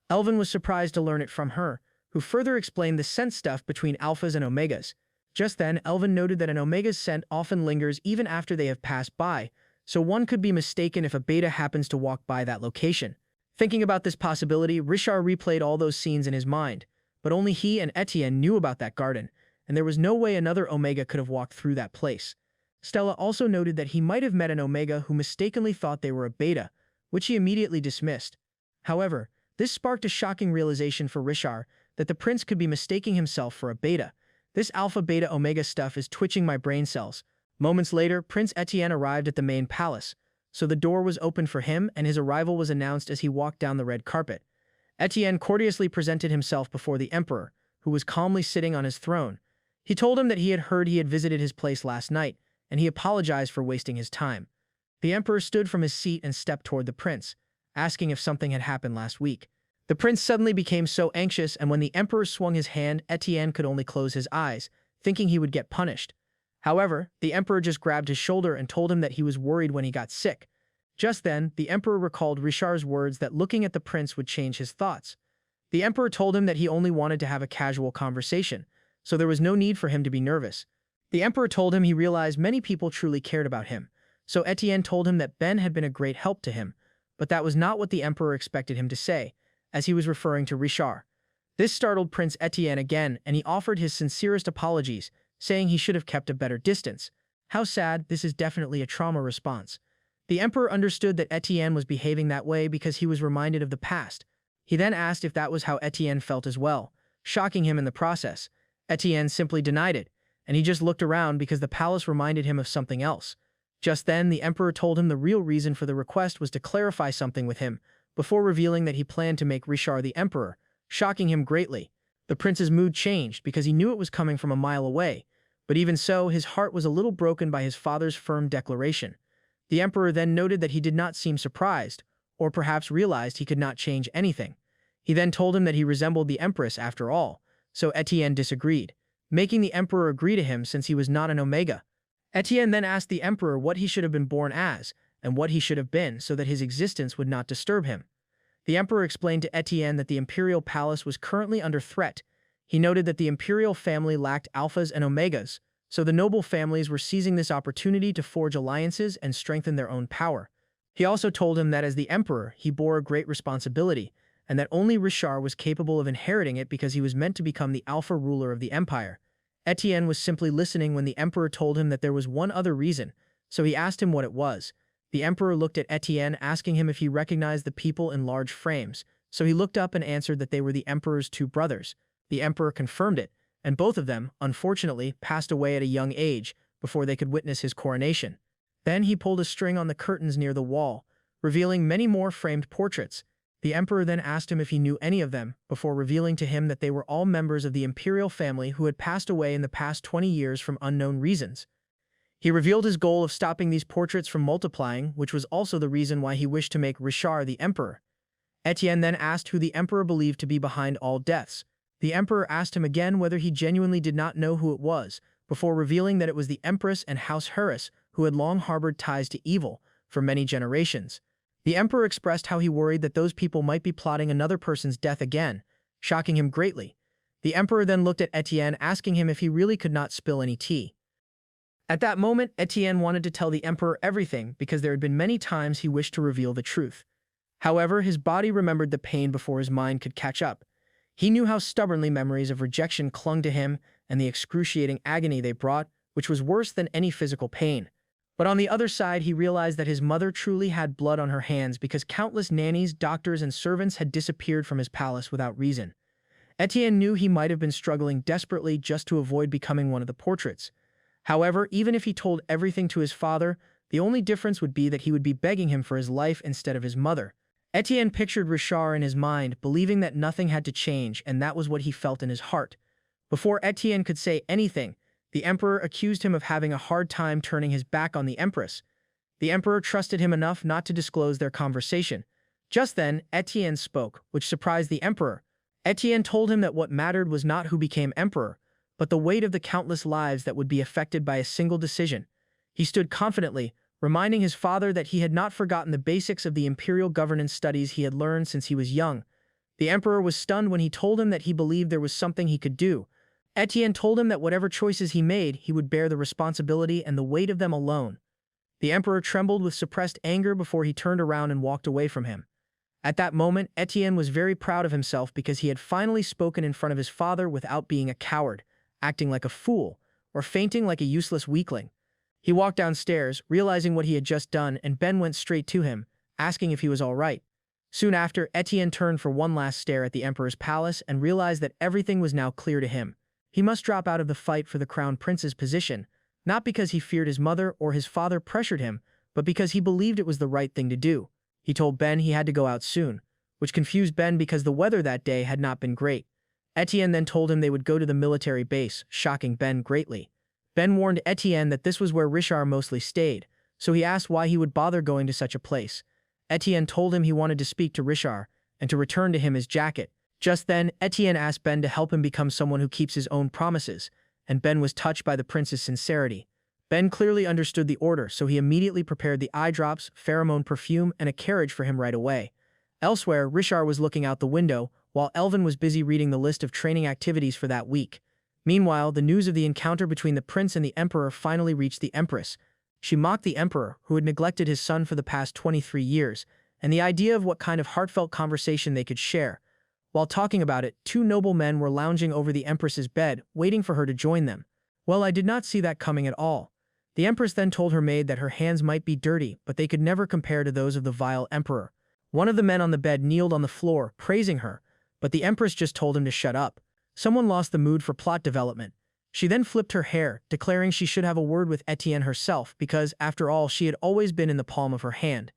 [SPEAKER 1] Elvin was surprised to learn it from her, who further explained the scent stuff between alphas and omegas. Just then, Elvin noted that an omega's scent often lingers even after they have passed by, so one could be mistaken if a beta happens to walk by that location. Thinking about this possibility, Rishar replayed all those scenes in his mind, but only he and Etienne knew about that garden, and there was no way another omega could have walked through that place. Stella also noted that he might have met an omega who mistakenly thought they were a beta, which he immediately dismissed. However, this sparked a shocking realization for Rishar that the prince could be mistaking himself for a beta. This alpha-beta-omega stuff is twitching my brain cells. Moments later, Prince Etienne arrived at the main palace, so the door was opened for him and his arrival was announced as he walked down the red carpet. Etienne courteously presented himself before the emperor, who was calmly sitting on his throne. He told him that he had heard he had visited his place last night, and he apologized for wasting his time. The emperor stood from his seat and stepped toward the prince, asking if something had happened last week. The prince suddenly became so anxious, and when the emperor swung his hand, Etienne could only close his eyes, thinking he would get punished. However, the emperor just grabbed his shoulder and told him that he was worried when he got sick. Just then, the emperor recalled Rishar's words that looking at the prince would change his thoughts. The emperor told him that he only wanted to have a casual conversation, so there was no need for him to be nervous. The emperor told him he realized many people truly cared about him, so Etienne told him that Ben had been a great help to him, but that was not what the emperor expected him to say, as he was referring to Rishar. This startled Prince Etienne again, and he offered his sincerest apologies, saying he should have kept a better distance. How sad, this is definitely a trauma response. The emperor understood that Etienne was behaving that way because he was reminded of the past. He then asked if that was how Etienne felt as well, shocking him in the process. Etienne simply denied it, and he just looked around because the palace reminded him of something else. Just then, the emperor told him the real reason for the request was to clarify something with him, before revealing that he planned to make Rishar the emperor, shocking him greatly. The prince's mood changed because he knew it was coming from a mile away, but even so, his heart was a little broken by his father's firm declaration. The emperor then noted that he did not seem surprised, or perhaps realized he could not change anything. He then told him that he resembled the empress after all, so Etienne disagreed, making the emperor agree to him since he was not an Omega. Etienne then asked the emperor what he should have been born as, and what he should have been so that his existence would not disturb him. The emperor explained to Etienne that the imperial palace was currently under threat. He noted that the imperial family lacked alphas and omegas, so the noble families were seizing this opportunity to forge alliances and strengthen their own power. He also told him that as the emperor, he bore a great responsibility, and that only Rishar was capable of inheriting it because he was meant to become the alpha ruler of the empire. Etienne was simply listening when the emperor told him that there was one other reason, so he asked him what it was. The emperor looked at Etienne, asking him if he recognized the people in large frames, so he looked up and answered that they were the emperor's two brothers. The emperor confirmed it, and both of them, unfortunately, passed away at a young age before they could witness his coronation. Then he pulled a string on the curtains near the wall, revealing many more framed portraits. The emperor then asked him if he knew any of them, before revealing to him that they were all members of the imperial family who had passed away in the past 20 years from unknown reasons. He revealed his goal of stopping these portraits from multiplying, which was also the reason why he wished to make Rishar the emperor. Etienne then asked who the emperor believed to be behind all deaths. The emperor asked him again whether he genuinely did not know who it was, before revealing that it was the empress and House Harris, who had long harbored ties to evil for many generations. The emperor expressed how he worried that those people might be plotting another person's death again, shocking him greatly. The emperor then looked at Etienne, asking him if he really could not spill any tea. At that moment, Etienne wanted to tell the emperor everything because there had been many times he wished to reveal the truth. However, his body remembered the pain before his mind could catch up. He knew how stubbornly memories of rejection clung to him and the excruciating agony they brought, which was worse than any physical pain. But on the other side, he realized that his mother truly had blood on her hands because countless nannies, doctors, and servants had disappeared from his palace without reason. Etienne knew he might have been struggling desperately just to avoid becoming one of the portraits. However, even if he told everything to his father, the only difference would be that he would be begging him for his life instead of his mother. Etienne pictured Rishar in his mind, believing that nothing had to change, and that was what he felt in his heart. Before Etienne could say anything, the emperor accused him of having a hard time turning his back on the empress. The emperor trusted him enough not to disclose their conversation. Just then, Etienne spoke, which surprised the emperor. Etienne told him that what mattered was not who became emperor, but the weight of the countless lives that would be affected by a single decision. He stood confidently, reminding his father that he had not forgotten the basics of the imperial governance studies he had learned since he was young. The emperor was stunned when he told him that he believed there was something he could do. Etienne told him that whatever choices he made, he would bear the responsibility and the weight of them alone. The emperor trembled with suppressed anger before he turned around and walked away from him. At that moment, Etienne was very proud of himself because he had finally spoken in front of his father without being a coward, acting like a fool, or fainting like a useless weakling. He walked downstairs, realizing what he had just done, and Ben went straight to him, asking if he was all right. Soon after, Etienne turned for one last stare at the emperor's palace and realized that everything was now clear to him. He must drop out of the fight for the crown prince's position, not because he feared his mother or his father pressured him, but because he believed it was the right thing to do. He told Ben he had to go out soon, which confused Ben because the weather that day had not been great. Etienne then told him they would go to the military base, shocking Ben greatly. Ben warned Etienne that this was where Rishar mostly stayed, so he asked why he would bother going to such a place. Etienne told him he wanted to speak to Rishar and to return to him his jacket. Just then, Etienne asked Ben to help him become someone who keeps his own promises, and Ben was touched by the prince's sincerity. Ben clearly understood the order, so he immediately prepared the eye drops, pheromone perfume, and a carriage for him right away. Elsewhere, Rishar was looking out the window, while Elvin was busy reading the list of training activities for that week. Meanwhile, the news of the encounter between the prince and the emperor finally reached the empress. She mocked the emperor, who had neglected his son for the past 23 years, and the idea of what kind of heartfelt conversation they could share. While talking about it, two noble men were lounging over the empress's bed, waiting for her to join them. Well, I did not see that coming at all. The empress then told her maid that her hands might be dirty, but they could never compare to those of the vile emperor. One of the men on the bed kneeled on the floor, praising her, but the empress just told him to shut up. Someone lost the mood for plot development. She then flipped her hair, declaring she should have a word with Etienne herself because, after all, she had always been in the palm of her hand.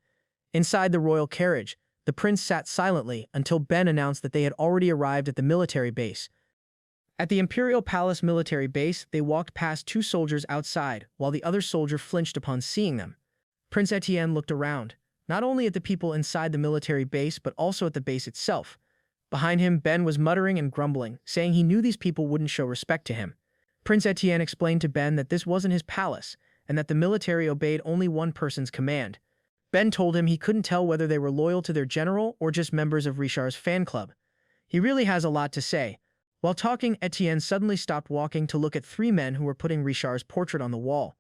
[SPEAKER 1] Inside the royal carriage, the prince sat silently until Ben announced that they had already arrived at the military base. At the Imperial Palace military base, they walked past two soldiers outside, while the other soldier flinched upon seeing them. Prince Etienne looked around, not only at the people inside the military base but also at the base itself. Behind him, Ben was muttering and grumbling, saying he knew these people wouldn't show respect to him. Prince Etienne explained to Ben that this wasn't his palace, and that the military obeyed only one person's command. Ben told him he couldn't tell whether they were loyal to their general or just members of Rishar's fan club. He really has a lot to say. While talking, Etienne suddenly stopped walking to look at three men who were putting Rishar's portrait on the wall.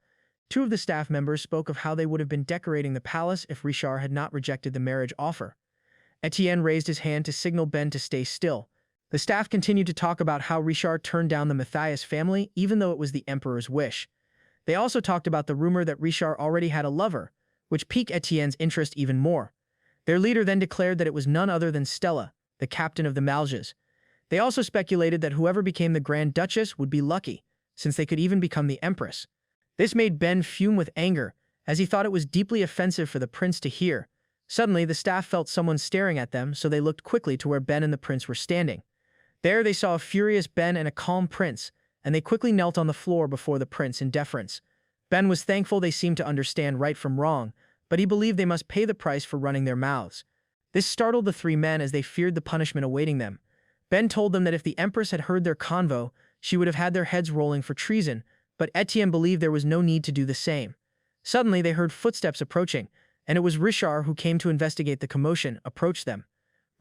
[SPEAKER 1] Two of the staff members spoke of how they would have been decorating the palace if Rishar had not rejected the marriage offer. Etienne raised his hand to signal Ben to stay still. The staff continued to talk about how Rishar turned down the Matias family even though it was the emperor's wish. They also talked about the rumor that Rishar already had a lover, which piqued Etienne's interest even more. Their leader then declared that it was none other than Stella, the captain of the Malges. They also speculated that whoever became the Grand Duchess would be lucky, since they could even become the empress. This made Ben fume with anger, as he thought it was deeply offensive for the prince to hear. Suddenly, the staff felt someone staring at them, so they looked quickly to where Ben and the prince were standing. There they saw a furious Ben and a calm prince, and they quickly knelt on the floor before the prince in deference. Ben was thankful they seemed to understand right from wrong, but he believed they must pay the price for running their mouths. This startled the three men as they feared the punishment awaiting them. Ben told them that if the empress had heard their convo, she would have had their heads rolling for treason, but Etienne believed there was no need to do the same. Suddenly, they heard footsteps approaching, and it was Rishar, who came to investigate the commotion, approached them.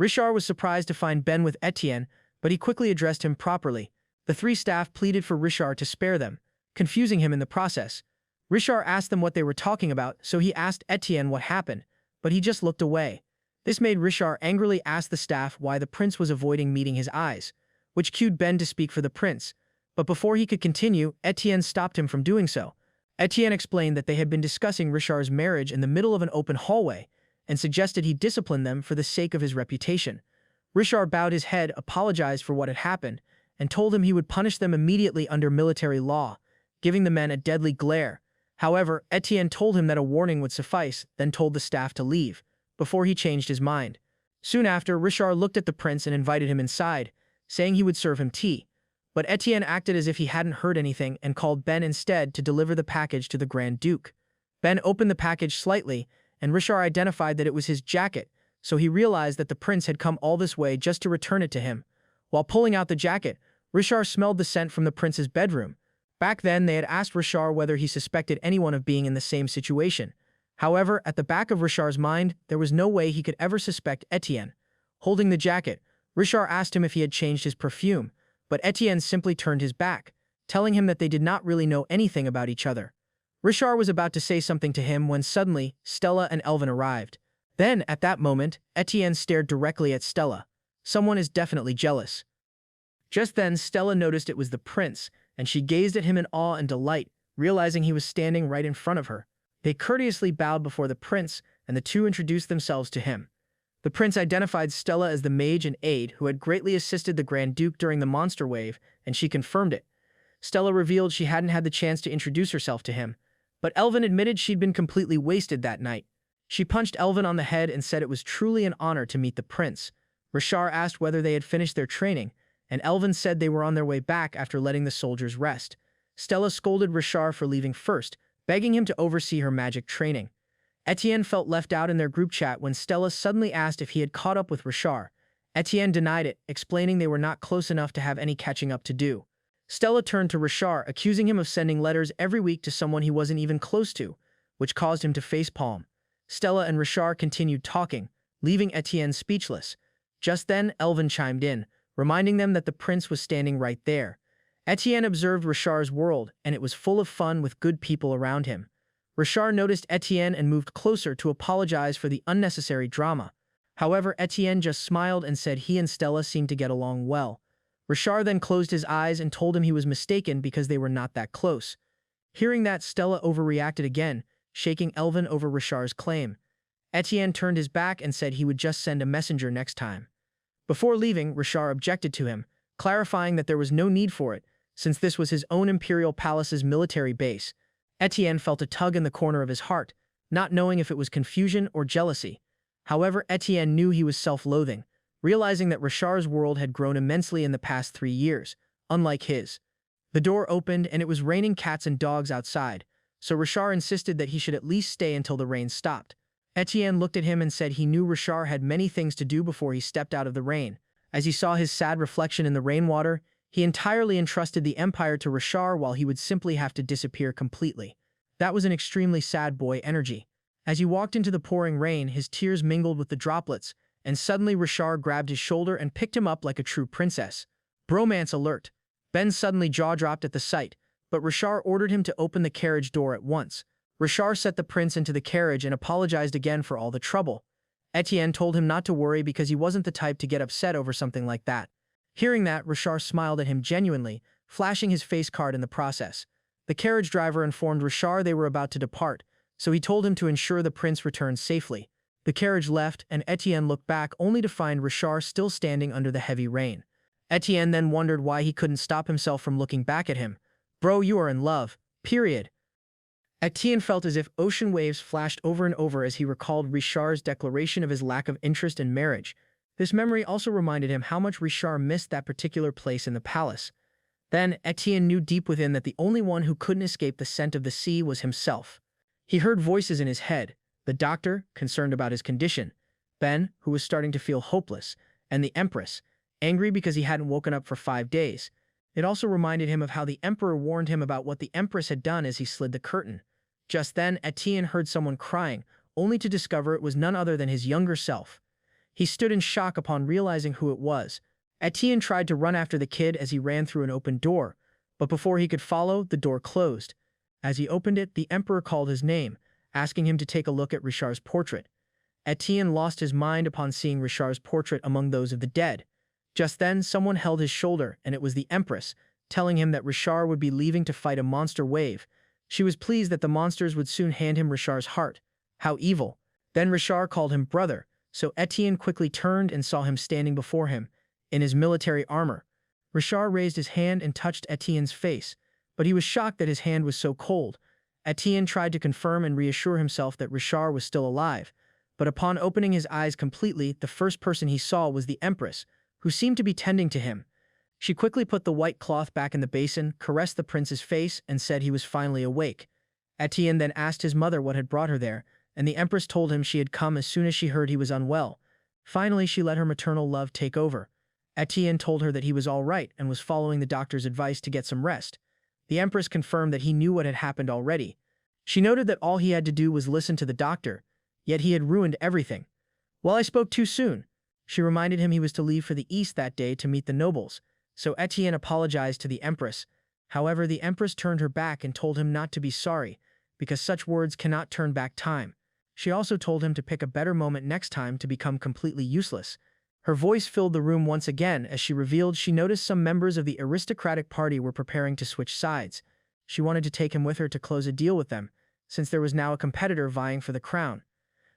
[SPEAKER 1] Rishar was surprised to find Ben with Etienne, but he quickly addressed him properly. The three staff pleaded for Rishar to spare them, confusing him in the process. Rishar asked them what they were talking about, so he asked Etienne what happened, but he just looked away. This made Rishar angrily ask the staff why the prince was avoiding meeting his eyes, which cued Ben to speak for the prince. But before he could continue, Etienne stopped him from doing so. Etienne explained that they had been discussing Rishar's marriage in the middle of an open hallway and suggested he discipline them for the sake of his reputation. Rishar bowed his head, apologized for what had happened, and told him he would punish them immediately under military law, giving the men a deadly glare. However, Etienne told him that a warning would suffice, then told the staff to leave, before he changed his mind. Soon after, Rishar looked at the prince and invited him inside, saying he would serve him tea. But Etienne acted as if he hadn't heard anything and called Ben instead to deliver the package to the Grand Duke. Ben opened the package slightly, and Rishar identified that it was his jacket, so he realized that the prince had come all this way just to return it to him. While pulling out the jacket, Rishar smelled the scent from the prince's bedroom. Back then, they had asked Rishar whether he suspected anyone of being in the same situation. However, at the back of Rishar's mind, there was no way he could ever suspect Etienne. Holding the jacket, Rishar asked him if he had changed his perfume, but Etienne simply turned his back, telling him that they did not really know anything about each other. Rishar was about to say something to him when suddenly, Stella and Elvin arrived. Then, at that moment, Etienne stared directly at Stella. Someone is definitely jealous. Just then, Stella noticed it was the prince, and she gazed at him in awe and delight, realizing he was standing right in front of her. They courteously bowed before the prince, and the two introduced themselves to him. The prince identified Stella as the mage and aide who had greatly assisted the Grand Duke during the monster wave, and she confirmed it. Stella revealed she hadn't had the chance to introduce herself to him, but Elvin admitted she'd been completely wasted that night. She punched Elvin on the head and said it was truly an honor to meet the prince. Rishar asked whether they had finished their training, and Elvin said they were on their way back after letting the soldiers rest. Stella scolded Rishar for leaving first, begging him to oversee her magic training. Etienne felt left out in their group chat when Stella suddenly asked if he had caught up with Rishar. Etienne denied it, explaining they were not close enough to have any catching up to do. Stella turned to Rishar, accusing him of sending letters every week to someone he wasn't even close to, which caused him to facepalm. Stella and Rishar continued talking, leaving Etienne speechless. Just then, Elvin chimed in, reminding them that the prince was standing right there. Etienne observed Rishar's world, and it was full of fun with good people around him. Rishar noticed Etienne and moved closer to apologize for the unnecessary drama. However, Etienne just smiled and said he and Stella seemed to get along well. Rishar then closed his eyes and told him he was mistaken because they were not that close. Hearing that, Stella overreacted again, shaking Elvin over Rishar's claim. Etienne turned his back and said he would just send a messenger next time. Before leaving, Rishar objected to him, clarifying that there was no need for it, since this was his own imperial palace's military base. Etienne felt a tug in the corner of his heart, not knowing if it was confusion or jealousy. However, Etienne knew he was self-loathing, realizing that Rishar's world had grown immensely in the past 3 years, unlike his. The door opened and it was raining cats and dogs outside, so Rishar insisted that he should at least stay until the rain stopped. Etienne looked at him and said he knew Rishar had many things to do before he stepped out of the rain. As he saw his sad reflection in the rainwater, he entirely entrusted the empire to Rishar while he would simply have to disappear completely. That was an extremely sad boy energy. As he walked into the pouring rain, his tears mingled with the droplets, and suddenly Rishar grabbed his shoulder and picked him up like a true princess. Bromance alert. Ben's suddenly jaw dropped at the sight, but Rishar ordered him to open the carriage door at once. Rishar set the prince into the carriage and apologized again for all the trouble. Etienne told him not to worry because he wasn't the type to get upset over something like that. Hearing that, Rishar smiled at him genuinely, flashing his face card in the process. The carriage driver informed Rishar they were about to depart, so he told him to ensure the prince returned safely. The carriage left, and Etienne looked back only to find Rishar still standing under the heavy rain. Etienne then wondered why he couldn't stop himself from looking back at him. Bro, you are in love. Period. Etienne felt as if ocean waves flashed over and over as he recalled Rishar's declaration of his lack of interest in marriage. This memory also reminded him how much Rishar missed that particular place in the palace. Then, Etienne knew deep within that the only one who couldn't escape the scent of the sea was himself. He heard voices in his head, the doctor, concerned about his condition, Ben, who was starting to feel hopeless, and the empress, angry because he hadn't woken up for 5 days. It also reminded him of how the emperor warned him about what the empress had done as he slid the curtain. Just then, Etienne heard someone crying, only to discover it was none other than his younger self. He stood in shock upon realizing who it was. Etienne tried to run after the kid as he ran through an open door, but before he could follow, the door closed. As he opened it, the emperor called his name, asking him to take a look at Rishar's portrait. Etienne lost his mind upon seeing Rishar's portrait among those of the dead. Just then, someone held his shoulder, and it was the empress, telling him that Rishar would be leaving to fight a monster wave. She was pleased that the monsters would soon hand him Rishar's heart. How evil. Then Rishar called him brother, so Etienne quickly turned and saw him standing before him, in his military armor. Rishar raised his hand and touched Etienne's face, but he was shocked that his hand was so cold. Etienne tried to confirm and reassure himself that Rishar was still alive, but upon opening his eyes completely, the first person he saw was the empress, who seemed to be tending to him. She quickly put the white cloth back in the basin, caressed the prince's face, and said he was finally awake. Etienne then asked his mother what had brought her there, and the empress told him she had come as soon as she heard he was unwell. Finally, she let her maternal love take over. Etienne told her that he was all right and was following the doctor's advice to get some rest. The empress confirmed that he knew what had happened already. She noted that all he had to do was listen to the doctor, yet he had ruined everything. Well, I spoke too soon. She reminded him he was to leave for the east that day to meet the nobles, so Etienne apologized to the empress. However, the empress turned her back and told him not to be sorry, because such words cannot turn back time. She also told him to pick a better moment next time to become completely useless. Her voice filled the room once again as she revealed she noticed some members of the aristocratic party were preparing to switch sides. She wanted to take him with her to close a deal with them, since there was now a competitor vying for the crown.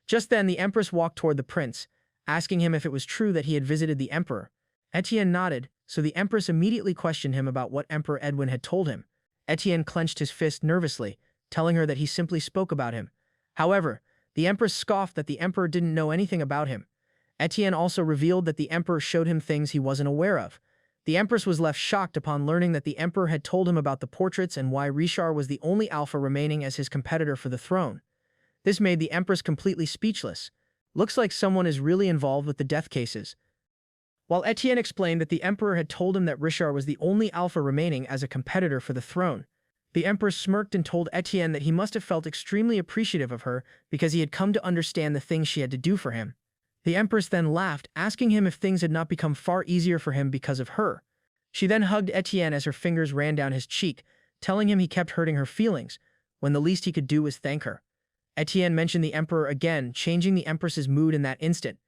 [SPEAKER 1] Just then, the empress walked toward the prince, asking him if it was true that he had visited the emperor. Etienne nodded, so the empress immediately questioned him about what Emperor Edwin had told him. Etienne clenched his fist nervously, telling her that he simply spoke about him. However, the empress scoffed that the emperor didn't know anything about him. Etienne also revealed that the emperor showed him things he wasn't aware of. The empress was left shocked upon learning that the emperor had told him about the portraits and why Rishar was the only alpha remaining as his competitor for the throne. This made the empress completely speechless. Looks like someone is really involved with the death cases. While Etienne explained that the emperor had told him that Rishar was the only alpha remaining as a competitor for the throne, the empress smirked and told Etienne that he must have felt extremely appreciative of her because he had come to understand the things she had to do for him. The empress then laughed, asking him if things had not become far easier for him because of her. She then hugged Etienne as her fingers ran down his cheek, telling him he kept hurting her feelings, when the least he could do was thank her. Etienne mentioned the emperor again, changing the empress's mood in that instant.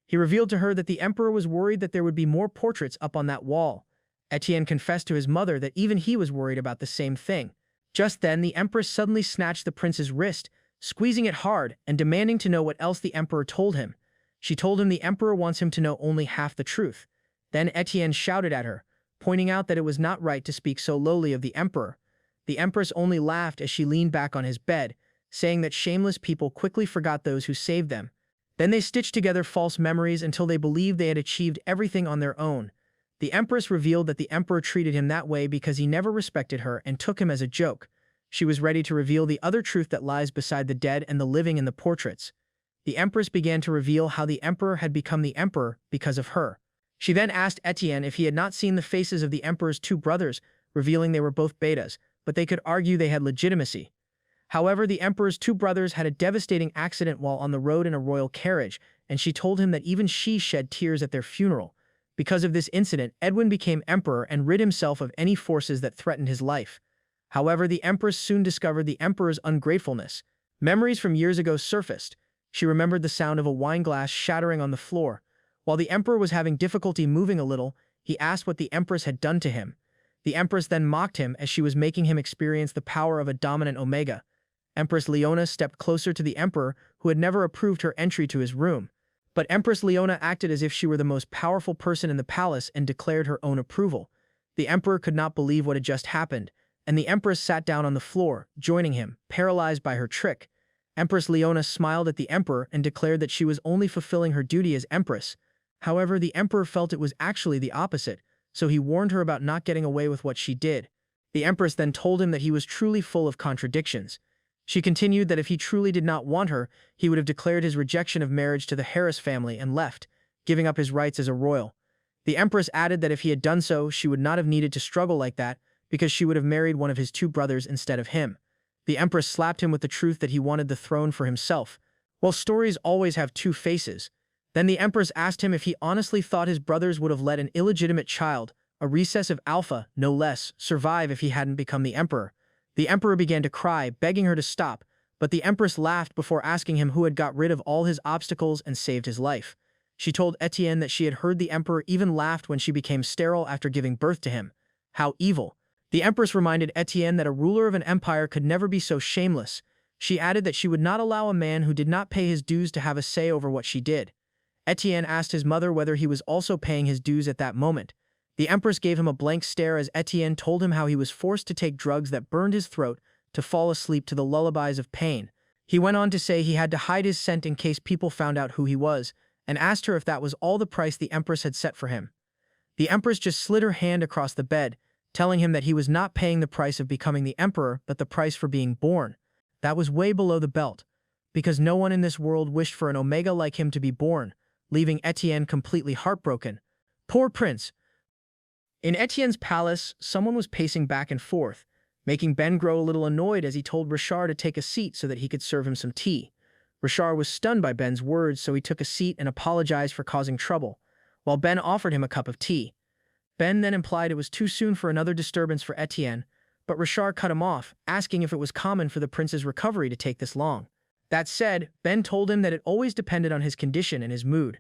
[SPEAKER 1] He revealed to her that the emperor was worried that there would be more portraits up on that wall. Etienne confessed to his mother that even he was worried about the same thing. Just then, the empress suddenly snatched the prince's wrist, squeezing it hard and demanding to know what else the emperor told him. She told him the emperor wants him to know only half the truth. Then Etienne shouted at her, pointing out that it was not right to speak so lowly of the emperor. The empress only laughed as she leaned back on his bed, saying that shameless people quickly forgot those who saved them. Then they stitched together false memories until they believed they had achieved everything on their own. The empress revealed that the emperor treated him that way because he never respected her and took him as a joke. She was ready to reveal the other truth that lies beside the dead and the living in the portraits. The empress began to reveal how the emperor had become the emperor because of her. She then asked Etienne if he had not seen the faces of the emperor's two brothers, revealing they were both betas, but they could argue they had legitimacy. However, the emperor's two brothers had a devastating accident while on the road in a royal carriage, and she told him that even she shed tears at their funeral. Because of this incident, Edwin became emperor and rid himself of any forces that threatened his life. However, the empress soon discovered the emperor's ungratefulness. Memories from years ago surfaced. She remembered the sound of a wine glass shattering on the floor. While the emperor was having difficulty moving a little, he asked what the empress had done to him. The empress then mocked him as she was making him experience the power of a dominant Omega. Empress Leona stepped closer to the emperor, who had never approved her entry to his room. But Empress Leona acted as if she were the most powerful person in the palace and declared her own approval. The emperor could not believe what had just happened, and the empress sat down on the floor, joining him, paralyzed by her trick. Empress Leona smiled at the emperor and declared that she was only fulfilling her duty as empress. However, the emperor felt it was actually the opposite, so he warned her about not getting away with what she did. The empress then told him that he was truly full of contradictions. She continued that if he truly did not want her, he would have declared his rejection of marriage to the Harris family and left, giving up his rights as a royal. The empress added that if he had done so, she would not have needed to struggle like that, because she would have married one of his two brothers instead of him. The empress slapped him with the truth that he wanted the throne for himself. Well, stories always have two faces. Then the empress asked him if he honestly thought his brothers would have let an illegitimate child, a recessive alpha, no less, survive if he hadn't become the emperor. The emperor began to cry, begging her to stop, but the empress laughed before asking him who had got rid of all his obstacles and saved his life. She told Etienne that she had heard the emperor even laughed when she became sterile after giving birth to him. How evil! The empress reminded Etienne that a ruler of an empire could never be so shameless. She added that she would not allow a man who did not pay his dues to have a say over what she did. Etienne asked his mother whether he was also paying his dues at that moment. The empress gave him a blank stare as Etienne told him how he was forced to take drugs that burned his throat to fall asleep to the lullabies of pain. He went on to say he had to hide his scent in case people found out who he was, and asked her if that was all the price the empress had set for him. The empress just slid her hand across the bed, telling him that he was not paying the price of becoming the emperor, but the price for being born. That was way below the belt, because no one in this world wished for an Omega like him to be born, leaving Etienne completely heartbroken. Poor prince! In Etienne's palace, someone was pacing back and forth, making Ben grow a little annoyed as he told Rishar to take a seat so that he could serve him some tea. Rishar was stunned by Ben's words, so he took a seat and apologized for causing trouble, while Ben offered him a cup of tea. Ben then implied it was too soon for another disturbance for Etienne, but Rishar cut him off, asking if it was common for the prince's recovery to take this long. That said, Ben told him that it always depended on his condition and his mood.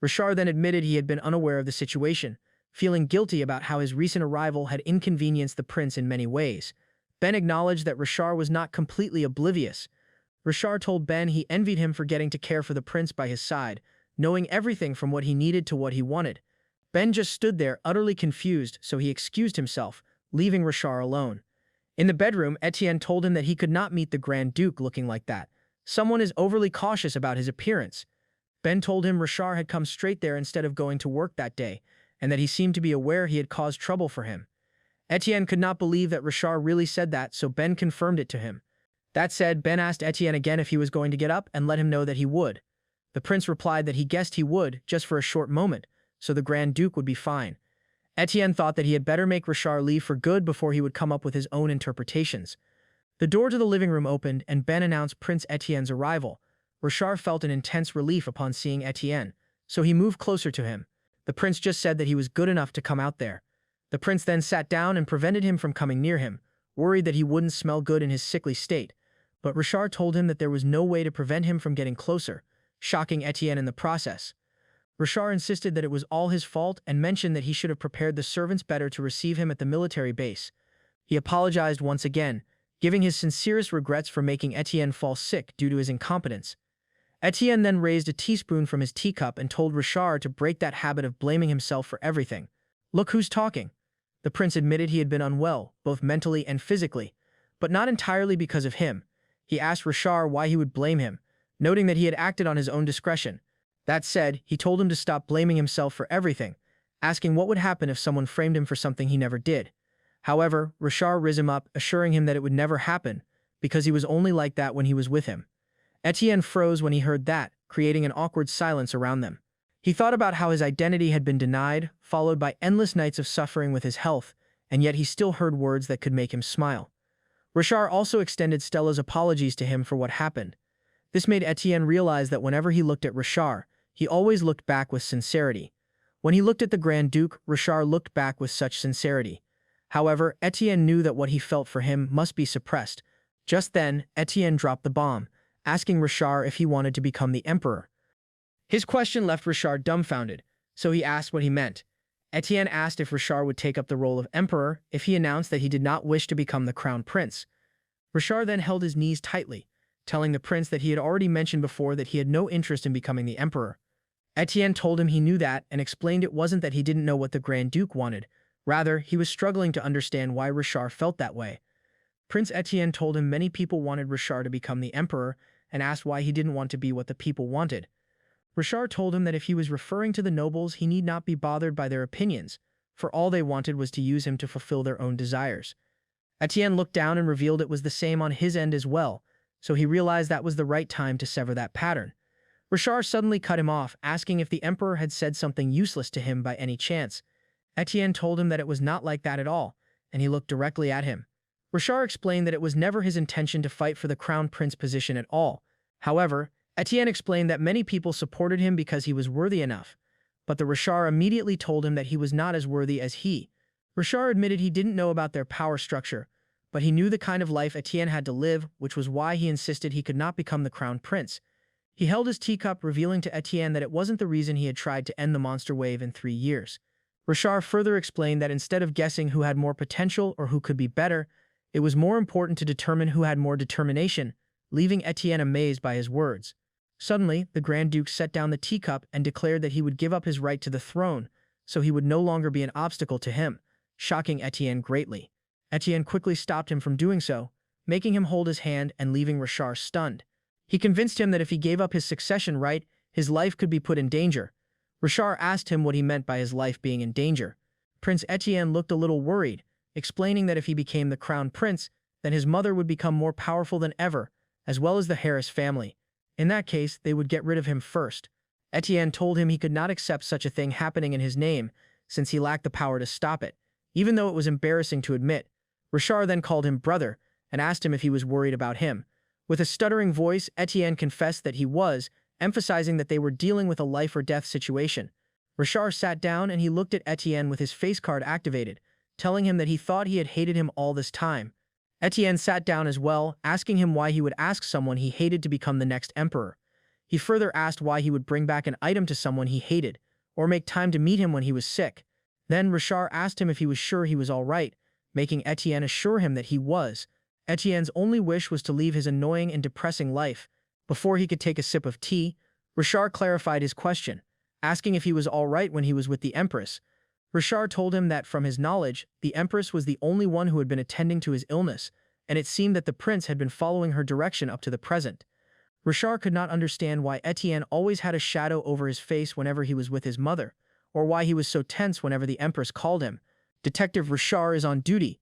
[SPEAKER 1] Rishar then admitted he had been unaware of the situation, feeling guilty about how his recent arrival had inconvenienced the prince in many ways. Ben acknowledged that Rishar was not completely oblivious. Rishar told Ben he envied him for getting to care for the prince by his side, knowing everything from what he needed to what he wanted. Ben just stood there utterly confused, so he excused himself, leaving Rishar alone. In the bedroom, Etienne told him that he could not meet the Grand Duke looking like that. Someone is overly cautious about his appearance. Ben told him Rishar had come straight there instead of going to work that day, and that he seemed to be aware he had caused trouble for him. Etienne could not believe that Rishar really said that, so Ben confirmed it to him. That said, Ben asked Etienne again if he was going to get up and let him know that he would. The prince replied that he guessed he would, just for a short moment, so the Grand Duke would be fine. Etienne thought that he had better make Rishar leave for good before he would come up with his own interpretations. The door to the living room opened, and Ben announced Prince Etienne's arrival. Rishar felt an intense relief upon seeing Etienne, so he moved closer to him. The prince just said that he was good enough to come out there. The prince then sat down and prevented him from coming near him, worried that he wouldn't smell good in his sickly state. But Rishar told him that there was no way to prevent him from getting closer, shocking Etienne in the process. Rishar insisted that it was all his fault and mentioned that he should have prepared the servants better to receive him at the military base. He apologized once again, giving his sincerest regrets for making Etienne fall sick due to his incompetence. Etienne then raised a teaspoon from his teacup and told Rishar to break that habit of blaming himself for everything. Look who's talking. The prince admitted he had been unwell, both mentally and physically, but not entirely because of him. He asked Rishar why he would blame him, noting that he had acted on his own discretion. That said, he told him to stop blaming himself for everything, asking what would happen if someone framed him for something he never did. However, Rishar riz him up, assuring him that it would never happen, because he was only like that when he was with him. Etienne froze when he heard that, creating an awkward silence around them. He thought about how his identity had been denied, followed by endless nights of suffering with his health, and yet he still heard words that could make him smile. Rishar also extended Stella's apologies to him for what happened. This made Etienne realize that whenever he looked at Rishar, he always looked back with sincerity. When he looked at the Grand Duke, Rishar looked back with such sincerity. However, Etienne knew that what he felt for him must be suppressed. Just then, Etienne dropped the bomb, asking Rishar if he wanted to become the emperor. His question left Rishar dumbfounded, so he asked what he meant. Etienne asked if Rishar would take up the role of emperor if he announced that he did not wish to become the crown prince. Rishar then held his knees tightly, telling the prince that he had already mentioned before that he had no interest in becoming the emperor. Etienne told him he knew that and explained it wasn't that he didn't know what the Grand Duke wanted. Rather, he was struggling to understand why Rishar felt that way. Prince Etienne told him many people wanted Rishar to become the emperor and asked why he didn't want to be what the people wanted. Rishar told him that if he was referring to the nobles, he need not be bothered by their opinions, for all they wanted was to use him to fulfill their own desires. Etienne looked down and revealed it was the same on his end as well, so he realized that was the right time to sever that pattern. Rishar suddenly cut him off, asking if the emperor had said something useless to him by any chance. Etienne told him that it was not like that at all, and he looked directly at him. Rishar explained that it was never his intention to fight for the crown prince position at all. However, Etienne explained that many people supported him because he was worthy enough, but the Rishar immediately told him that he was not as worthy as he. Rishar admitted he didn't know about their power structure, but he knew the kind of life Etienne had to live, which was why he insisted he could not become the crown prince. He held his teacup, revealing to Etienne that it wasn't the reason he had tried to end the monster wave in 3 years. Rishar further explained that instead of guessing who had more potential or who could be better, it was more important to determine who had more determination, leaving Etienne amazed by his words. Suddenly, the Grand Duke set down the teacup and declared that he would give up his right to the throne, so he would no longer be an obstacle to him, shocking Etienne greatly. Etienne quickly stopped him from doing so, making him hold his hand and leaving Rishar stunned. He convinced him that if he gave up his succession right, his life could be put in danger. Rishar asked him what he meant by his life being in danger. Prince Etienne looked a little worried, explaining that if he became the crown prince, then his mother would become more powerful than ever, as well as the Harris family. In that case, they would get rid of him first. Etienne told him he could not accept such a thing happening in his name, since he lacked the power to stop it, even though it was embarrassing to admit. Rishar then called him brother and asked him if he was worried about him. With a stuttering voice, Etienne confessed that he was, emphasizing that they were dealing with a life-or-death situation. Rishar sat down and he looked at Etienne with his face card activated, telling him that he thought he had hated him all this time. Etienne sat down as well, asking him why he would ask someone he hated to become the next emperor. He further asked why he would bring back an item to someone he hated, or make time to meet him when he was sick. Then Rishar asked him if he was sure he was all right, making Etienne assure him that he was. Etienne's only wish was to leave his annoying and depressing life. Before he could take a sip of tea, Rishar clarified his question, asking if he was all right when he was with the empress. Rishar told him that from his knowledge, the empress was the only one who had been attending to his illness, and it seemed that the prince had been following her direction up to the present. Rishar could not understand why Etienne always had a shadow over his face whenever he was with his mother, or why he was so tense whenever the empress called him. Detective Rishar is on duty.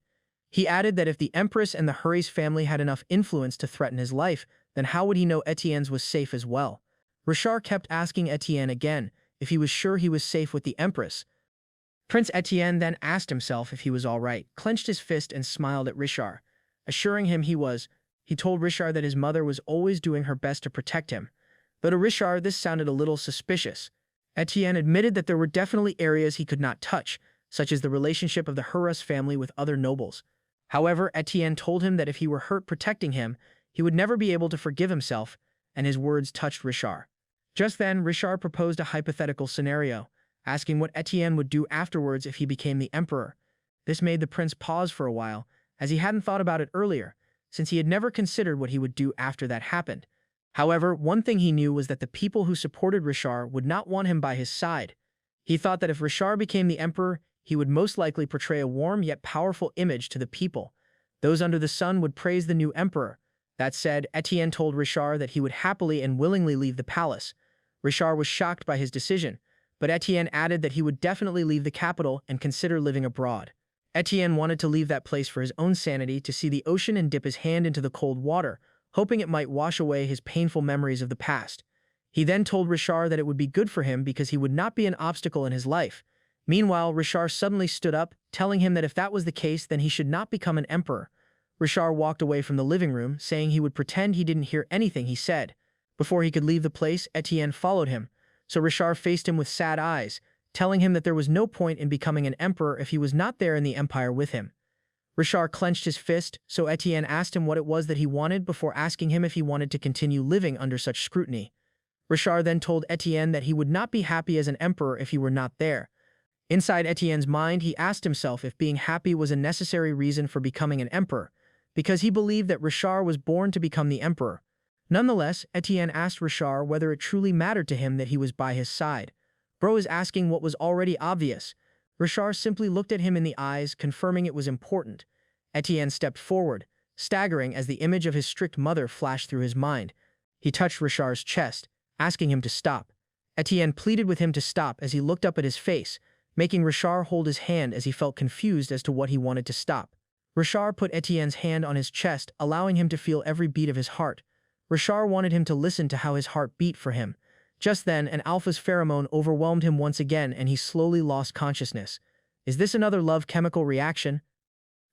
[SPEAKER 1] He added that if the empress and the Harris family had enough influence to threaten his life, then how would he know Etienne's was safe as well? Rishar kept asking Etienne again if he was sure he was safe with the empress. Prince Etienne then asked himself if he was all right, clenched his fist and smiled at Rishar, assuring him he was. He told Rishar that his mother was always doing her best to protect him. Though to Rishar this sounded a little suspicious. Etienne admitted that there were definitely areas he could not touch, such as the relationship of the Harris family with other nobles. However, Etienne told him that if he were hurt protecting him, he would never be able to forgive himself, and his words touched Rishar. Just then, Rishar proposed a hypothetical scenario, asking what Etienne would do afterwards if he became the emperor. This made the prince pause for a while, as he hadn't thought about it earlier, since he had never considered what he would do after that happened. However, one thing he knew was that the people who supported Rishar would not want him by his side. He thought that if Rishar became the emperor, he would most likely portray a warm yet powerful image to the people. Those under the sun would praise the new emperor. That said, Etienne told Rishar that he would happily and willingly leave the palace. Rishar was shocked by his decision, but Etienne added that he would definitely leave the capital and consider living abroad. Etienne wanted to leave that place for his own sanity, to see the ocean and dip his hand into the cold water, hoping it might wash away his painful memories of the past. He then told Rishar that it would be good for him because he would not be an obstacle in his life. Meanwhile, Rishar suddenly stood up, telling him that if that was the case, then he should not become an emperor. Rishar walked away from the living room, saying he would pretend he didn't hear anything he said. Before he could leave the place, Etienne followed him, so Rishar faced him with sad eyes, telling him that there was no point in becoming an emperor if he was not there in the empire with him. Rishar clenched his fist, so Etienne asked him what it was that he wanted before asking him if he wanted to continue living under such scrutiny. Rishar then told Etienne that he would not be happy as an emperor if he were not there. Inside Etienne's mind, he asked himself if being happy was a necessary reason for becoming an emperor, because he believed that Rishar was born to become the emperor. Nonetheless, Etienne asked Rishar whether it truly mattered to him that he was by his side. Bro is asking what was already obvious. Rishar simply looked at him in the eyes, confirming it was important. Etienne stepped forward, staggering as the image of his strict mother flashed through his mind. He touched Rishar's chest, asking him to stop. Etienne pleaded with him to stop as he looked up at his face, making Rishar hold his hand as he felt confused as to what he wanted to stop. Rishar put Etienne's hand on his chest, allowing him to feel every beat of his heart. Rishar wanted him to listen to how his heart beat for him. Just then, an alpha's pheromone overwhelmed him once again and he slowly lost consciousness. Is this another love chemical reaction?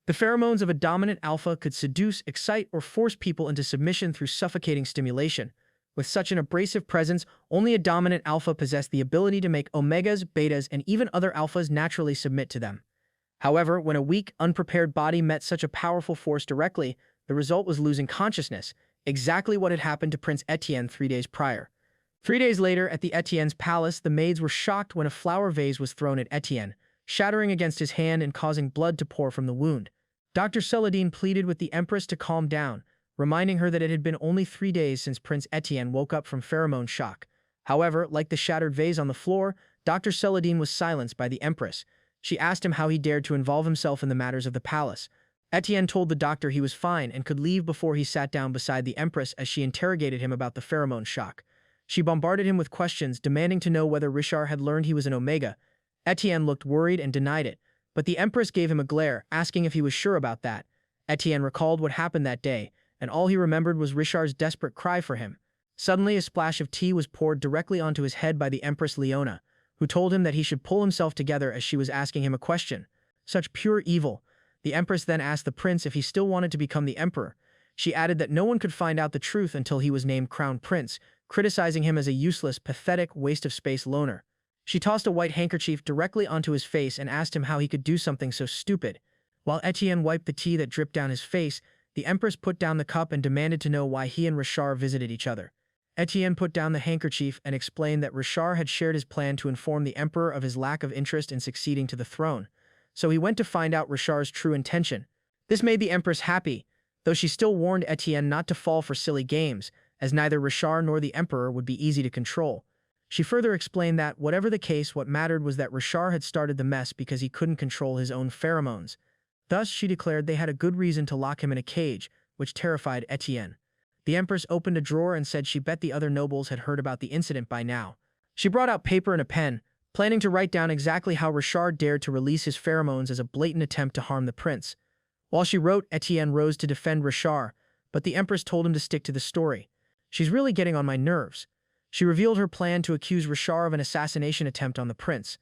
[SPEAKER 1] The pheromones of a dominant alpha could seduce, excite, or force people into submission through suffocating stimulation. With such an abrasive presence, only a dominant alpha possessed the ability to make omegas, betas, and even other alphas naturally submit to them. However, when a weak, unprepared body met such a powerful force directly, the result was losing consciousness, exactly what had happened to Prince Etienne 3 days prior. 3 days later, at the Etienne's palace, the maids were shocked when a flower vase was thrown at Etienne, shattering against his hand and causing blood to pour from the wound. Dr. Celadine pleaded with the empress to calm down, reminding her that it had been only 3 days since Prince Etienne woke up from pheromone shock. However, like the shattered vase on the floor, Dr. Celadine was silenced by the empress. She asked him how he dared to involve himself in the matters of the palace. Etienne told the doctor he was fine and could leave before he sat down beside the empress as she interrogated him about the pheromone shock. She bombarded him with questions, demanding to know whether Rishar had learned he was an omega. Etienne looked worried and denied it, but the empress gave him a glare, asking if he was sure about that. Etienne recalled what happened that day, and all he remembered was Rishar's desperate cry for him. Suddenly, a splash of tea was poured directly onto his head by the Empress Leona, who told him that he should pull himself together as she was asking him a question. Such pure evil. The Empress then asked the prince if he still wanted to become the emperor. She added that no one could find out the truth until he was named crown prince, criticizing him as a useless, pathetic, waste-of-space loner. She tossed a white handkerchief directly onto his face and asked him how he could do something so stupid. While Etienne wiped the tea that dripped down his face, the Empress put down the cup and demanded to know why he and Rishar visited each other. Etienne put down the handkerchief and explained that Rishar had shared his plan to inform the Emperor of his lack of interest in succeeding to the throne, so he went to find out Rishar's true intention. This made the Empress happy, though she still warned Etienne not to fall for silly games, as neither Rishar nor the Emperor would be easy to control. She further explained that, whatever the case, what mattered was that Rishar had started the mess because he couldn't control his own pheromones. Thus, she declared they had a good reason to lock him in a cage, which terrified Etienne. The Empress opened a drawer and said she bet the other nobles had heard about the incident by now. She brought out paper and a pen, planning to write down exactly how Rishar dared to release his pheromones as a blatant attempt to harm the prince. While she wrote, Etienne rose to defend Rishar, but the Empress told him to stick to the story. She's really getting on my nerves. She revealed her plan to accuse Rishar of an assassination attempt on the prince.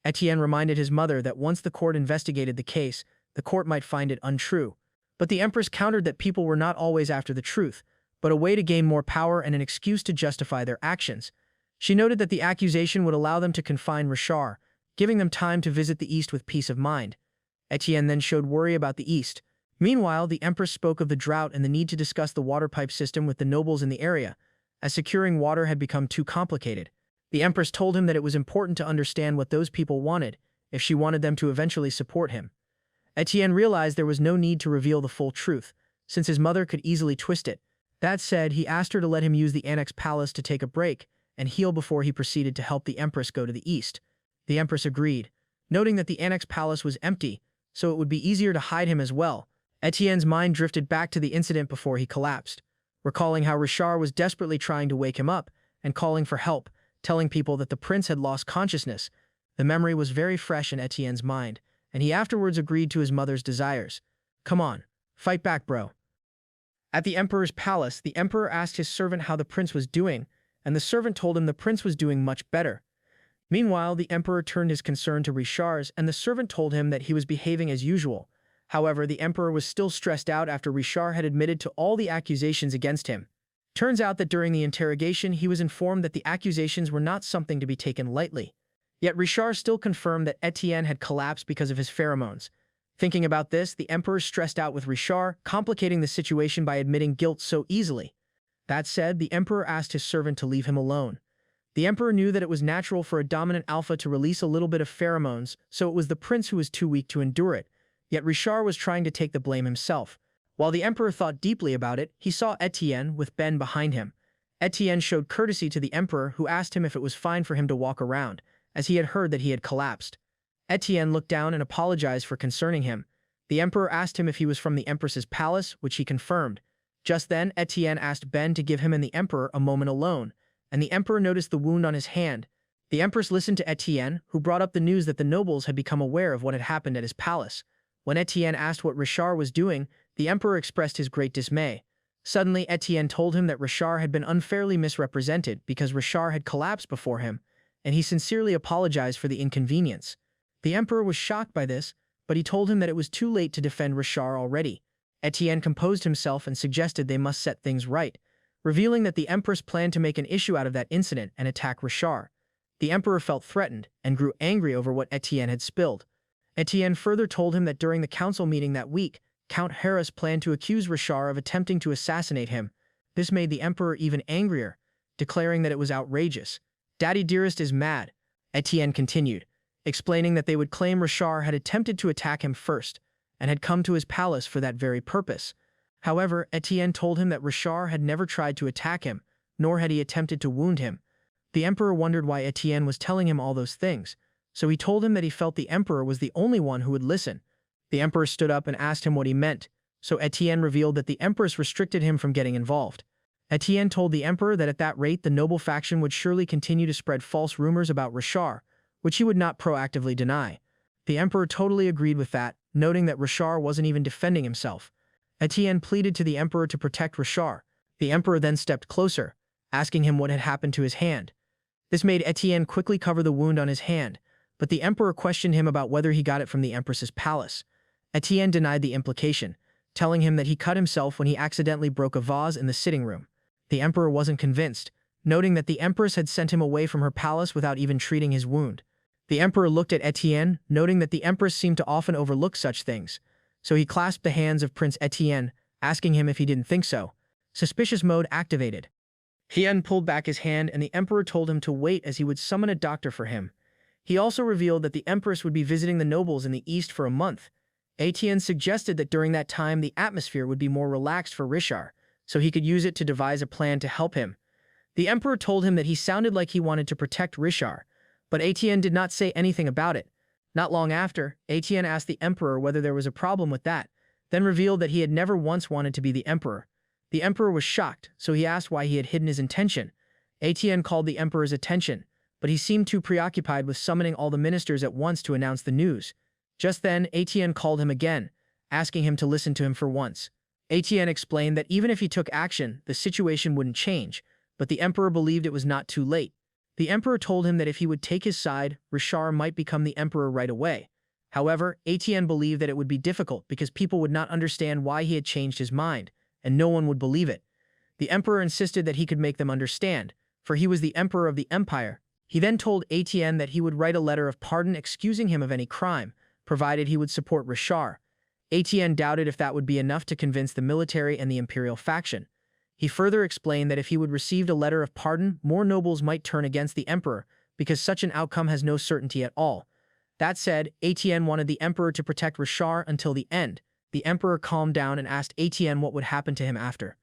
[SPEAKER 1] Etienne reminded his mother that once the court investigated the case, the court might find it untrue. But the Empress countered that people were not always after the truth, but a way to gain more power and an excuse to justify their actions. She noted that the accusation would allow them to confine Rishar, giving them time to visit the East with peace of mind. Etienne then showed worry about the East. Meanwhile, the Empress spoke of the drought and the need to discuss the water pipe system with the nobles in the area, as securing water had become too complicated. The Empress told him that it was important to understand what those people wanted, if she wanted them to eventually support him. Etienne realized there was no need to reveal the full truth, since his mother could easily twist it. That said, he asked her to let him use the Annex Palace to take a break and heal before he proceeded to help the Empress go to the East. The Empress agreed. Noting that the annexed palace was empty, so it would be easier to hide him as well, Etienne's mind drifted back to the incident before he collapsed, recalling how Rishar was desperately trying to wake him up and calling for help, telling people that the prince had lost consciousness. The memory was very fresh in Etienne's mind, and he afterwards agreed to his mother's desires. "Come on, fight back, bro." At the emperor's palace, the emperor asked his servant how the prince was doing, and the servant told him the prince was doing much better. Meanwhile, the emperor turned his concern to Rishar's, and the servant told him that he was behaving as usual. However, the emperor was still stressed out after Rishar had admitted to all the accusations against him. Turns out that during the interrogation, he was informed that the accusations were not something to be taken lightly. Yet Rishar still confirmed that Etienne had collapsed because of his pheromones. Thinking about this, the emperor stressed out with Rishar, complicating the situation by admitting guilt so easily. That said, the emperor asked his servant to leave him alone. The emperor knew that it was natural for a dominant alpha to release a little bit of pheromones, so it was the prince who was too weak to endure it. Yet Rishar was trying to take the blame himself. While the emperor thought deeply about it, he saw Etienne with Ben behind him. Etienne showed courtesy to the emperor, who asked him if it was fine for him to walk around, as he had heard that he had collapsed. Etienne looked down and apologized for concerning him. The emperor asked him if he was from the empress's palace, which he confirmed. Just then, Etienne asked Ben to give him and the emperor a moment alone, and the emperor noticed the wound on his hand. The empress listened to Etienne, who brought up the news that the nobles had become aware of what had happened at his palace. When Etienne asked what Rishar was doing, the emperor expressed his great dismay. Suddenly, Etienne told him that Rishar had been unfairly misrepresented because Rishar had collapsed before him, and he sincerely apologized for the inconvenience. The emperor was shocked by this, but he told him that it was too late to defend Rishar already. Etienne composed himself and suggested they must set things right, revealing that the empress planned to make an issue out of that incident and attack Rishar. The emperor felt threatened and grew angry over what Etienne had spilled. Etienne further told him that during the council meeting that week, Count Harris planned to accuse Rishar of attempting to assassinate him. This made the emperor even angrier, declaring that it was outrageous. "Daddy dearest is mad," Etienne continued, explaining that they would claim Rishar had attempted to attack him first and had come to his palace for that very purpose. However, Etienne told him that Rishar had never tried to attack him, nor had he attempted to wound him. The emperor wondered why Etienne was telling him all those things, so he told him that he felt the emperor was the only one who would listen. The emperor stood up and asked him what he meant, so Etienne revealed that the empress restricted him from getting involved. Etienne told the emperor that at that rate the noble faction would surely continue to spread false rumors about Rishar, which he would not proactively deny. The emperor totally agreed with that, noting that Rishar wasn't even defending himself. Etienne pleaded to the emperor to protect Rishar. The emperor then stepped closer, asking him what had happened to his hand. This made Etienne quickly cover the wound on his hand, but the emperor questioned him about whether he got it from the empress's palace. Etienne denied the implication, telling him that he cut himself when he accidentally broke a vase in the sitting room. The emperor wasn't convinced, noting that the empress had sent him away from her palace without even treating his wound. The emperor looked at Etienne, noting that the empress seemed to often overlook such things, so he clasped the hands of Prince Etienne, asking him if he didn't think so. Suspicious mode activated. Etienne pulled back his hand, and the emperor told him to wait as he would summon a doctor for him. He also revealed that the empress would be visiting the nobles in the east for a month. Etienne suggested that during that time the atmosphere would be more relaxed for Rishar, so he could use it to devise a plan to help him. The emperor told him that he sounded like he wanted to protect Rishar, but Etienne did not say anything about it. Not long after, Etienne asked the emperor whether there was a problem with that, then revealed that he had never once wanted to be the emperor. The emperor was shocked, so he asked why he had hidden his intention. Etienne called the emperor's attention, but he seemed too preoccupied with summoning all the ministers at once to announce the news. Just then, Etienne called him again, asking him to listen to him for once. Etienne explained that even if he took action, the situation wouldn't change, but the emperor believed it was not too late. The emperor told him that if he would take his side, Rishar might become the emperor right away. However, Etienne believed that it would be difficult because people would not understand why he had changed his mind, and no one would believe it. The emperor insisted that he could make them understand, for he was the emperor of the empire. He then told Etienne that he would write a letter of pardon excusing him of any crime, provided he would support Rishar. Etienne doubted if that would be enough to convince the military and the imperial faction. He further explained that if he would receive a letter of pardon, more nobles might turn against the emperor, because such an outcome has no certainty at all. That said, Etienne wanted the emperor to protect Rishar until the end. The emperor calmed down and asked Etienne what would happen to him after.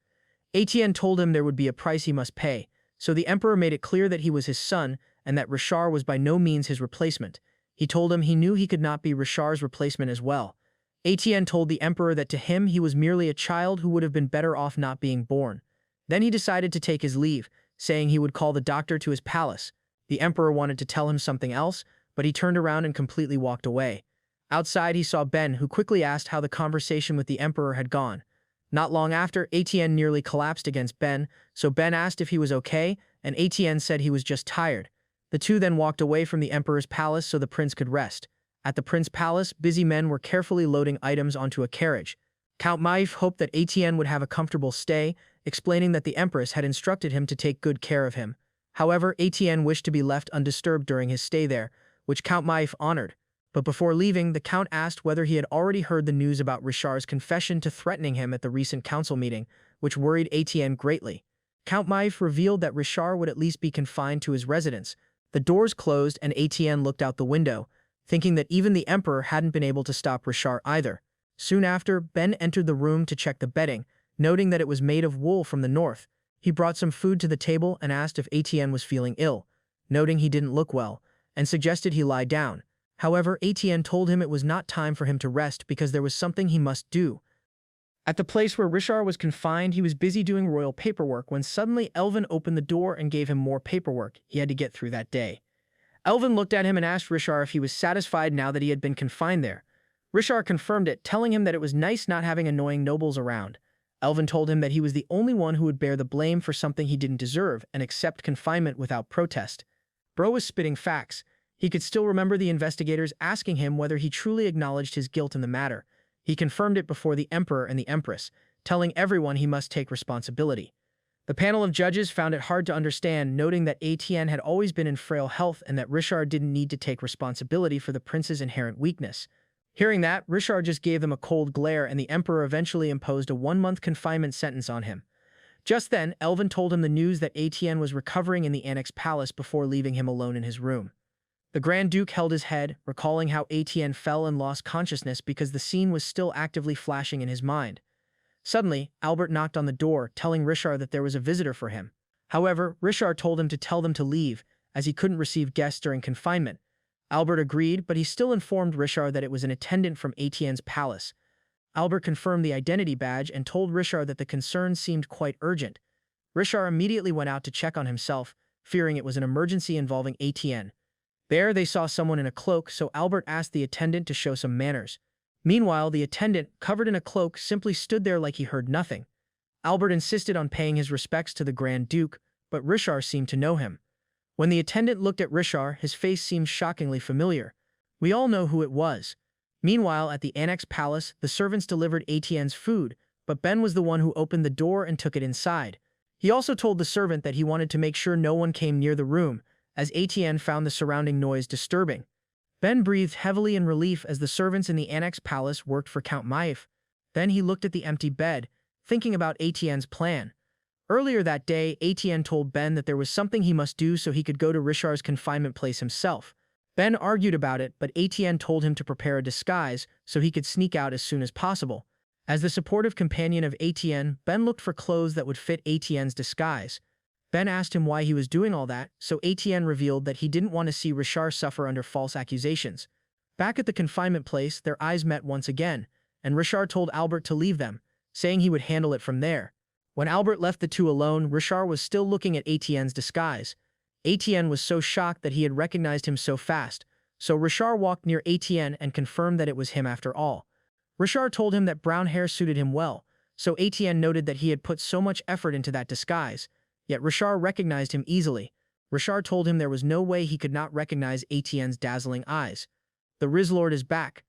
[SPEAKER 1] Etienne told him there would be a price he must pay, so the emperor made it clear that he was his son and that Rishar was by no means his replacement. He told him he knew he could not be Rishar's replacement as well. Etienne told the emperor that to him he was merely a child who would have been better off not being born. Then he decided to take his leave, saying he would call the doctor to his palace. The emperor wanted to tell him something else, but he turned around and completely walked away. Outside, he saw Ben, who quickly asked how the conversation with the emperor had gone. Not long after, Etienne nearly collapsed against Ben, so Ben asked if he was okay, and Etienne said he was just tired. The two then walked away from the emperor's palace so the prince could rest. At the prince's palace, busy men were carefully loading items onto a carriage. Count Maif hoped that Etienne would have a comfortable stay, explaining that the empress had instructed him to take good care of him. However, Etienne wished to be left undisturbed during his stay there, which Count Maif honored. But before leaving, the count asked whether he had already heard the news about Rishar's confession to threatening him at the recent council meeting, which worried Etienne greatly. Count Maif revealed that Rishar would at least be confined to his residence. The doors closed and Etienne looked out the window, thinking that even the emperor hadn't been able to stop Rishar either. Soon after, Ben entered the room to check the bedding, noting that it was made of wool from the north. He brought some food to the table and asked if Etienne was feeling ill, noting he didn't look well, and suggested he lie down. However, Etienne told him it was not time for him to rest because there was something he must do. At the place where Rishar was confined, he was busy doing royal paperwork when suddenly Elvin opened the door and gave him more paperwork he had to get through that day. Elvin looked at him and asked Rishar if he was satisfied now that he had been confined there. Rishar confirmed it, telling him that it was nice not having annoying nobles around. Elvin told him that he was the only one who would bear the blame for something he didn't deserve and accept confinement without protest. Bro was spitting facts. He could still remember the investigators asking him whether he truly acknowledged his guilt in the matter. He confirmed it before the emperor and the empress, telling everyone he must take responsibility. The panel of judges found it hard to understand, noting that Etienne had always been in frail health and that Rishar didn't need to take responsibility for the prince's inherent weakness. Hearing that, Rishar just gave them a cold glare and the emperor eventually imposed a 1-month confinement sentence on him. Just then, Elvin told him the news that Etienne was recovering in the Annex Palace before leaving him alone in his room. The Grand Duke held his head, recalling how Etienne fell and lost consciousness because the scene was still actively flashing in his mind. Suddenly, Albert knocked on the door, telling Rishar that there was a visitor for him. However, Rishar told him to tell them to leave, as he couldn't receive guests during confinement. Albert agreed, but he still informed Rishar that it was an attendant from Etienne's palace. Albert confirmed the identity badge and told Rishar that the concern seemed quite urgent. Rishar immediately went out to check on himself, fearing it was an emergency involving Etienne. There, they saw someone in a cloak, so Albert asked the attendant to show some manners. Meanwhile, the attendant, covered in a cloak, simply stood there like he heard nothing. Albert insisted on paying his respects to the Grand Duke, but Rishar seemed to know him. When the attendant looked at Rishar, his face seemed shockingly familiar. We all know who it was. Meanwhile, at the Annex Palace, the servants delivered Etienne's food, but Ben was the one who opened the door and took it inside. He also told the servant that he wanted to make sure no one came near the room, as Etienne found the surrounding noise disturbing. Ben breathed heavily in relief as the servants in the Annex Palace worked for Count Maif. Then he looked at the empty bed, thinking about Etienne's plan. Earlier that day, Etienne told Ben that there was something he must do so he could go to Rishar's confinement place himself. Ben argued about it, but Etienne told him to prepare a disguise so he could sneak out as soon as possible. As the supportive companion of Etienne, Ben looked for clothes that would fit Etienne's disguise. Ben asked him why he was doing all that, so Etienne revealed that he didn't want to see Rishar suffer under false accusations. Back at the confinement place, their eyes met once again, and Rishar told Albert to leave them, saying he would handle it from there. When Albert left the two alone, Rishar was still looking at Etienne's disguise. Etienne was so shocked that he had recognized him so fast, so Rishar walked near Etienne and confirmed that it was him after all. Rishar told him that brown hair suited him well, so Etienne noted that he had put so much effort into that disguise. Yet Rishar recognized him easily. Rishar told him there was no way he could not recognize Etienne's dazzling eyes. The Rizlord is back.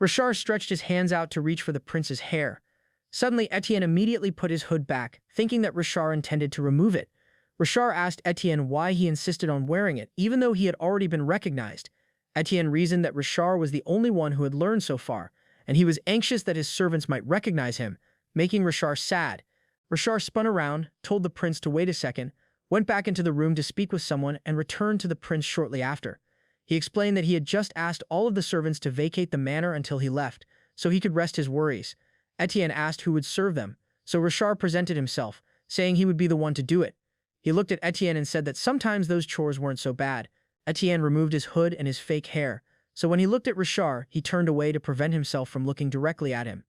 [SPEAKER 1] Rishar stretched his hands out to reach for the prince's hair. Suddenly, Etienne immediately put his hood back, thinking that Rishar intended to remove it. Rishar asked Etienne why he insisted on wearing it, even though he had already been recognized. Etienne reasoned that Rishar was the only one who had learned so far, and he was anxious that his servants might recognize him, making Rishar sad. Rishar spun around, told the prince to wait a second, went back into the room to speak with someone, and returned to the prince shortly after. He explained that he had just asked all of the servants to vacate the manor until he left, so he could rest his worries. Etienne asked who would serve them, so Rishar presented himself, saying he would be the one to do it. He looked at Etienne and said that sometimes those chores weren't so bad. Etienne removed his hood and his fake hair, so when he looked at Rishar, he turned away to prevent himself from looking directly at him.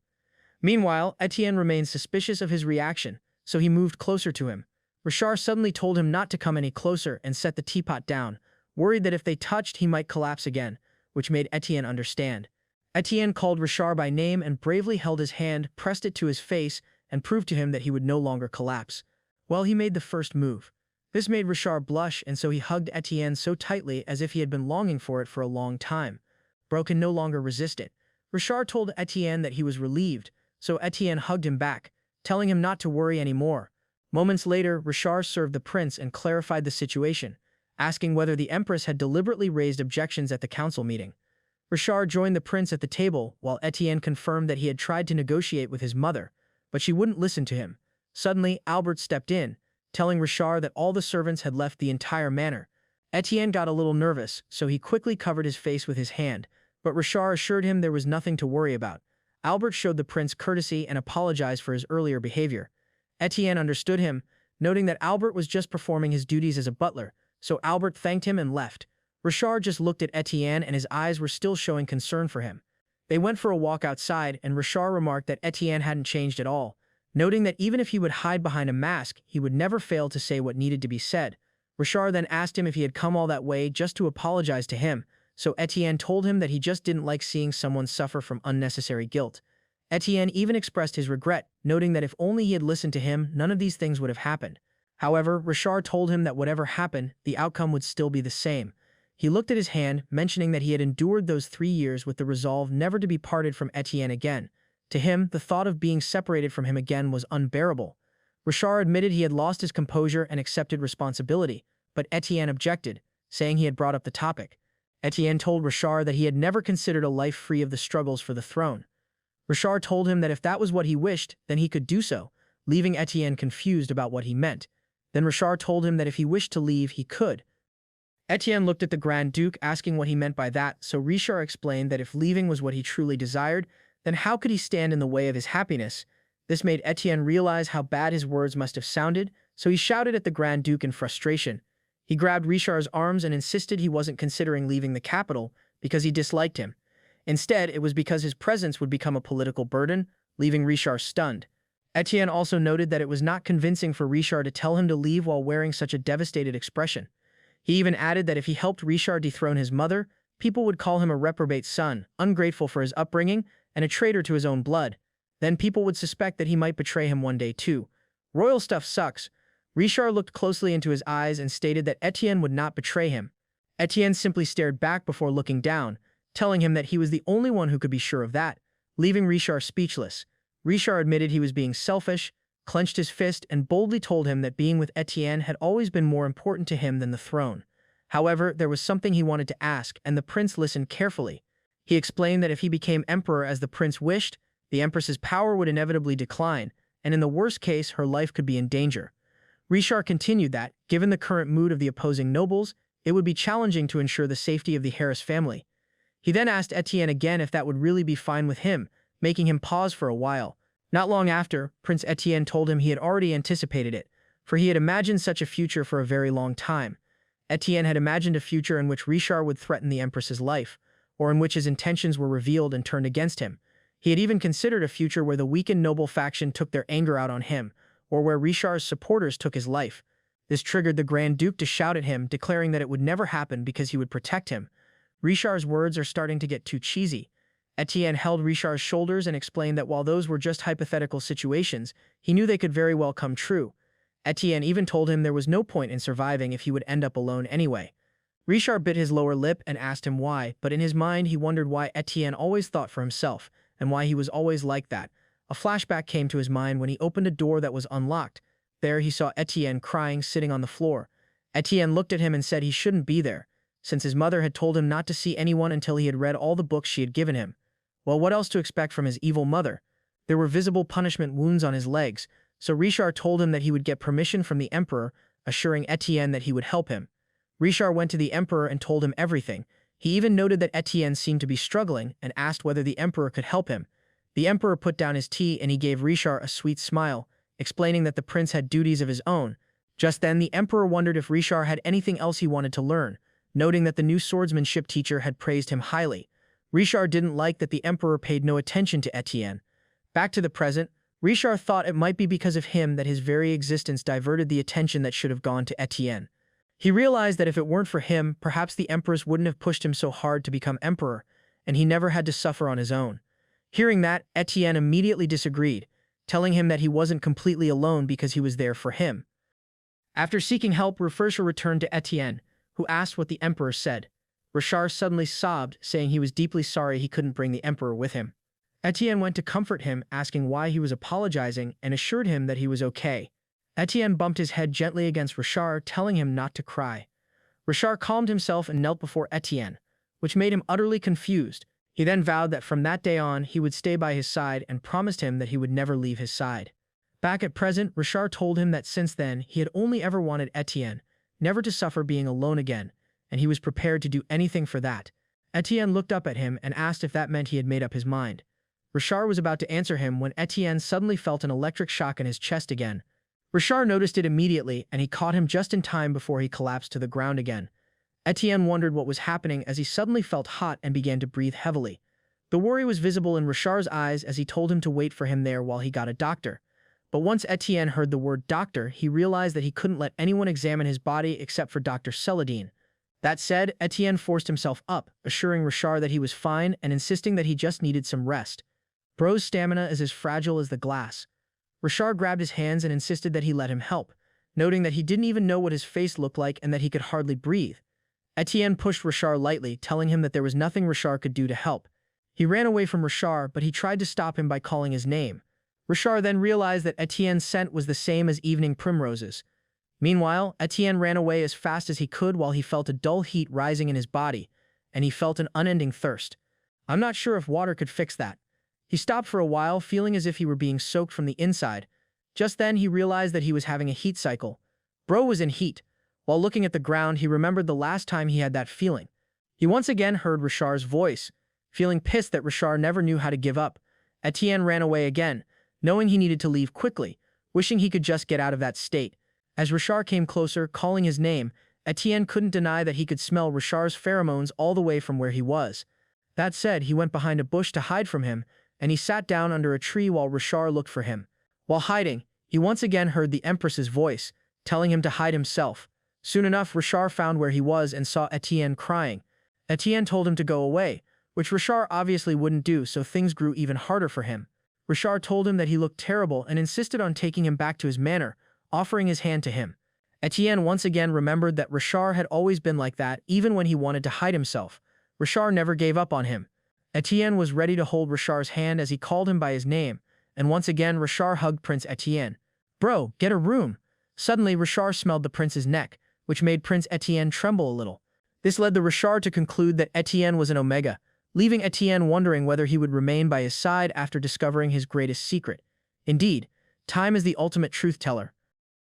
[SPEAKER 1] Meanwhile, Etienne remained suspicious of his reaction, so he moved closer to him. Rishar suddenly told him not to come any closer and set the teapot down, worried that if they touched he might collapse again, which made Etienne understand. Etienne called Rishar by name and bravely held his hand, pressed it to his face, and proved to him that he would no longer collapse. Well, he made the first move. This made Rishar blush, and so he hugged Etienne so tightly as if he had been longing for it for a long time. Bro can no longer resist it. Rishar told Etienne that he was relieved, so Etienne hugged him back, telling him not to worry anymore. Moments later, Rishar served the prince and clarified the situation, asking whether the empress had deliberately raised objections at the council meeting. Rishar joined the prince at the table, while Etienne confirmed that he had tried to negotiate with his mother, but she wouldn't listen to him. Suddenly, Albert stepped in, telling Rishar that all the servants had left the entire manor. Etienne got a little nervous, so he quickly covered his face with his hand, but Rishar assured him there was nothing to worry about. Albert showed the prince courtesy and apologized for his earlier behavior. Etienne understood him, noting that Albert was just performing his duties as a butler, so Albert thanked him and left. Rishar just looked at Etienne and his eyes were still showing concern for him. They went for a walk outside, and Rishar remarked that Etienne hadn't changed at all, noting that even if he would hide behind a mask, he would never fail to say what needed to be said. Rishar then asked him if he had come all that way just to apologize to him, so Etienne told him that he just didn't like seeing someone suffer from unnecessary guilt. Etienne even expressed his regret, noting that if only he had listened to him, none of these things would have happened. However, Rishar told him that whatever happened, the outcome would still be the same. He looked at his hand, mentioning that he had endured those 3 years with the resolve never to be parted from Etienne again. To him, the thought of being separated from him again was unbearable. Rishar admitted he had lost his composure and accepted responsibility, but Etienne objected, saying he had brought up the topic. Etienne told Rishar that he had never considered a life free of the struggles for the throne. Rishar told him that if that was what he wished, then he could do so, leaving Etienne confused about what he meant. Then Rishar told him that if he wished to leave, he could. Etienne looked at the Grand Duke, asking what he meant by that, so Rishar explained that if leaving was what he truly desired, then how could he stand in the way of his happiness? This made Etienne realize how bad his words must have sounded, so he shouted at the Grand Duke in frustration. He grabbed Rishar's arms and insisted he wasn't considering leaving the capital because he disliked him. Instead, it was because his presence would become a political burden, leaving Rishar stunned. Etienne also noted that it was not convincing for Rishar to tell him to leave while wearing such a devastated expression. He even added that if he helped Rishar dethrone his mother, people would call him a reprobate son, ungrateful for his upbringing, and a traitor to his own blood. Then people would suspect that he might betray him one day too. Royal stuff sucks. Rishar looked closely into his eyes and stated that Etienne would not betray him. Etienne simply stared back before looking down, telling him that he was the only one who could be sure of that, leaving Rishar speechless. Rishar admitted he was being selfish, clenched his fist, and boldly told him that being with Etienne had always been more important to him than the throne. However, there was something he wanted to ask, and the prince listened carefully. He explained that if he became emperor as the prince wished, the empress's power would inevitably decline, and in the worst case, her life could be in danger. Rishar continued that, given the current mood of the opposing nobles, it would be challenging to ensure the safety of the Harris family. He then asked Etienne again if that would really be fine with him, making him pause for a while. Not long after, Prince Etienne told him he had already anticipated it, for he had imagined such a future for a very long time. Etienne had imagined a future in which Rishar would threaten the empress's life, or in which his intentions were revealed and turned against him. He had even considered a future where the weakened noble faction took their anger out on him, or where Rishar's supporters took his life. This triggered the Grand Duke to shout at him, declaring that it would never happen because he would protect him. Rishar's words are starting to get too cheesy. Etienne held Rishar's shoulders and explained that while those were just hypothetical situations, he knew they could very well come true. Etienne even told him there was no point in surviving if he would end up alone anyway. Rishar bit his lower lip and asked him why, but in his mind he wondered why Etienne always thought for himself, and why he was always like that. A flashback came to his mind when he opened a door that was unlocked. There he saw Etienne crying, sitting on the floor. Etienne looked at him and said he shouldn't be there, since his mother had told him not to see anyone until he had read all the books she had given him. Well, what else to expect from his evil mother? There were visible punishment wounds on his legs, so Rishar told him that he would get permission from the emperor, assuring Etienne that he would help him. Rishar went to the emperor and told him everything. He even noted that Etienne seemed to be struggling and asked whether the emperor could help him. The emperor put down his tea and he gave Rishar a sweet smile, explaining that the prince had duties of his own. Just then, the emperor wondered if Rishar had anything else he wanted to learn, noting that the new swordsmanship teacher had praised him highly. Rishar didn't like that the emperor paid no attention to Etienne. Back to the present, Rishar thought it might be because of him that his very existence diverted the attention that should have gone to Etienne. He realized that if it weren't for him, perhaps the empress wouldn't have pushed him so hard to become emperor, and he never had to suffer on his own. Hearing that, Etienne immediately disagreed, telling him that he wasn't completely alone because he was there for him. After seeking help, Rishar returned to Etienne, who asked what the emperor said. Rishar suddenly sobbed, saying he was deeply sorry he couldn't bring the emperor with him. Etienne went to comfort him, asking why he was apologizing, and assured him that he was okay. Etienne bumped his head gently against Rishar, telling him not to cry. Rishar calmed himself and knelt before Etienne, which made him utterly confused. He then vowed that from that day on he would stay by his side and promised him that he would never leave his side. Back at present, Rishar told him that since then he had only ever wanted Etienne, never to suffer being alone again, and he was prepared to do anything for that. Etienne looked up at him and asked if that meant he had made up his mind. Rishar was about to answer him when Etienne suddenly felt an electric shock in his chest again. Rishar noticed it immediately, and he caught him just in time before he collapsed to the ground again. Etienne wondered what was happening as he suddenly felt hot and began to breathe heavily. The worry was visible in Rishar's eyes as he told him to wait for him there while he got a doctor. But once Etienne heard the word doctor, he realized that he couldn't let anyone examine his body except for Dr. Celadine. That said, Etienne forced himself up, assuring Rishar that he was fine and insisting that he just needed some rest. Bro's stamina is as fragile as the glass. Rishar grabbed his hands and insisted that he let him help, noting that he didn't even know what his face looked like and that he could hardly breathe. Etienne pushed Rishar lightly, telling him that there was nothing Rishar could do to help. He ran away from Rishar, but he tried to stop him by calling his name. Rishar then realized that Etienne's scent was the same as evening primroses. Meanwhile, Etienne ran away as fast as he could while he felt a dull heat rising in his body, and he felt an unending thirst. I'm not sure if water could fix that. He stopped for a while, feeling as if he were being soaked from the inside. Just then, he realized that he was having a heat cycle. Bro was in heat. While looking at the ground, he remembered the last time he had that feeling. He once again heard Rishar's voice. Feeling pissed that Rishar never knew how to give up, Etienne ran away again, knowing he needed to leave quickly, wishing he could just get out of that state. As Rishar came closer, calling his name, Etienne couldn't deny that he could smell Rishar's pheromones all the way from where he was. That said, he went behind a bush to hide from him, and he sat down under a tree while Rishar looked for him. While hiding, he once again heard the empress's voice, telling him to hide himself. Soon enough, Rishar found where he was and saw Etienne crying. Etienne told him to go away, which Rishar obviously wouldn't do, so things grew even harder for him. Rishar told him that he looked terrible and insisted on taking him back to his manor, offering his hand to him. Etienne once again remembered that Rishar had always been like that, even when he wanted to hide himself. Rishar never gave up on him. Etienne was ready to hold Rishar's hand as he called him by his name, and once again Rishar hugged Prince Etienne. Bro, get a room. Suddenly, Rishar smelled the prince's neck, which made Prince Etienne tremble a little. This led the Rishar to conclude that Etienne was an Omega, leaving Etienne wondering whether he would remain by his side after discovering his greatest secret. Indeed, time is the ultimate truth-teller.